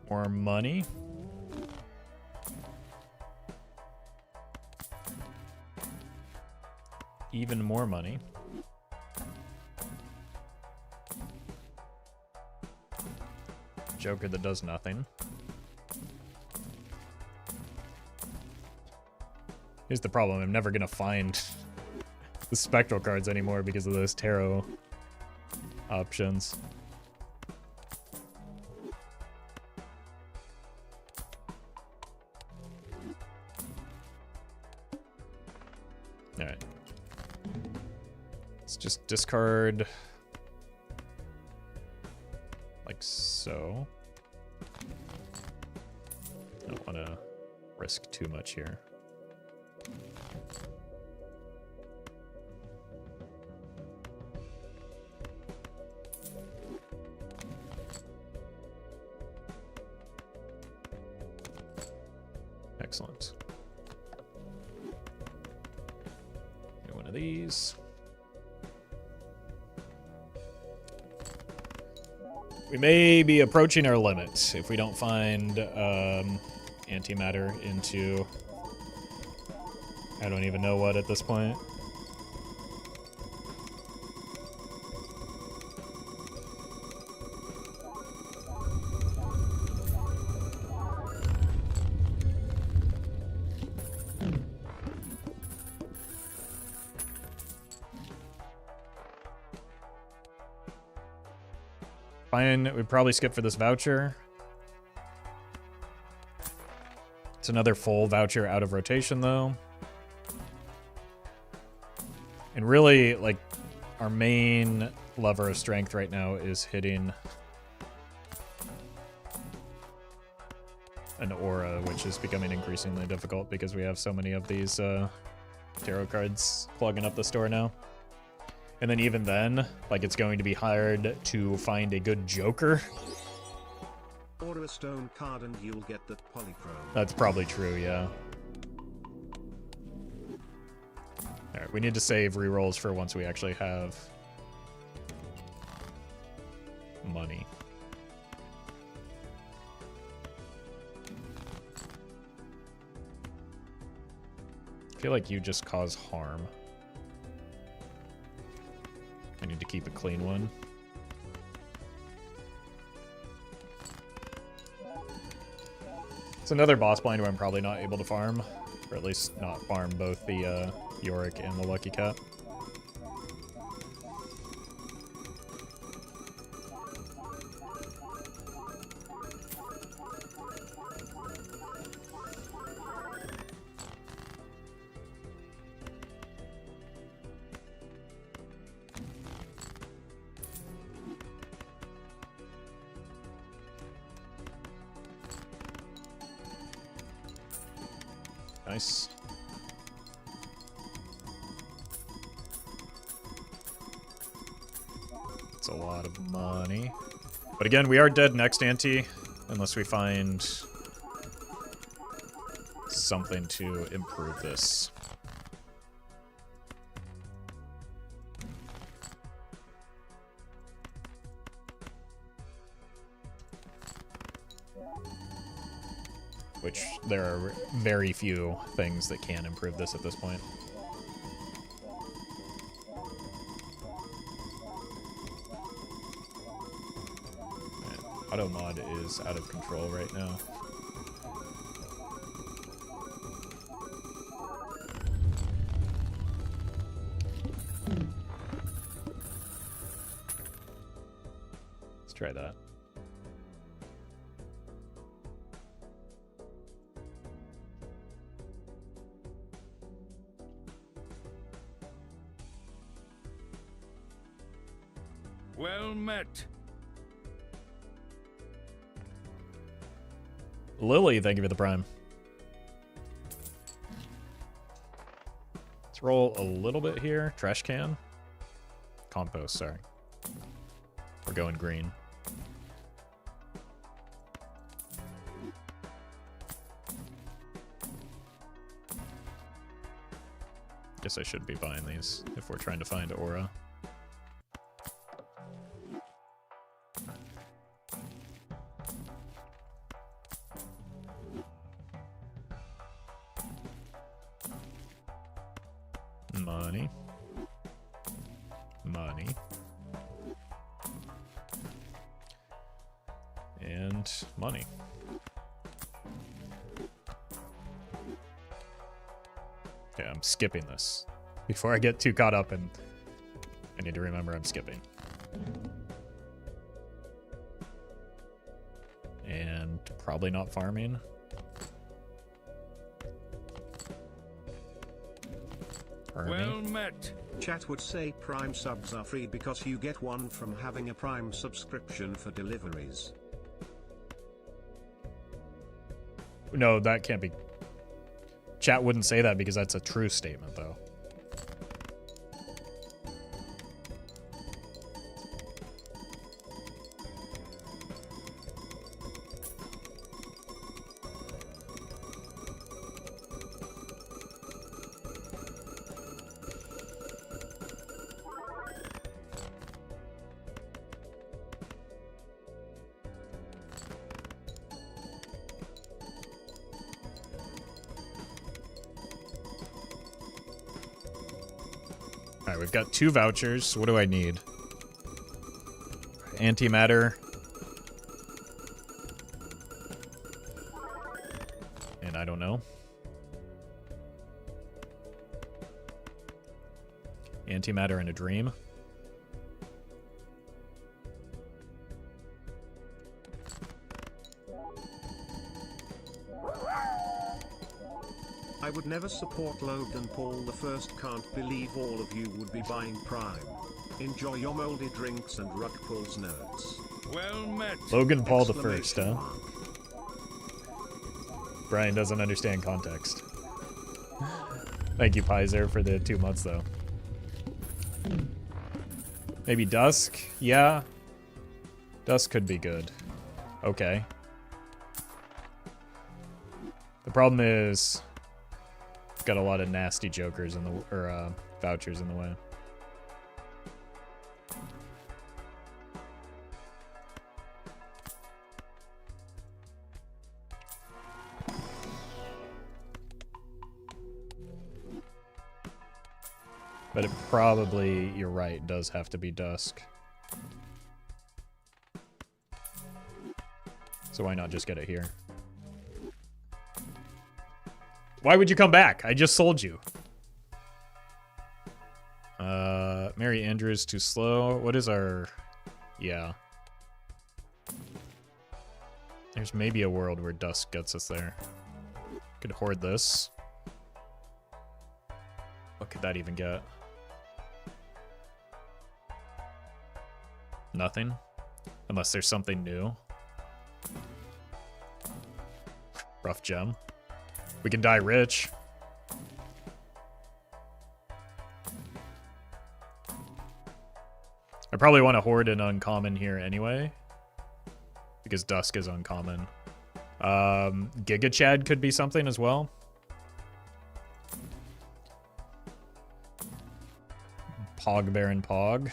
More money. Even more money. Joker that does nothing. Here's the problem. I'm never gonna find the spectral cards anymore because of those tarot options. Alright. Let's just discard like so. I don't want to risk too much here. Excellent. Get one of these. We may be approaching our limit if we don't find antimatter into I don't even know what at this point. Fine, we'd probably skip for this voucher. It's another full voucher out of rotation, though. And really, like, our main lever of strength right now is hitting an aura, which is becoming increasingly difficult because we have so many of these tarot cards clogging up the store now. And then even then, like, it's going to be hard to find a good joker. Order a stone card and you'll get that polychrome. That's probably true, yeah. Alright, we need to save rerolls for once we actually have money. I feel like you just cause harm. I need to keep a clean one. It's another boss blind where I'm probably not able to farm, or at least not farm both the Yorick and the Lucky Cat. Nice. It's a lot of money. But again, we are dead next ante, unless we find something to improve this. Which there are very few things that can improve this at this point. Auto mod is out of control right now. Let's try that. Well met. Lily, thank you for the prime. Let's roll a little bit here. Trash can. Compost, sorry. We're going green. Guess I should be buying these if we're trying to find aura. Money. Money. And money. Okay, I'm skipping this. Before I get too caught up, and I need to remember I'm skipping. And probably not farming. Well met. Chat would say Prime subs are free because you get one from having a Prime subscription for deliveries. No, that can't be. Chat wouldn't say that because that's a true statement, though. Alright, we've got 2 vouchers. What do I need? Antimatter. And I don't know. Antimatter and a dream. I would never support Logan Paul the First. Can't believe all of you would be buying Prime. Enjoy your moldy drinks and Ruck Paul's nerds. Well met. Logan Paul the First, huh? Brian doesn't understand context. Thank you, Pizer, for the 2 months, though. Maybe Dusk? Yeah. Dusk could be good. Okay. The problem is, it's got a lot of nasty jokers in the, or vouchers in the way. But it probably, you're right, does have to be Dusk. So why not just get it here? Why would you come back? I just sold you. Mary Andrews too slow. What is our... Yeah. There's maybe a world where Dusk gets us there. Could hoard this. What could that even get? Nothing. Unless there's something new. Rough gem. We can die rich. I probably want to hoard an uncommon here anyway. Because Dusk is uncommon. Giga Chad could be something as well. Pog Baron Pog.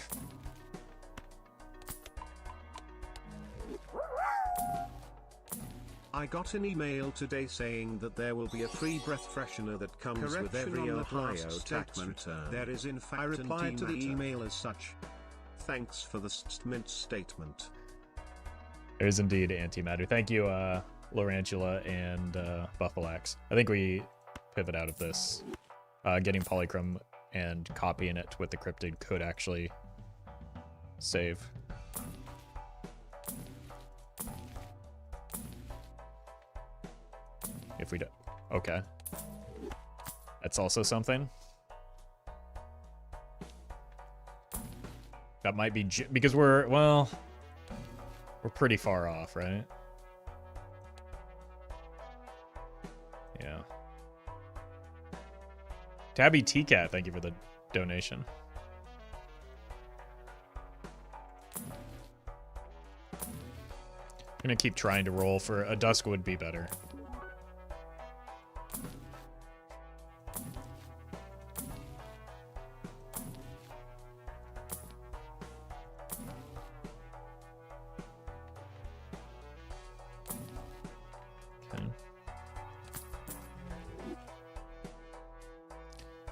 I got an email today saying that there will be a free breath freshener that comes with every Ohio tax return. There is in fact I replied to the email as such. Thanks for the mint statement. There is indeed antimatter. Thank you, Lorantula and Buffalax. I think we pivot out of this. Getting Polychrome and copying it with the cryptid could actually save. If we do. Okay. That's also something. That might be because we're, well, we're pretty far off, right? Yeah. Tabby T-Cat, thank you for the donation. I'm gonna keep trying to roll for a Dusk would be better.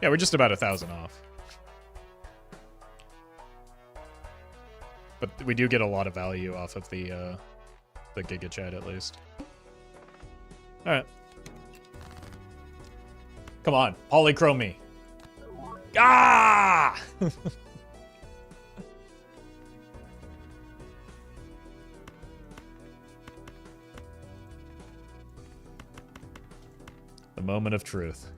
Yeah, we're just about 1,000 off. But we do get a lot of value off of the Giga Chat at least. Alright. Come on, polychrome me. Ah! The moment of truth.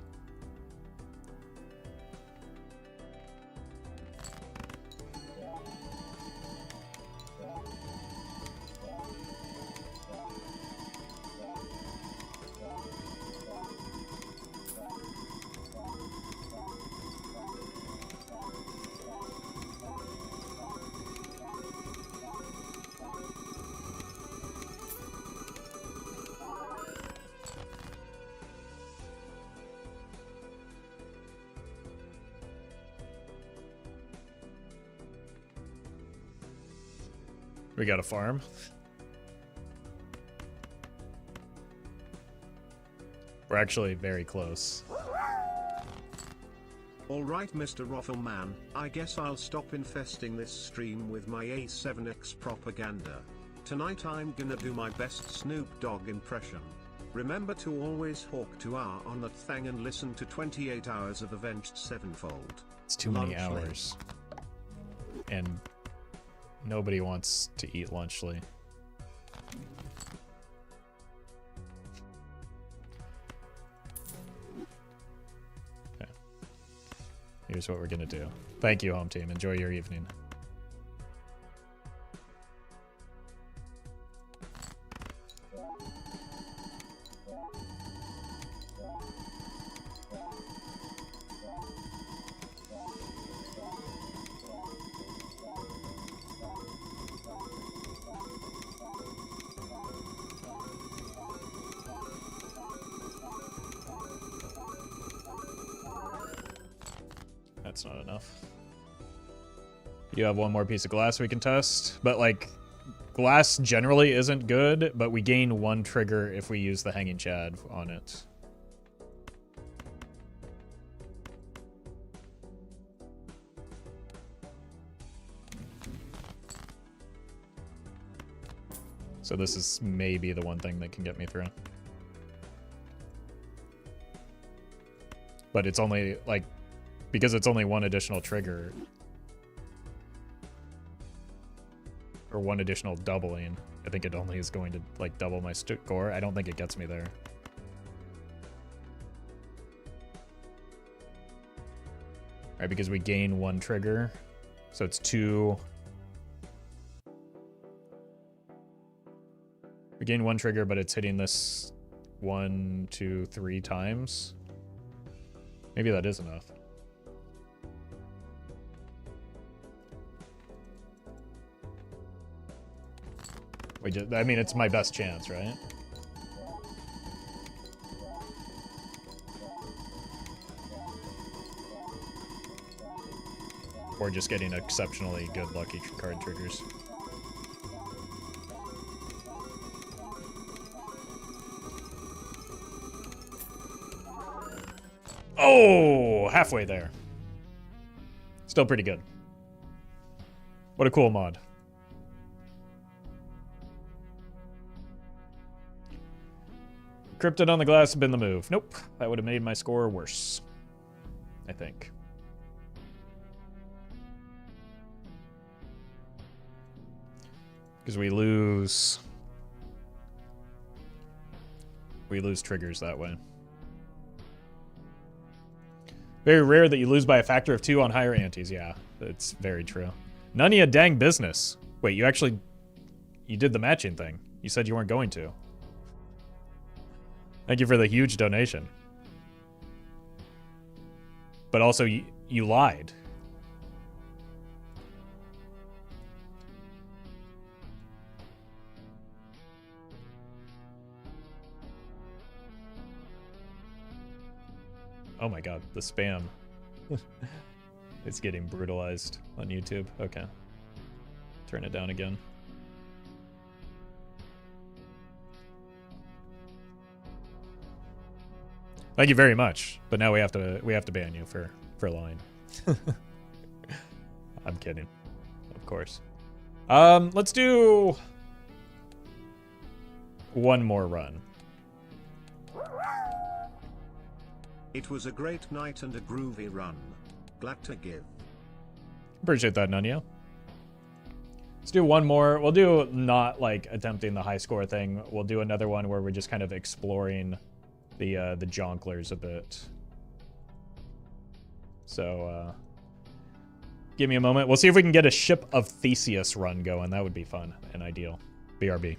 We got a farm. We're actually very close. Alright Mr. Roffle man, I guess I'll stop infesting this stream with my A7X propaganda. Tonight I'm gonna do my best Snoop Dogg impression. Remember to always hawk to R on that thing and listen to 28 hours of Avenged Sevenfold. It's too many hours. And nobody wants to eat lunchly. Okay. Here's what we're gonna do. Thank you, home team. Enjoy your evening. that's not enough. You have one more piece of glass we can test, but like glass generally isn't good, but we gain 1 trigger if we use the hanging chad on it. So this is maybe the one thing that can get me through. But it's only, like, because it's only 1 additional trigger, or 1 additional doubling, I think it only is going to, like, double my score. I don't think it gets me there. Right, because we gain 1 trigger, so it's 2... We gain 1 trigger, but it's hitting this 1, 2, 3 times. Maybe that is enough. I mean, it's my best chance, right? Or just getting exceptionally good lucky card triggers. Oh, halfway there. Still pretty good. What a cool mod. Cryptid on the glass had been the move. Nope, that would have made my score worse, I think. Because we lose triggers that way. Very rare that you lose by a factor of 2 on higher antes. Yeah, it's very true. None of your dang business. Wait, you did the matching thing. You said you weren't going to. Thank you for the huge donation. But also, you lied. Oh my god, the spam. It's getting brutalized on YouTube. Okay. Turn it down again. Thank you very much. But now we have to ban you for lying. I'm kidding. Of course. Let's do one more run. It was a great night and a groovy run. Glad to give. Appreciate that, Nunio. Let's do one more. We'll do not like attempting the high score thing. We'll do another one where we're just kind of exploring the jonklers a bit. So give me a moment. We'll see if we can get a Ship of Theseus run going. That would be fun and ideal. BRB.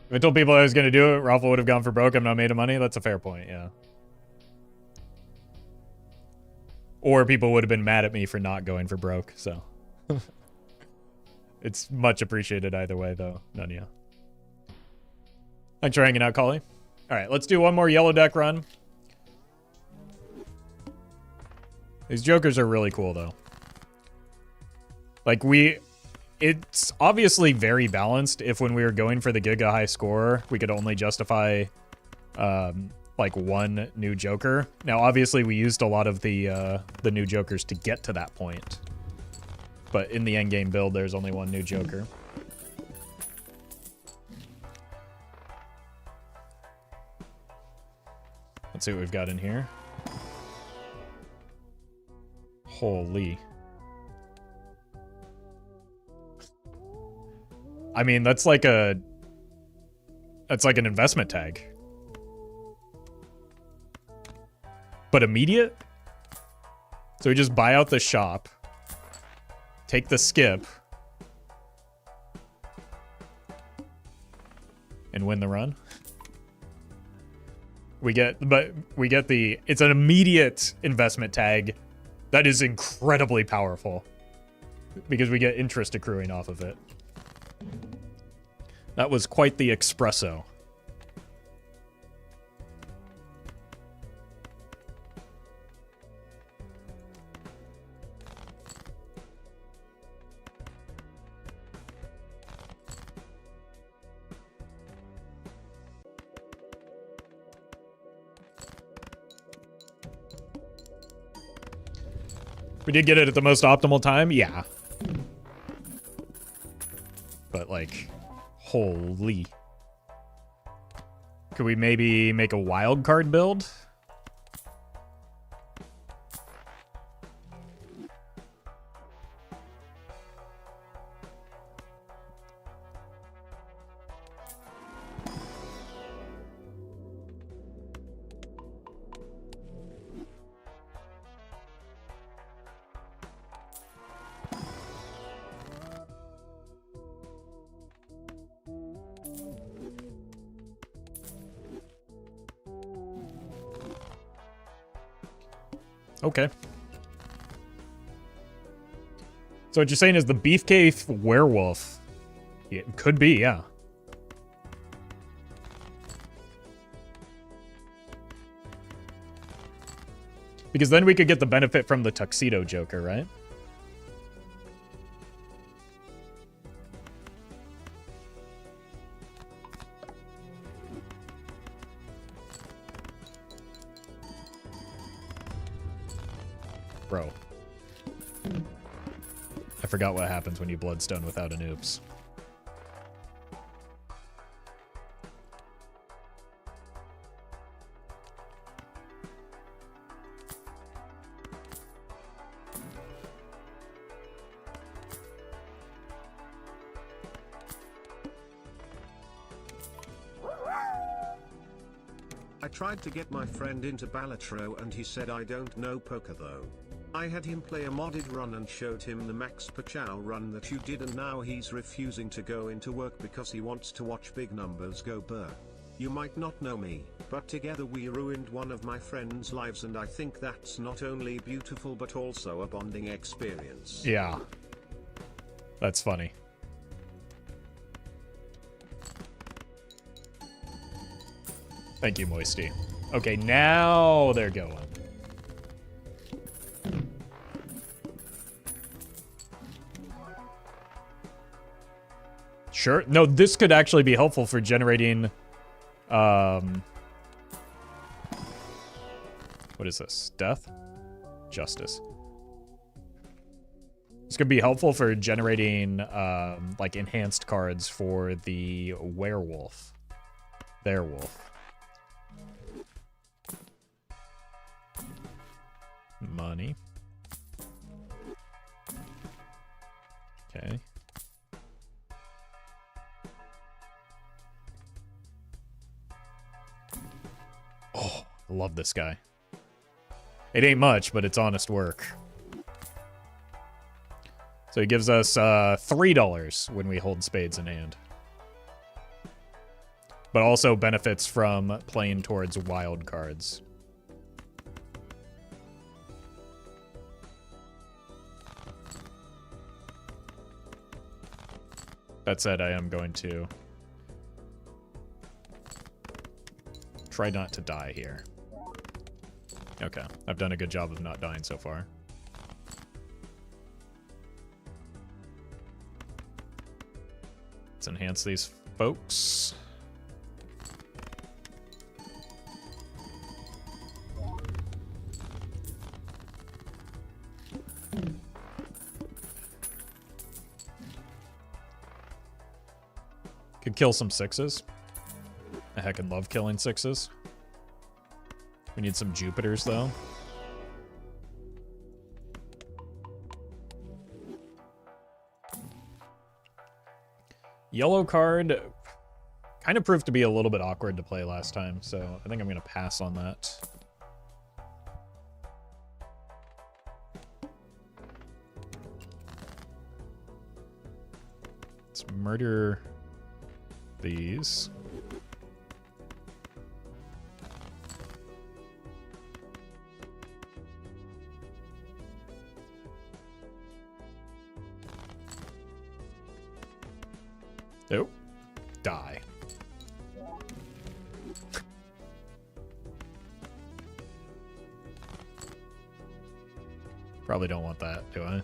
If I told people I was going to do it, Roffle would have gone for broke. I'm not made of money. That's a fair point, yeah. Or people would have been mad at me for not going for broke, so. It's much appreciated either way, though. None of you. Thanks for hanging out, Collie. All right, let's do one more yellow deck run. These jokers are really cool, though. Like, it's obviously very balanced if when we were going for the Giga High score, we could only justify, like, one new joker. Now, obviously, we used a lot of the new jokers to get to that point. But in the endgame build, there's only one new joker. Let's see what we've got in here. Holy. I mean, that's like an investment tag. But immediate? So we just buy out the shop, take the skip, and win the run. It's an immediate investment tag that is incredibly powerful because we get interest accruing off of it. That was quite the espresso. We did get it at the most optimal time, yeah. But like, holy. Could we maybe make a wild card build? Okay. So what you're saying is the Beefcake werewolf. It could be, yeah. Because then we could get the benefit from the Tuxedo Joker, right? Bro. I forgot what happens when you bloodstone without an oops. I tried to get my friend into Balatro and he said I don't know poker though. I had him play a modded run and showed him the Max Pachow run that you did, and now he's refusing to go into work because he wants to watch big numbers go burr. You might not know me, but together we ruined one of my friend's lives, and I think that's not only beautiful but also a bonding experience. Yeah. That's funny. Thank you, Moisty. Okay, now they're going. Sure. No, this could actually be helpful for generating, what is this? Death? Justice. This could be helpful for generating, like, enhanced cards for the werewolf. Their wolf. Money. Okay. Oh, I love this guy. It ain't much, but it's honest work. So he gives us $3 when we hold spades in hand. but also benefits from playing towards wild cards. That said, I am going to try not to die here. Okay, I've done a good job of not dying so far. Let's enhance these folks. Could kill some 6s. I heckin' love killing 6s. We need some Jupiters, though. Yellow card kind of proved to be a little bit awkward to play last time, so I think I'm going to pass on that. Let's murder these. Oh, die. Probably don't want that, do I?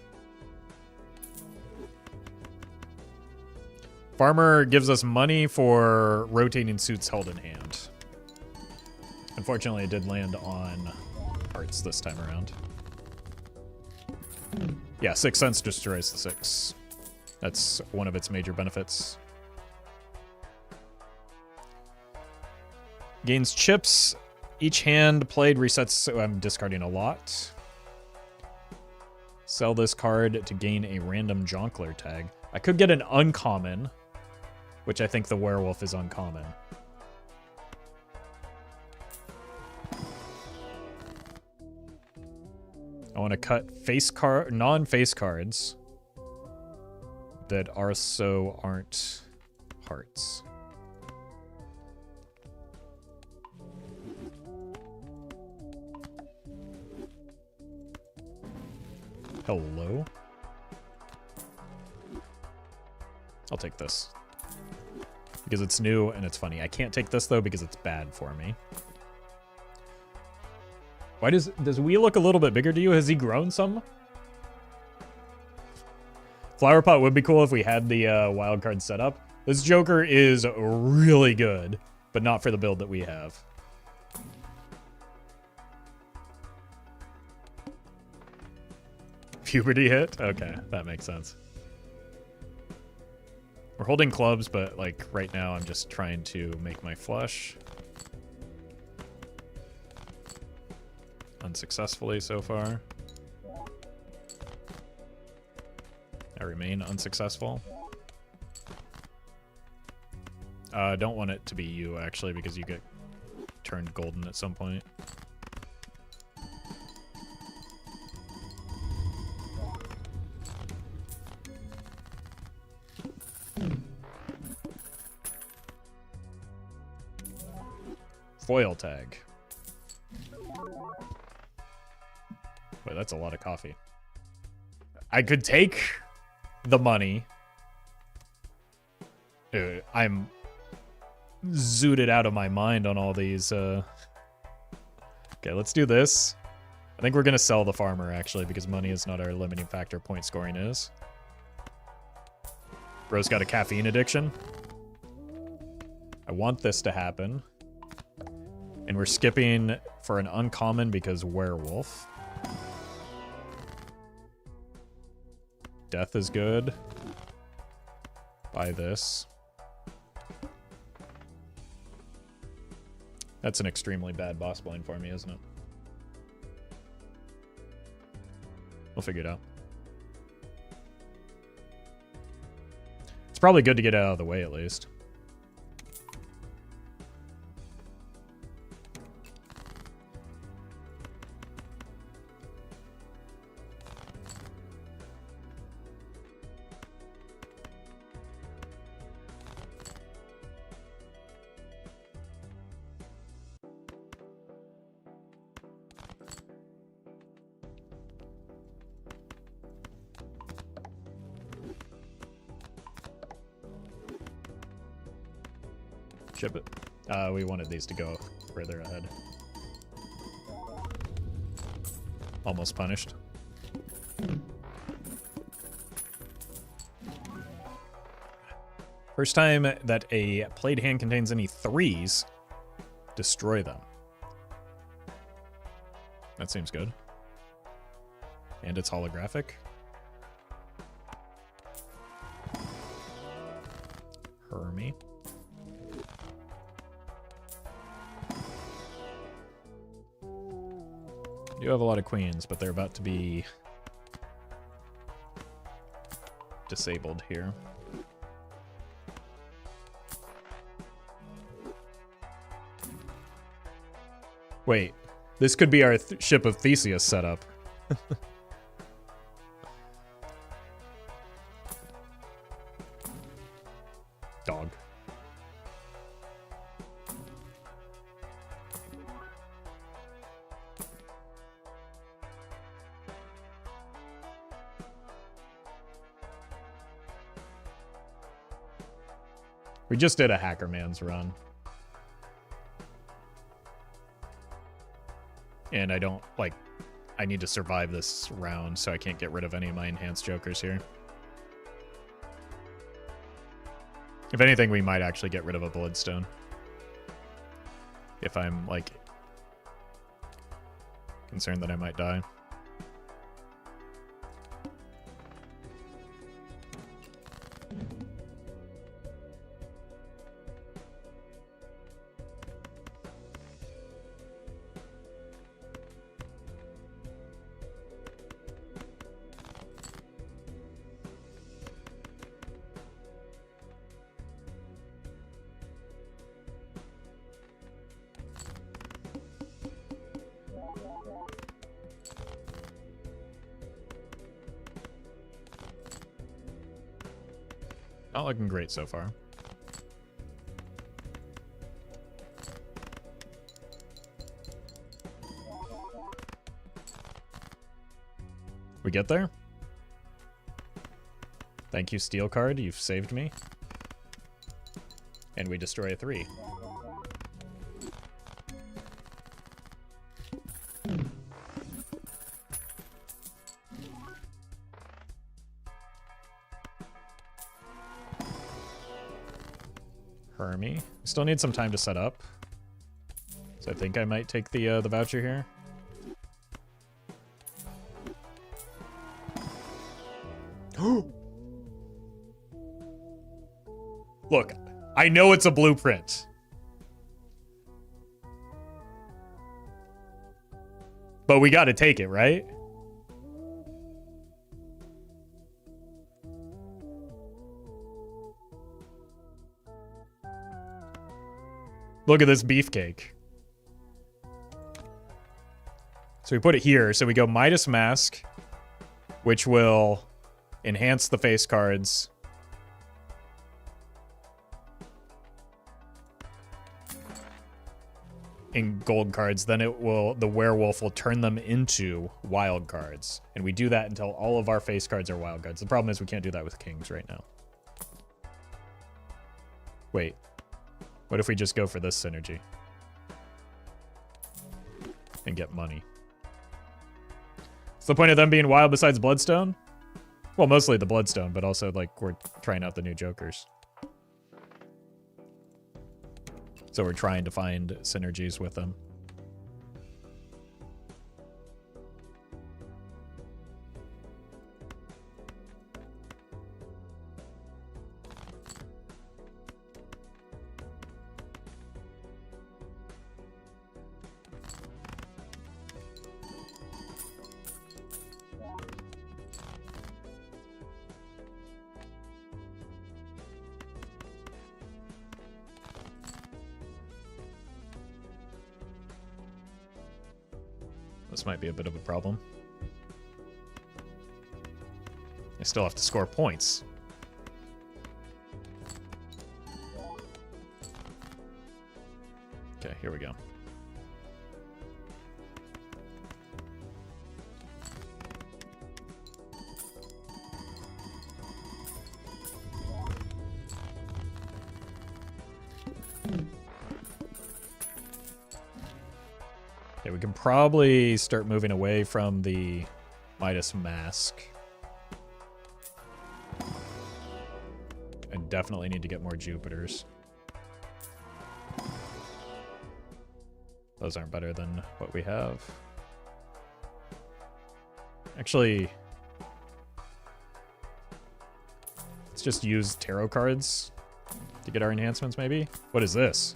Farmer gives us money for rotating suits held in hand. Unfortunately, it did land on hearts this time around. Yeah, 6 cents destroys the 6. That's one of its major benefits. Gains chips. Each hand played resets, so I'm discarding a lot. Sell this card to gain a random Jonkler tag. I could get an uncommon, which I think the werewolf is uncommon. I want to cut non-face cards that also aren't hearts. Hello? I'll take this. Because it's new and it's funny. I can't take this, though, because it's bad for me. Why does Wee look a little bit bigger to you? Has he grown some? Flower Pot would be cool if we had the wild card set up. This Joker is really good, but not for the build that we have. Puberty hit? Okay, that makes sense. We're holding clubs, but like right now I'm just trying to make my flush. Unsuccessfully so far. I remain unsuccessful. Don't want it to be you, actually, because you get turned golden at some point. Foil tag. Wait, that's a lot of coffee. I could take the money. Dude, I'm zooted out of my mind on all these. Okay, let's do this. I think we're going to sell the farmer, actually, because money is not our limiting factor. Point scoring is. Bro's got a caffeine addiction. I want this to happen. And we're skipping for an uncommon because werewolf. Death is good. Buy this. That's an extremely bad boss blind for me, isn't it? We'll figure it out. It's probably good to get out of the way, at least. Ship it. We wanted these to go further ahead. Almost punished. First time that a played hand contains any 3s, destroy them. That seems good. And it's holographic. Hermy. You have a lot of queens, but they're about to be disabled here. Wait, this could be our Ship of Theseus setup. Dog. We just did a Hacker Man's run. And I don't, like, I need to survive this round, so I can't get rid of any of my enhanced jokers here. If anything, we might actually get rid of a Bloodstone. If I'm, like, concerned that I might die. Not looking great so far. We get there? Thank you, Steel Card. You've saved me. And we destroy a 3. Hermy. We still need some time to set up. So I think I might take the voucher here. Look, I know it's a blueprint. But we gotta take it, right? Look at this beefcake. So we put it here. So we go Midas Mask, which will enhance the face cards. In gold cards, then the werewolf will turn them into wild cards. And we do that until all of our face cards are wild cards. The problem is we can't do that with kings right now. Wait. What if we just go for this synergy? And get money. What's the point of them being wild besides Bloodstone? Well, mostly the Bloodstone, but also, like, we're trying out the new jokers. So we're trying to find synergies with them. This might be a bit of a problem. I still have to score points. Okay, here we go. Okay, we can probably start moving away from the Midas Mask. And definitely need to get more Jupiters. Those aren't better than what we have. Actually, let's just use tarot cards to get our enhancements, maybe? What is this?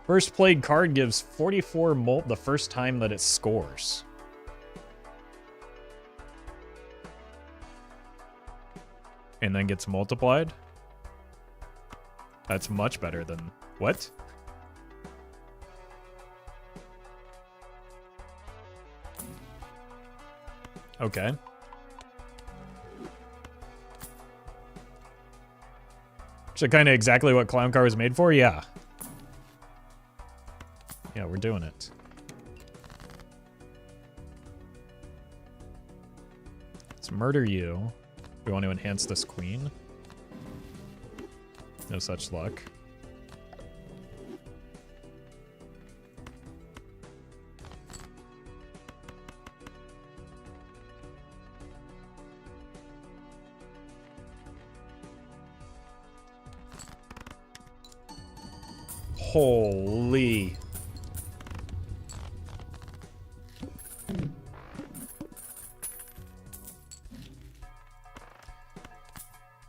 First played card gives 44 molt the first time that it scores. And then gets multiplied? That's much better than... What? Okay. So kind of exactly what Clown Car was made for? Yeah. Yeah, we're doing it. Let's murder you. We want to enhance this queen. No such luck. Holy.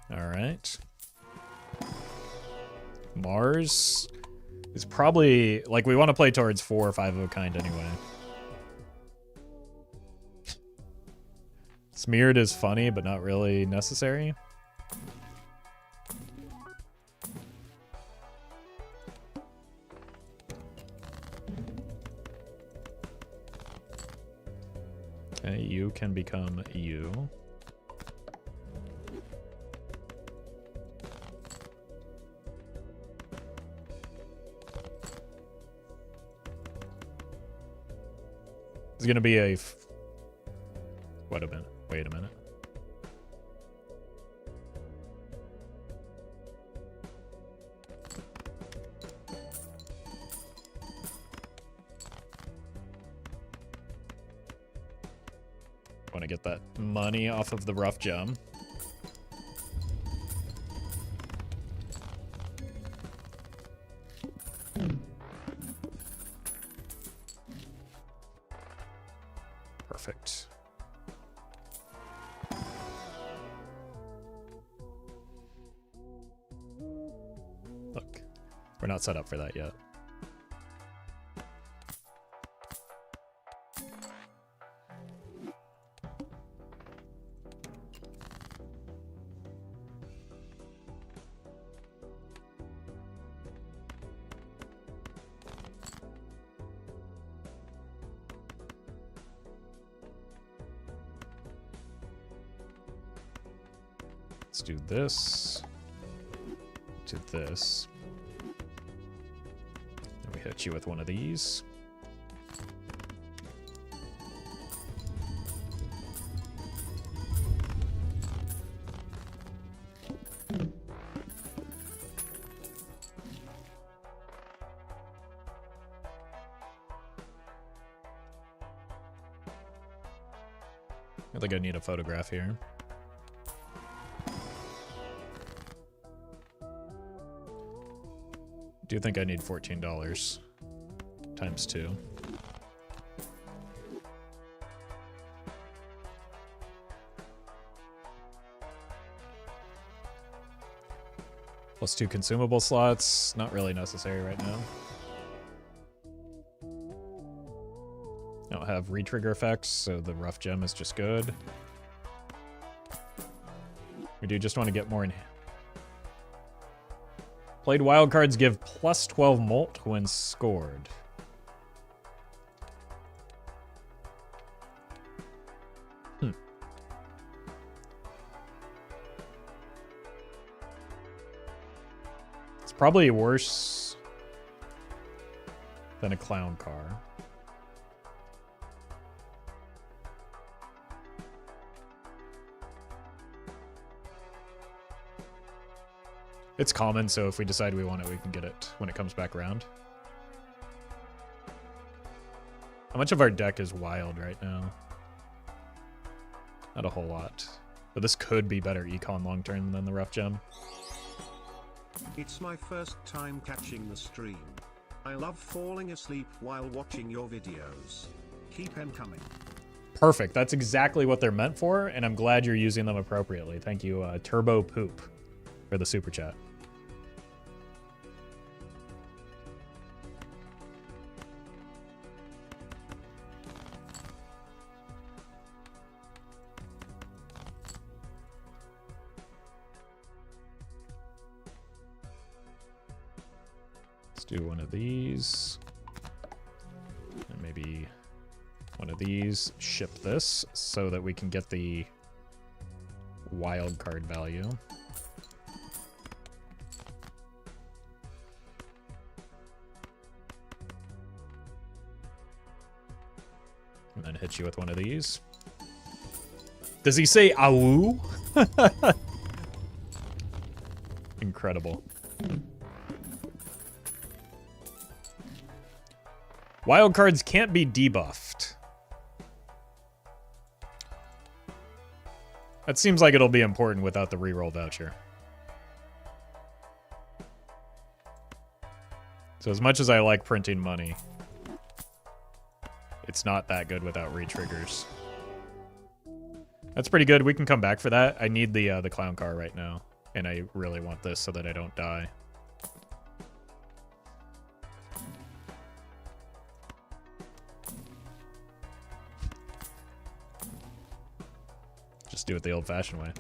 All right. Mars is probably, like, we want to play towards 4 or 5 of a kind anyway. Smeared is funny, but not really necessary. Okay, you can become you. It's gonna be a... Wait a minute. Wait a minute. Want to get that money off of the rough gem. Perfect. Look, we're not set up for that yet. Let's do this to this. And we hit you with one of these. I think I need a photograph here. Do you think I need $14 times 2? Plus 2 consumable slots, not really necessary right now. I don't have retrigger effects, so the rough gem is just good. We do just want to get more in. Played wildcards give plus 12 molt when scored. It's probably worse than a clown car. It's common, so if we decide we want it, we can get it when it comes back around. How much of our deck is wild right now? Not a whole lot. But this could be better econ long term than the rough gem. It's my first time catching the stream. I love falling asleep while watching your videos. Keep them coming. Perfect. That's exactly what they're meant for, and I'm glad you're using them appropriately. Thank you, Turbo Poop, for the super chat. Let's do one of these. And maybe one of these. Ship this so that we can get the wild card value. And then hit you with one of these. Does he say "Awoo"? Incredible. Wild cards can't be debuffed. That seems like it'll be important without the reroll voucher. So as much as I like printing money, it's not that good without re-triggers. That's pretty good. We can come back for that. I need the clown car right now, and I really want this so that I don't die. Just do it the old-fashioned way.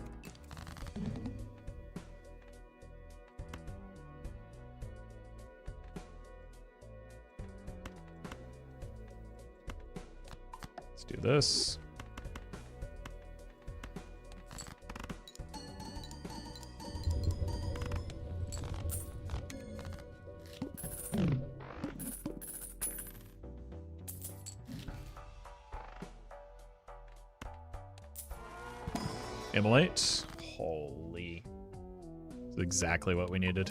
Let's do this. Immolate. Holy. That's exactly what we needed.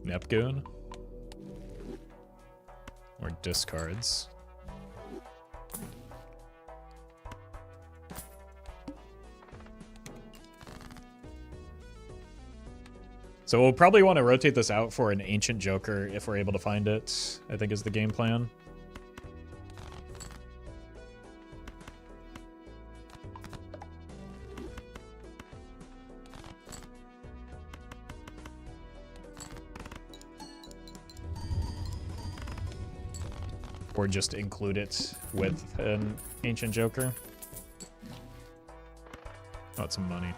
Nepgoon. Or discards. So we'll probably want to rotate this out for an Ancient Joker if we're able to find it, I think is the game plan. Or just include it with an Ancient Joker. Oh, it's some money.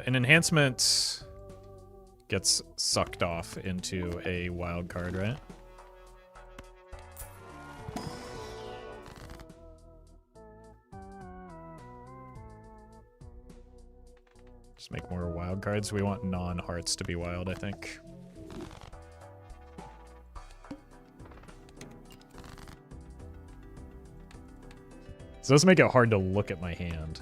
An enhancement gets sucked off into a wild card, right? Just make more wild cards. We want non-hearts to be wild, I think. So this make it hard to look at my hand.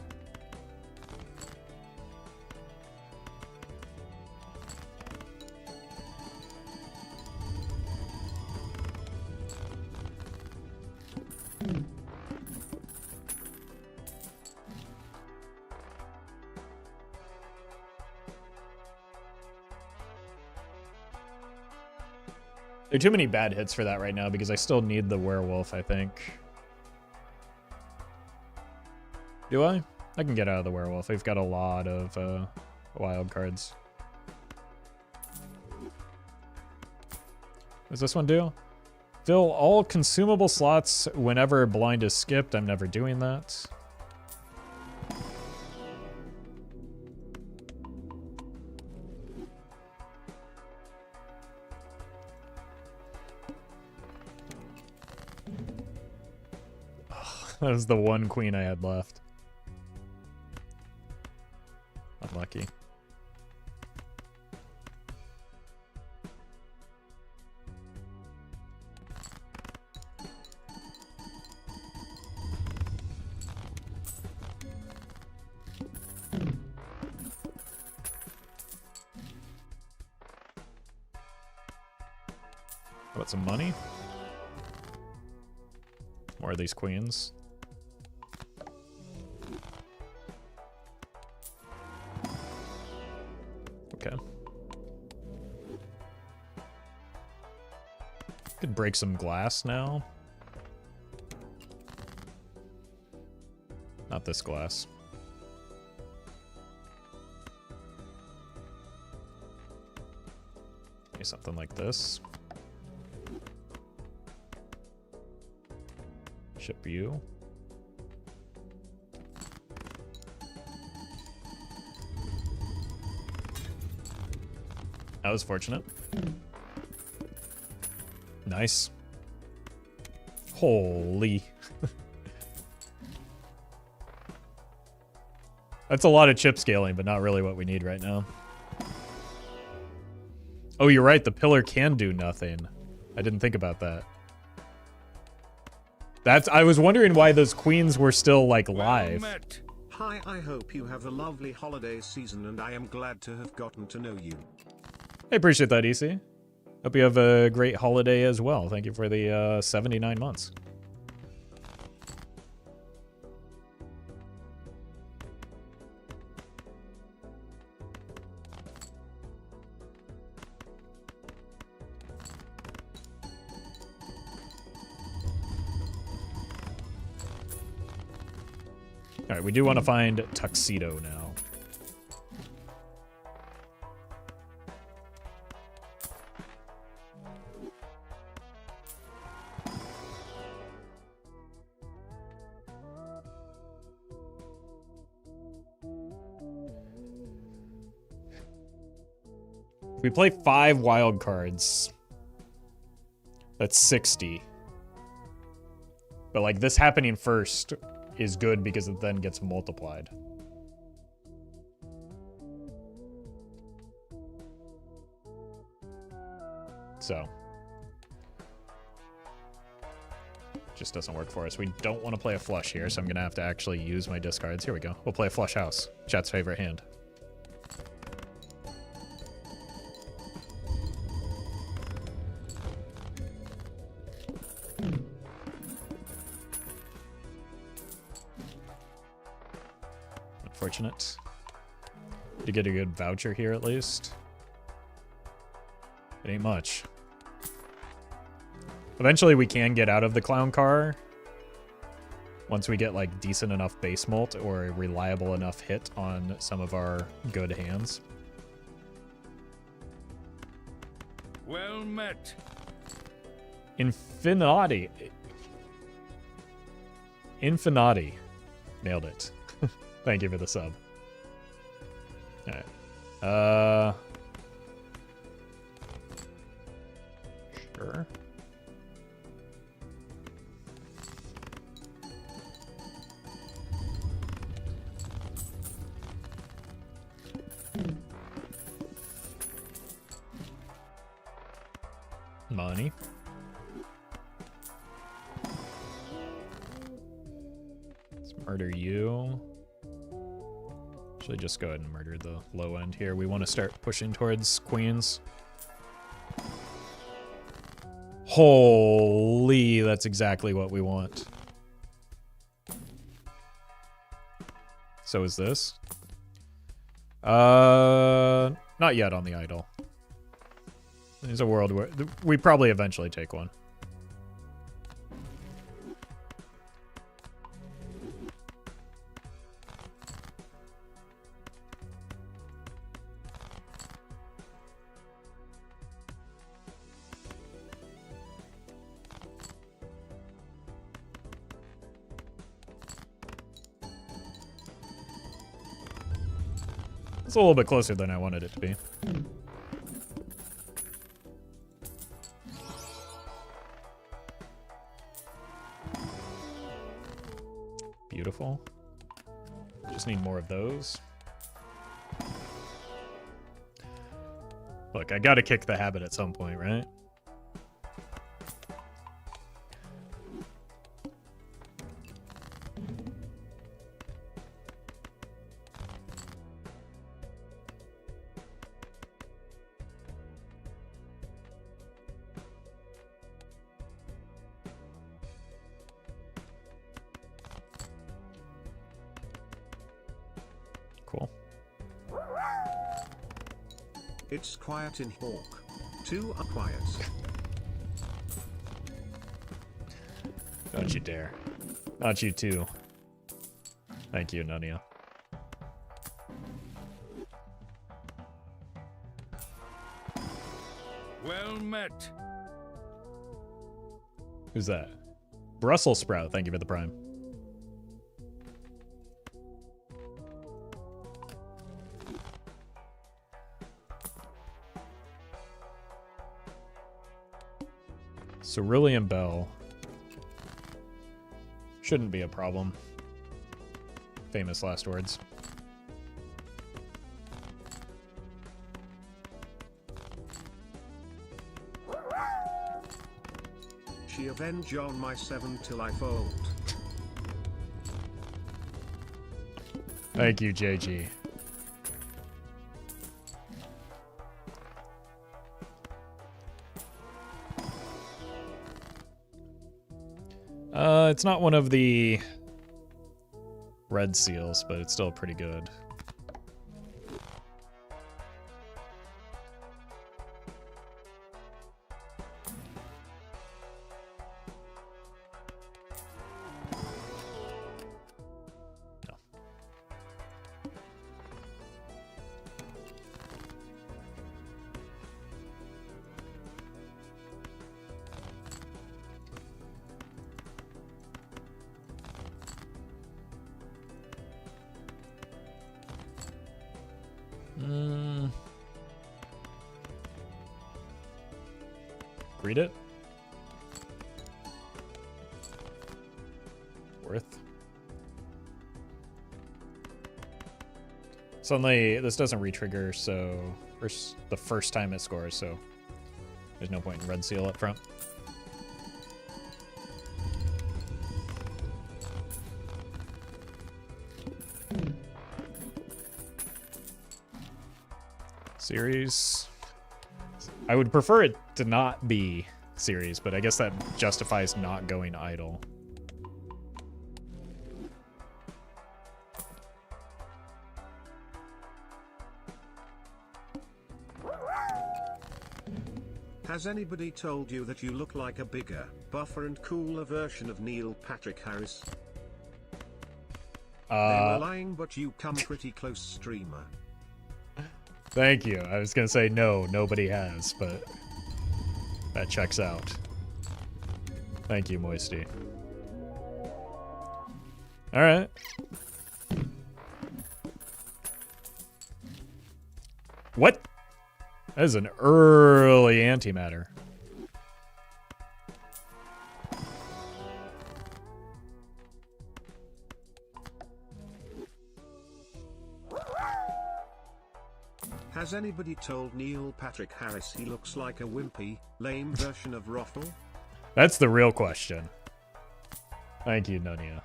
There are too many bad hits for that right now because I still need the werewolf, I think. Do I? I can get out of the werewolf. We've got a lot of wild cards. What does this one do? Fill all consumable slots whenever blind is skipped. I'm never doing that. That was the one queen I had left. Unlucky. Got some money. More of these queens. Okay. Could break some glass now. Not this glass. Maybe something like this. Ship you. That was fortunate. Nice. Holy. That's a lot of chip scaling, but not really what we need right now. Oh, you're right. The pillar can do nothing. I didn't think about that. I was wondering why those queens were still, like, live. Well met. Hi, I hope you have a lovely holiday season and I am glad to have gotten to know you. I appreciate that, EC. Hope you have a great holiday as well. Thank you for the 79 months. All right, we do want to find Tuxedo now. If we play 5 wild cards, that's 60. But like this happening first is good because it then gets multiplied. So. Just doesn't work for us. We don't want to play a flush here, so I'm going to have to actually use my discards. Here we go. We'll play a flush house. Chat's favorite hand. Unfortunate. To get a good voucher here at least. It ain't much. Eventually we can get out of the clown car once we get like decent enough base mult or a reliable enough hit on some of our good hands. Well met. Infinati. Infinati. Nailed it. Thank you for the sub. Alright. Sure. Money. Let's murder you. Actually, just go ahead and murder the low end here. We want to start pushing towards queens. Holy, that's exactly what we want. So is this? Not yet on the idol. There's a world where we probably eventually take one. It's a little bit closer than I wanted it to be. Beautiful. Just need more of those. Look, I gotta kick the habit at some point, right? Cool. It's quiet in Hawk. 2 are quiet. Don't you dare. Not you too. Thank you, Nunia. Well met. Who's that? Brussels sprout. Thank you for the prime. Cerulean Bell. Shouldn't be a problem. Famous last words. She avenge on my 7 till I fold. Thank you, JG. It's not one of the red seals, but it's still pretty good. No. Read it. Worth. Suddenly, this doesn't retrigger, so the first time it scores, so there's no point in red seal up front. Series. I would prefer it to not be series, but I guess that justifies not going idle. Has anybody told you that you look like a bigger, buffer and cooler version of Neil Patrick Harris? They were lying, but you come pretty close, streamer. Thank you. I was gonna say no, nobody has, but that checks out. Thank you, Moisty. All right. What? That is an early antimatter. Has anybody told Neil Patrick Harris he looks like a wimpy, lame version of Roffle? That's the real question. Thank you, Nunia.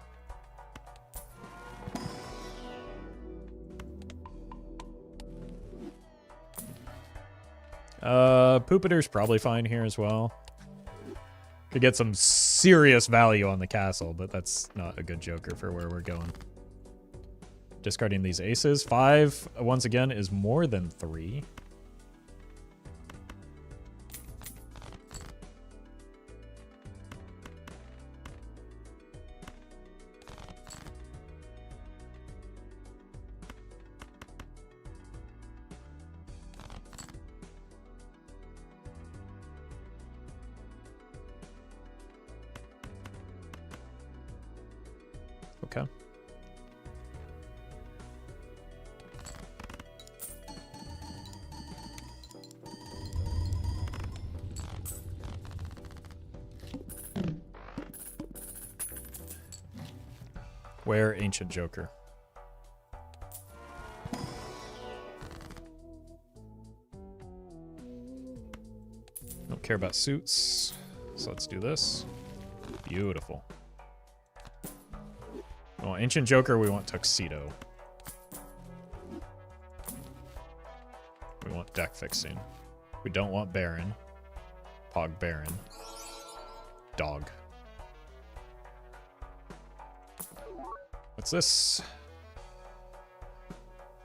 Poopiter's probably fine here as well. Could get some serious value on the castle, but that's not a good joker for where we're going. Discarding these aces. 5, once again, is more than 3. Okay. Where Ancient Joker? Don't care about suits, so let's do this. Beautiful. We want Ancient Joker, we want Tuxedo. We want deck fixing. We don't want Baron. Pog Baron. Dog. What's this?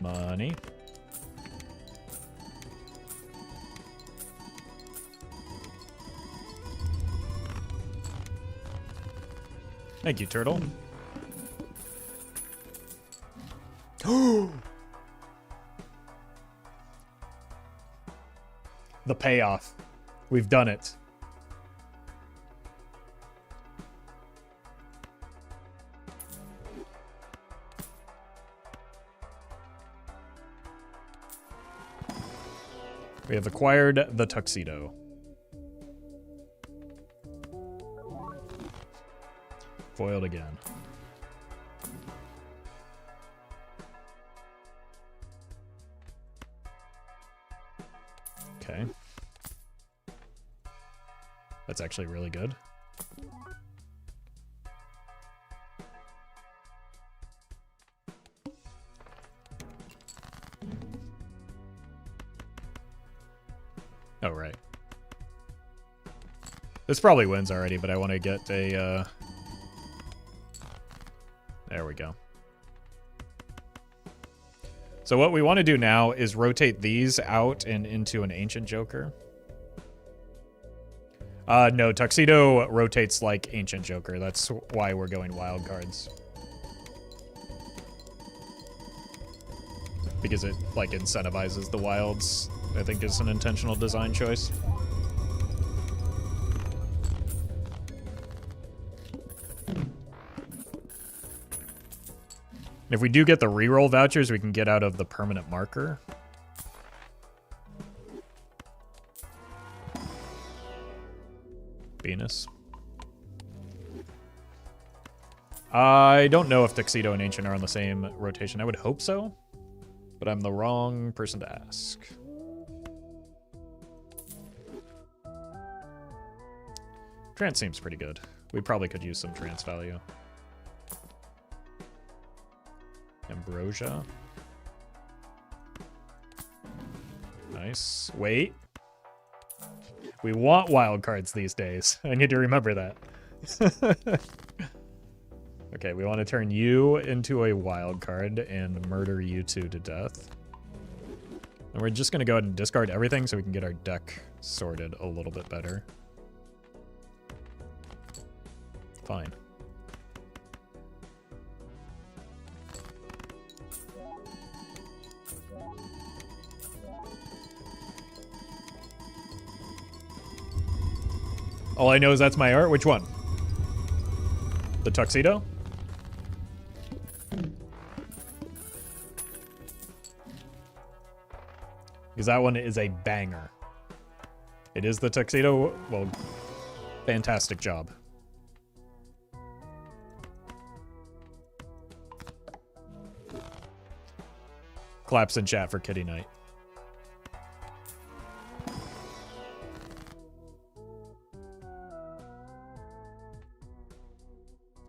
Money. Thank you, turtle. The payoff. We've done it. We have acquired the tuxedo. Foiled again. Okay. That's actually really good. Oh, right. This probably wins already, but I want to get a, There we go. So what we want to do now is rotate these out and into an Ancient Joker. No, Tuxedo rotates like Ancient Joker. That's why we're going wild cards. Because it, like, incentivizes the wilds. I think is an intentional design choice. If we do get the reroll vouchers, we can get out of the permanent marker. Venus. I don't know if Tuxedo and Ancient are on the same rotation. I would hope so, but I'm the wrong person to ask. Trance seems pretty good. We probably could use some trance value. Ambrosia. Nice. Wait. We want wild cards these days. I need to remember that. Okay, we want to turn you into a wild card and murder you two to death. And we're just going to go ahead and discard everything so we can get our deck sorted a little bit better. Fine. All I know is that's my art. Which one? The tuxedo? Because that one is a banger. It is the tuxedo. Well, fantastic job. Claps in chat for Kitty Knight.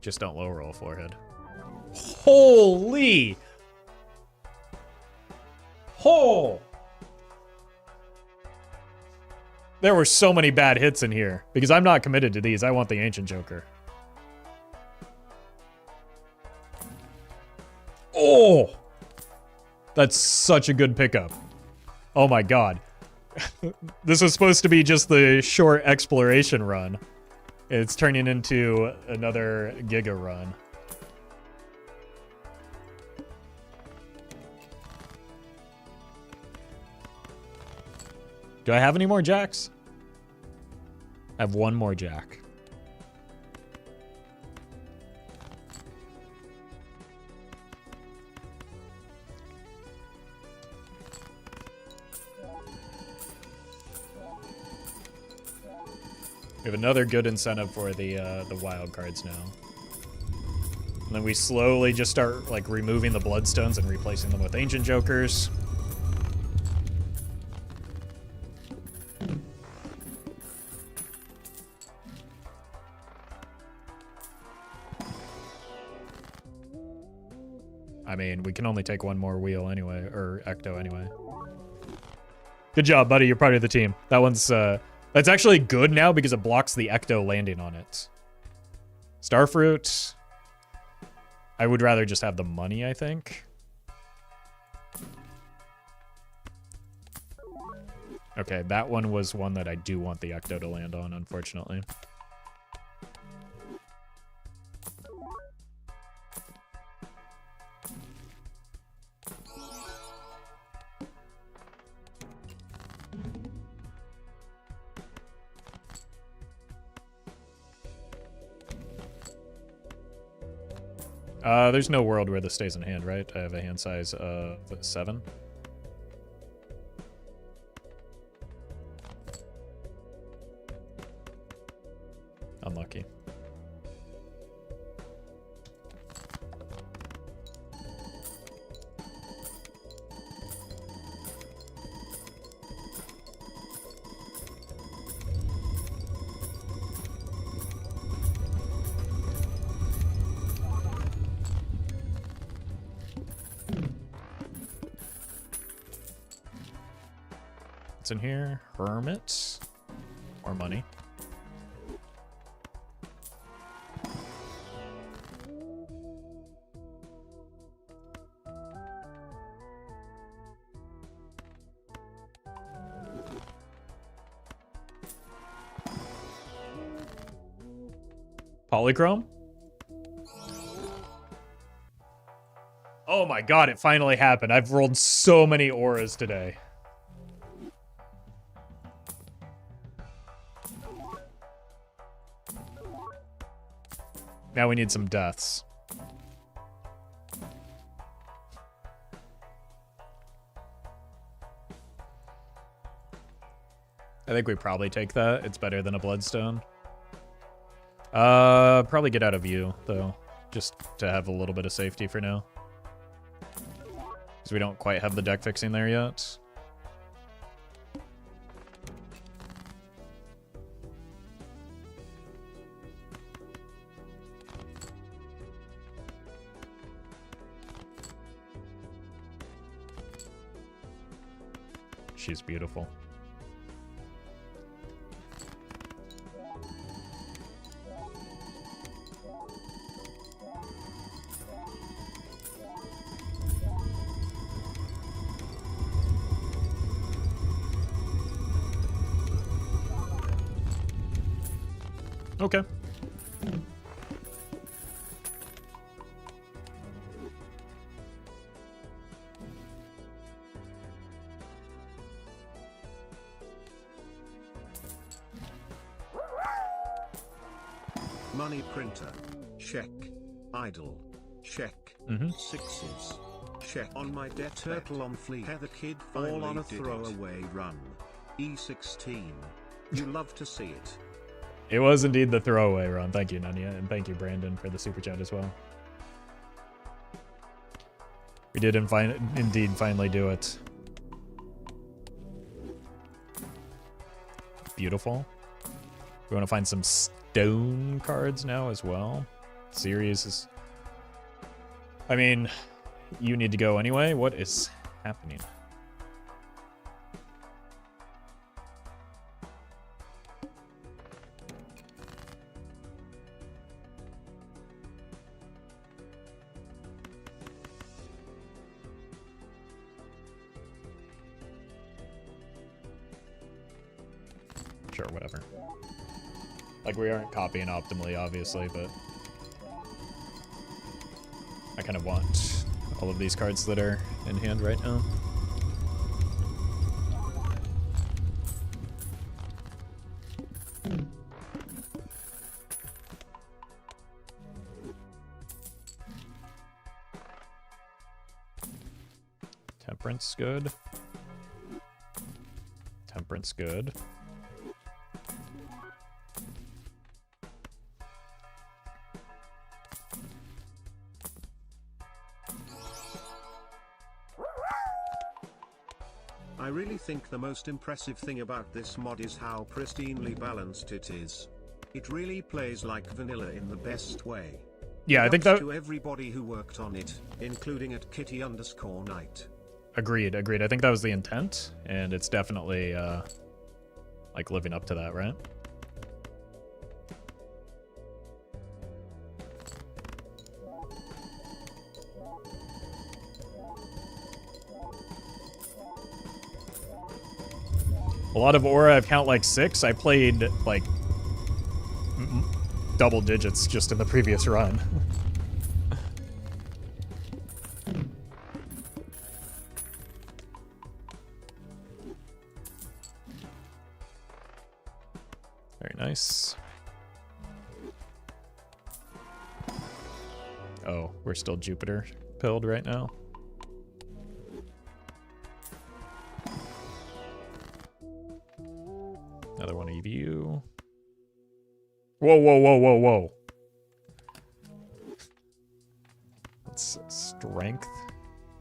Just don't low roll forehead. Holy! Oh! There were so many bad hits in here. Because I'm not committed to these. I want the Ancient Joker. Oh! That's such a good pickup. Oh my god. This was supposed to be just the short exploration run. It's turning into another Giga run. Do I have any more jacks? I have one more jack. We have another good incentive for the wild cards now. And then we slowly just start like removing the bloodstones and replacing them with Ancient Jokers. I mean, we can only take one more wheel anyway, or ecto anyway. Good job, buddy. You're part of the team. That one's, that's actually good now because it blocks the ecto landing on it. Starfruit. I would rather just have the money, I think. Okay, that one was one that I do want the Ecto to land on, unfortunately. There's no world where this stays in hand, right? I have a hand size of 7. Unlucky. What's in here? Hermit. More money. Polychrome? Oh my god, it finally happened. I've rolled so many auras today. Now we need some deaths. I think we probably take that. It's better than a bloodstone. Probably get out of view, though. Just to have a little bit of safety for now. Because we don't quite have the deck fixing there yet. She's beautiful. Okay. Money printer. Check. Idle. Check. Mm-hmm. Sixes. Check. On my debt. Turtle on fleet. Heather Kid all on a throwaway run. E16. You love to see it. It was indeed the throwaway run. Thank you, Nanya, and thank you, Brandon, for the super chat as well. We did indeed finally do it. Beautiful. We want to find some stone cards now as well. Series is... I mean, you need to go anyway. What is happening? Sure, whatever. Like, we aren't copying optimally, obviously, but I kind of want all of these cards that are in hand right now. Temperance good. Temperance good. I really think the most impressive thing about this mod is how pristinely balanced it is. It really plays like vanilla in the best way. Yeah, I think that... to everybody who worked on it, including at Kitty_Knight. Agreed, agreed. I think that was the intent, and it's definitely, like, living up to that, right? A lot of aura, I've count like 6. I played like double digits just in the previous run. Very nice. Oh, we're still Jupiter pilled right now. Another one of you. Whoa, whoa, whoa, whoa, whoa. Let's strength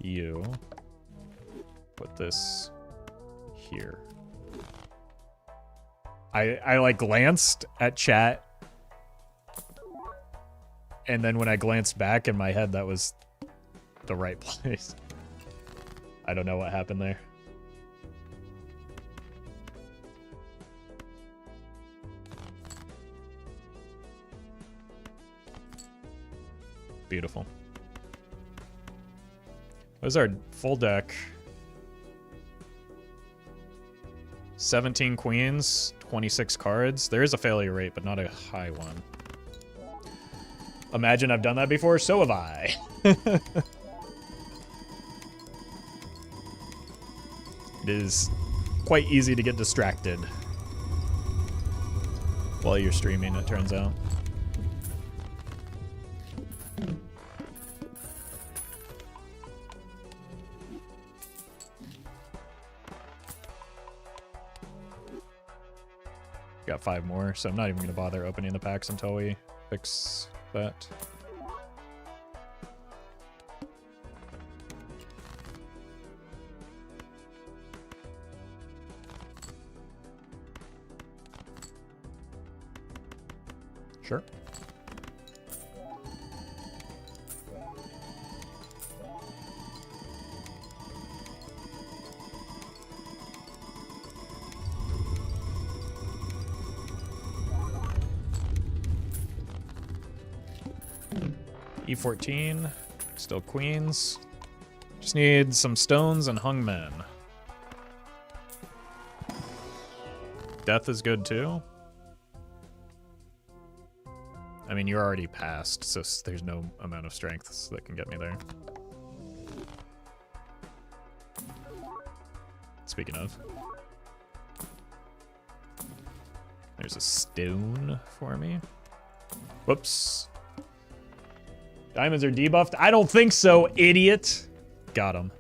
you. Put this here. I like glanced at chat, and then when I glanced back in my head, that was the right place. I don't know what happened there. Beautiful. What is our full deck? 17 queens, 26 cards. There is a failure rate, but not a high one. Imagine I've done that before, so have I. It is quite easy to get distracted while you're streaming, it turns out. Got 5 more, so I'm not even going to bother opening the packs until we fix that. Sure. E14, still queens. Just need some stones and hung men. Death is good too. I mean, you're already past, so there's no amount of strength that can get me there. Speaking of. There's a stone for me. Whoops. Diamonds are debuffed? I don't think so, idiot. Got him.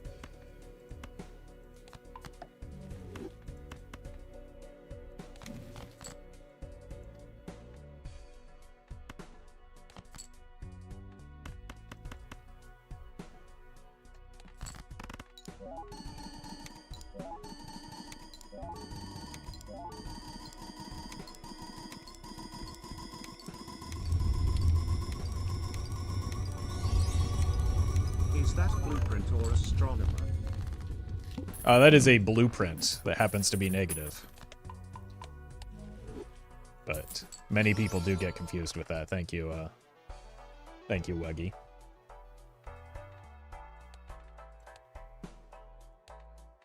Is that blueprint or astronomer? That is a blueprint that happens to be negative. But many people do get confused with that. Thank you, Wuggy.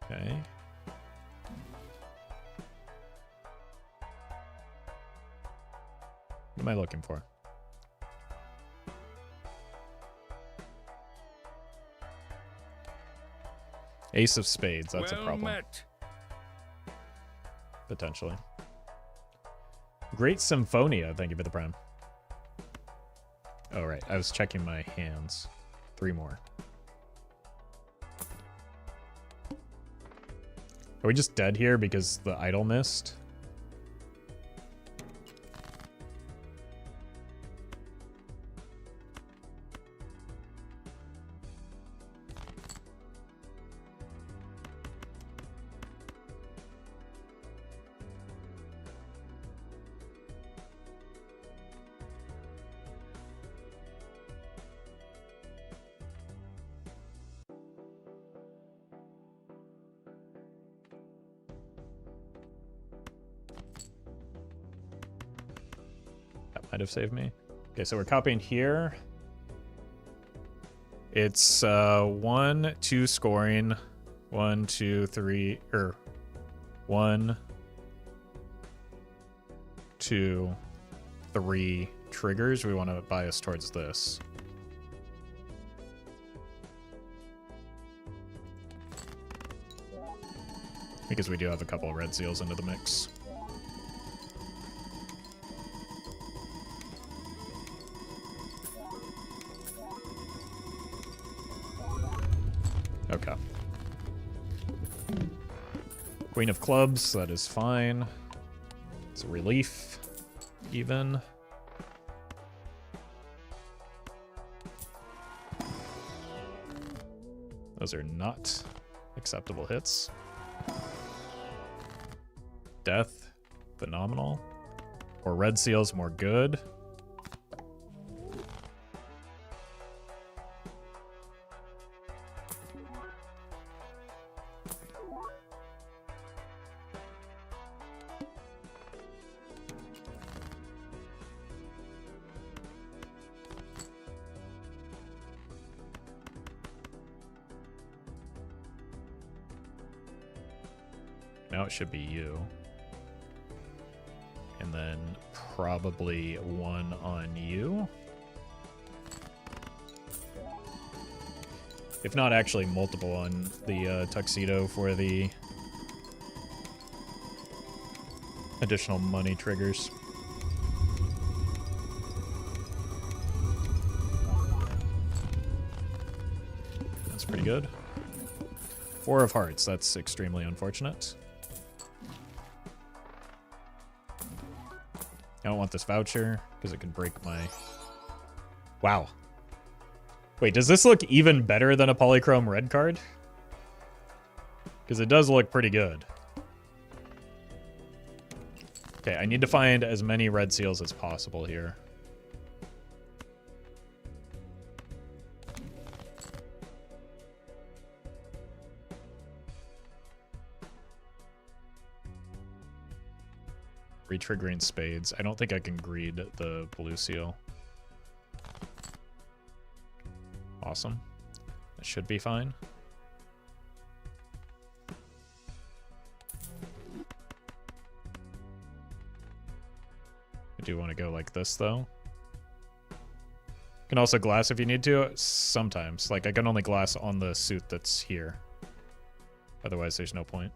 Okay. What am I looking for? Ace of spades, that's a problem. Met. Potentially. Great Symphonia, thank you for the prime. Oh, right, I was checking my hands. 3 more. Are we just dead here because the idol missed? Might have saved me. Okay, so we're copying here. It's 1, 2 scoring, 1, 2, 3, or 1, 2, 3 triggers, we want to bias towards this. Because we do have a couple of red seals into the mix. Okay. Queen of clubs, that is fine. It's a relief, even. Those are not acceptable hits. Death, phenomenal. Or red seals, more good. Now it should be you. And then probably one on you. If not actually multiple on the tuxedo for the additional money triggers. That's pretty good. 4 of hearts, that's extremely unfortunate. I don't want this voucher, because it could break my... Wow. Wait, does this look even better than a polychrome red card? Because it does look pretty good. Okay, I need to find as many red seals as possible here. Retriggering spades. I don't think I can greed the blue seal. Awesome. That should be fine. I do want to go like this, though. You can also glass if you need to. Sometimes. Like, I can only glass on the suit that's here. Otherwise, there's no point.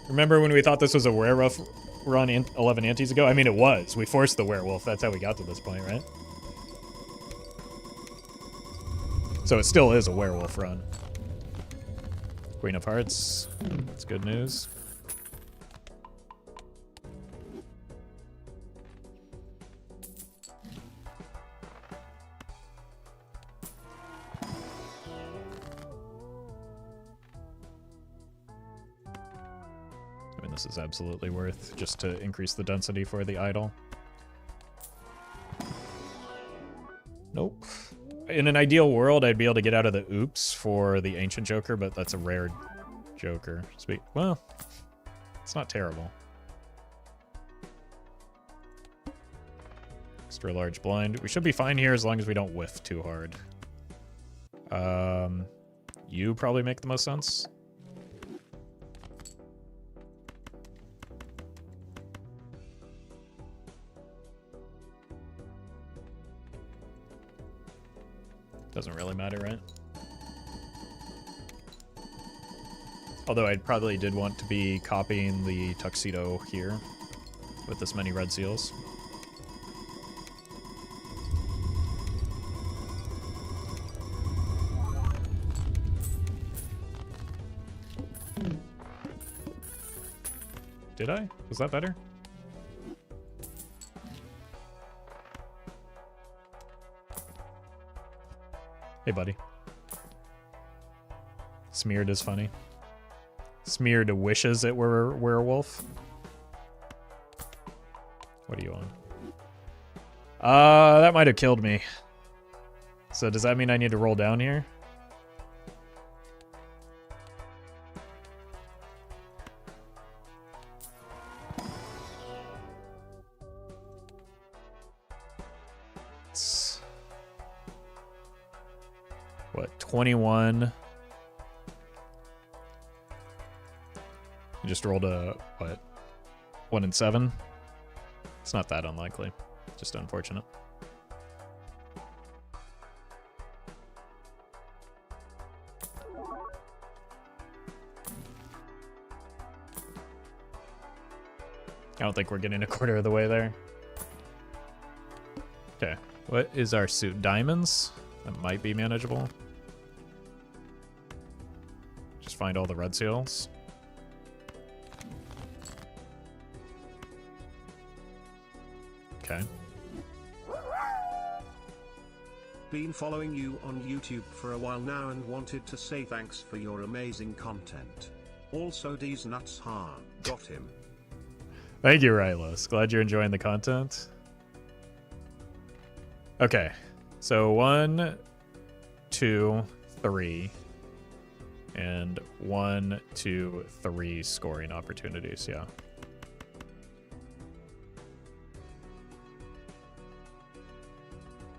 Remember when we thought this was a werewolf run 11 antes ago? I mean, it was. We forced the werewolf. That's how we got to this point, right? So it still is a werewolf run. Queen of Hearts. That's good news. I mean, this is absolutely worth just to increase the density for the idol. Nope. In an ideal world, I'd be able to get out of the oops for the Ancient Joker, but that's a rare Joker. Well, it's not terrible. Extra large blind. We should be fine here as long as we don't whiff too hard. You probably make the most sense. Doesn't really matter, right? Although I probably did want to be copying the tuxedo here with this many red seals. Did I? Was that better? Hey, buddy. Smeared is funny. Smeared wishes it were werewolf. What are you on? That might have killed me. So does that mean I need to roll down here? what, 21. You just rolled a, what, 1 and 7? It's not that unlikely. Just unfortunate. I don't think we're getting a quarter of the way there. Okay, what is our suit? Diamonds? That might be manageable. Just find all the red seals. Okay. Been following you on YouTube for a while now and wanted to say thanks for your amazing content. Also these nuts got him. Thank you, Rylos. Glad you're enjoying the content. Okay, so 1, 2, 3, and 1, 2, 3 scoring opportunities, yeah.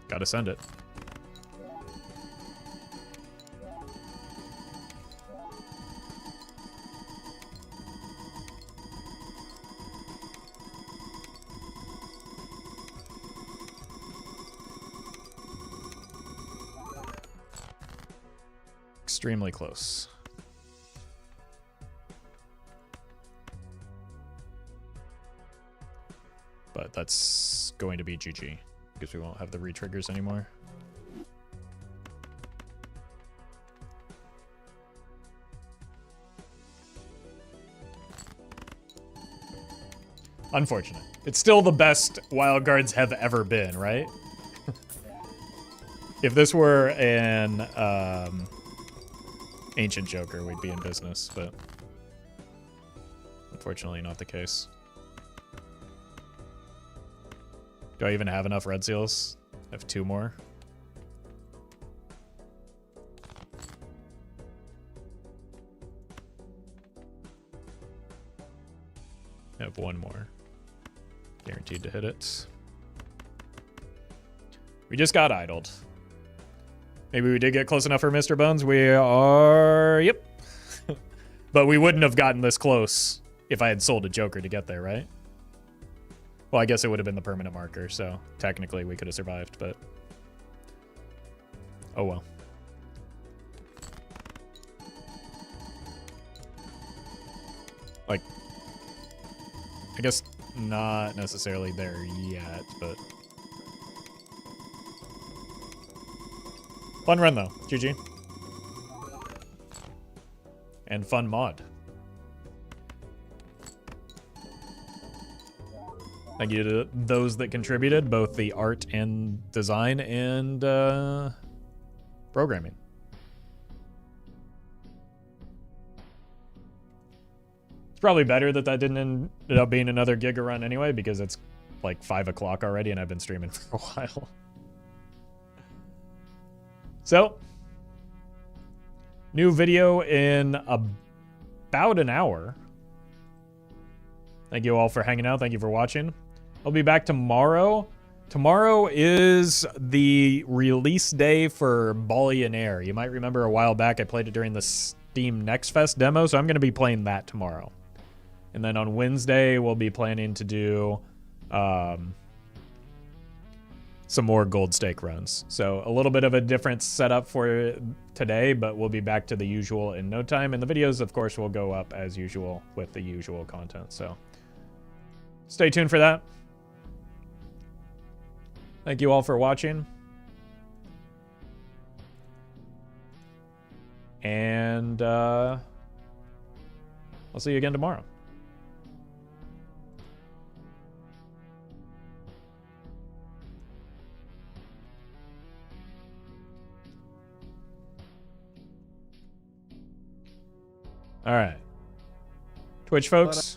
Gotta send it. Extremely close. But that's going to be GG because we won't have the re-triggers anymore. Unfortunate. It's still the best wild cards have ever been, right? If this were an Ancient Joker, we'd be in business, but unfortunately not the case. Do I even have enough red seals? I have 2 more. I have 1 more. Guaranteed to hit it. We just got idled. Maybe we did get close enough for Mr. Bones. We are... Yep. But we wouldn't have gotten this close if I had sold a Joker to get there, right? Well, I guess it would have been the permanent marker, so technically we could have survived, but... Oh well. Like... I guess not necessarily there yet, but... Fun run, though. GG. And fun mod. Thank you to those that contributed, both the art and design and programming. It's probably better that that didn't end up being another Giga run anyway, because it's like 5 o'clock already and I've been streaming for a while. So, new video in about an hour. Thank you all for hanging out. Thank you for watching. I'll be back tomorrow. Tomorrow is the release day for Ballionaire. You might remember a while back I played it during the Steam Next Fest demo, so I'm going to be playing that tomorrow. And then on Wednesday, we'll be planning to do... some more gold stake runs. So a little bit of a different setup for today, but we'll be back to the usual in no time. And the videos, of course, will go up as usual with the usual content. So stay tuned for that. Thank you all for watching. And I'll see you again tomorrow. All right. Twitch folks.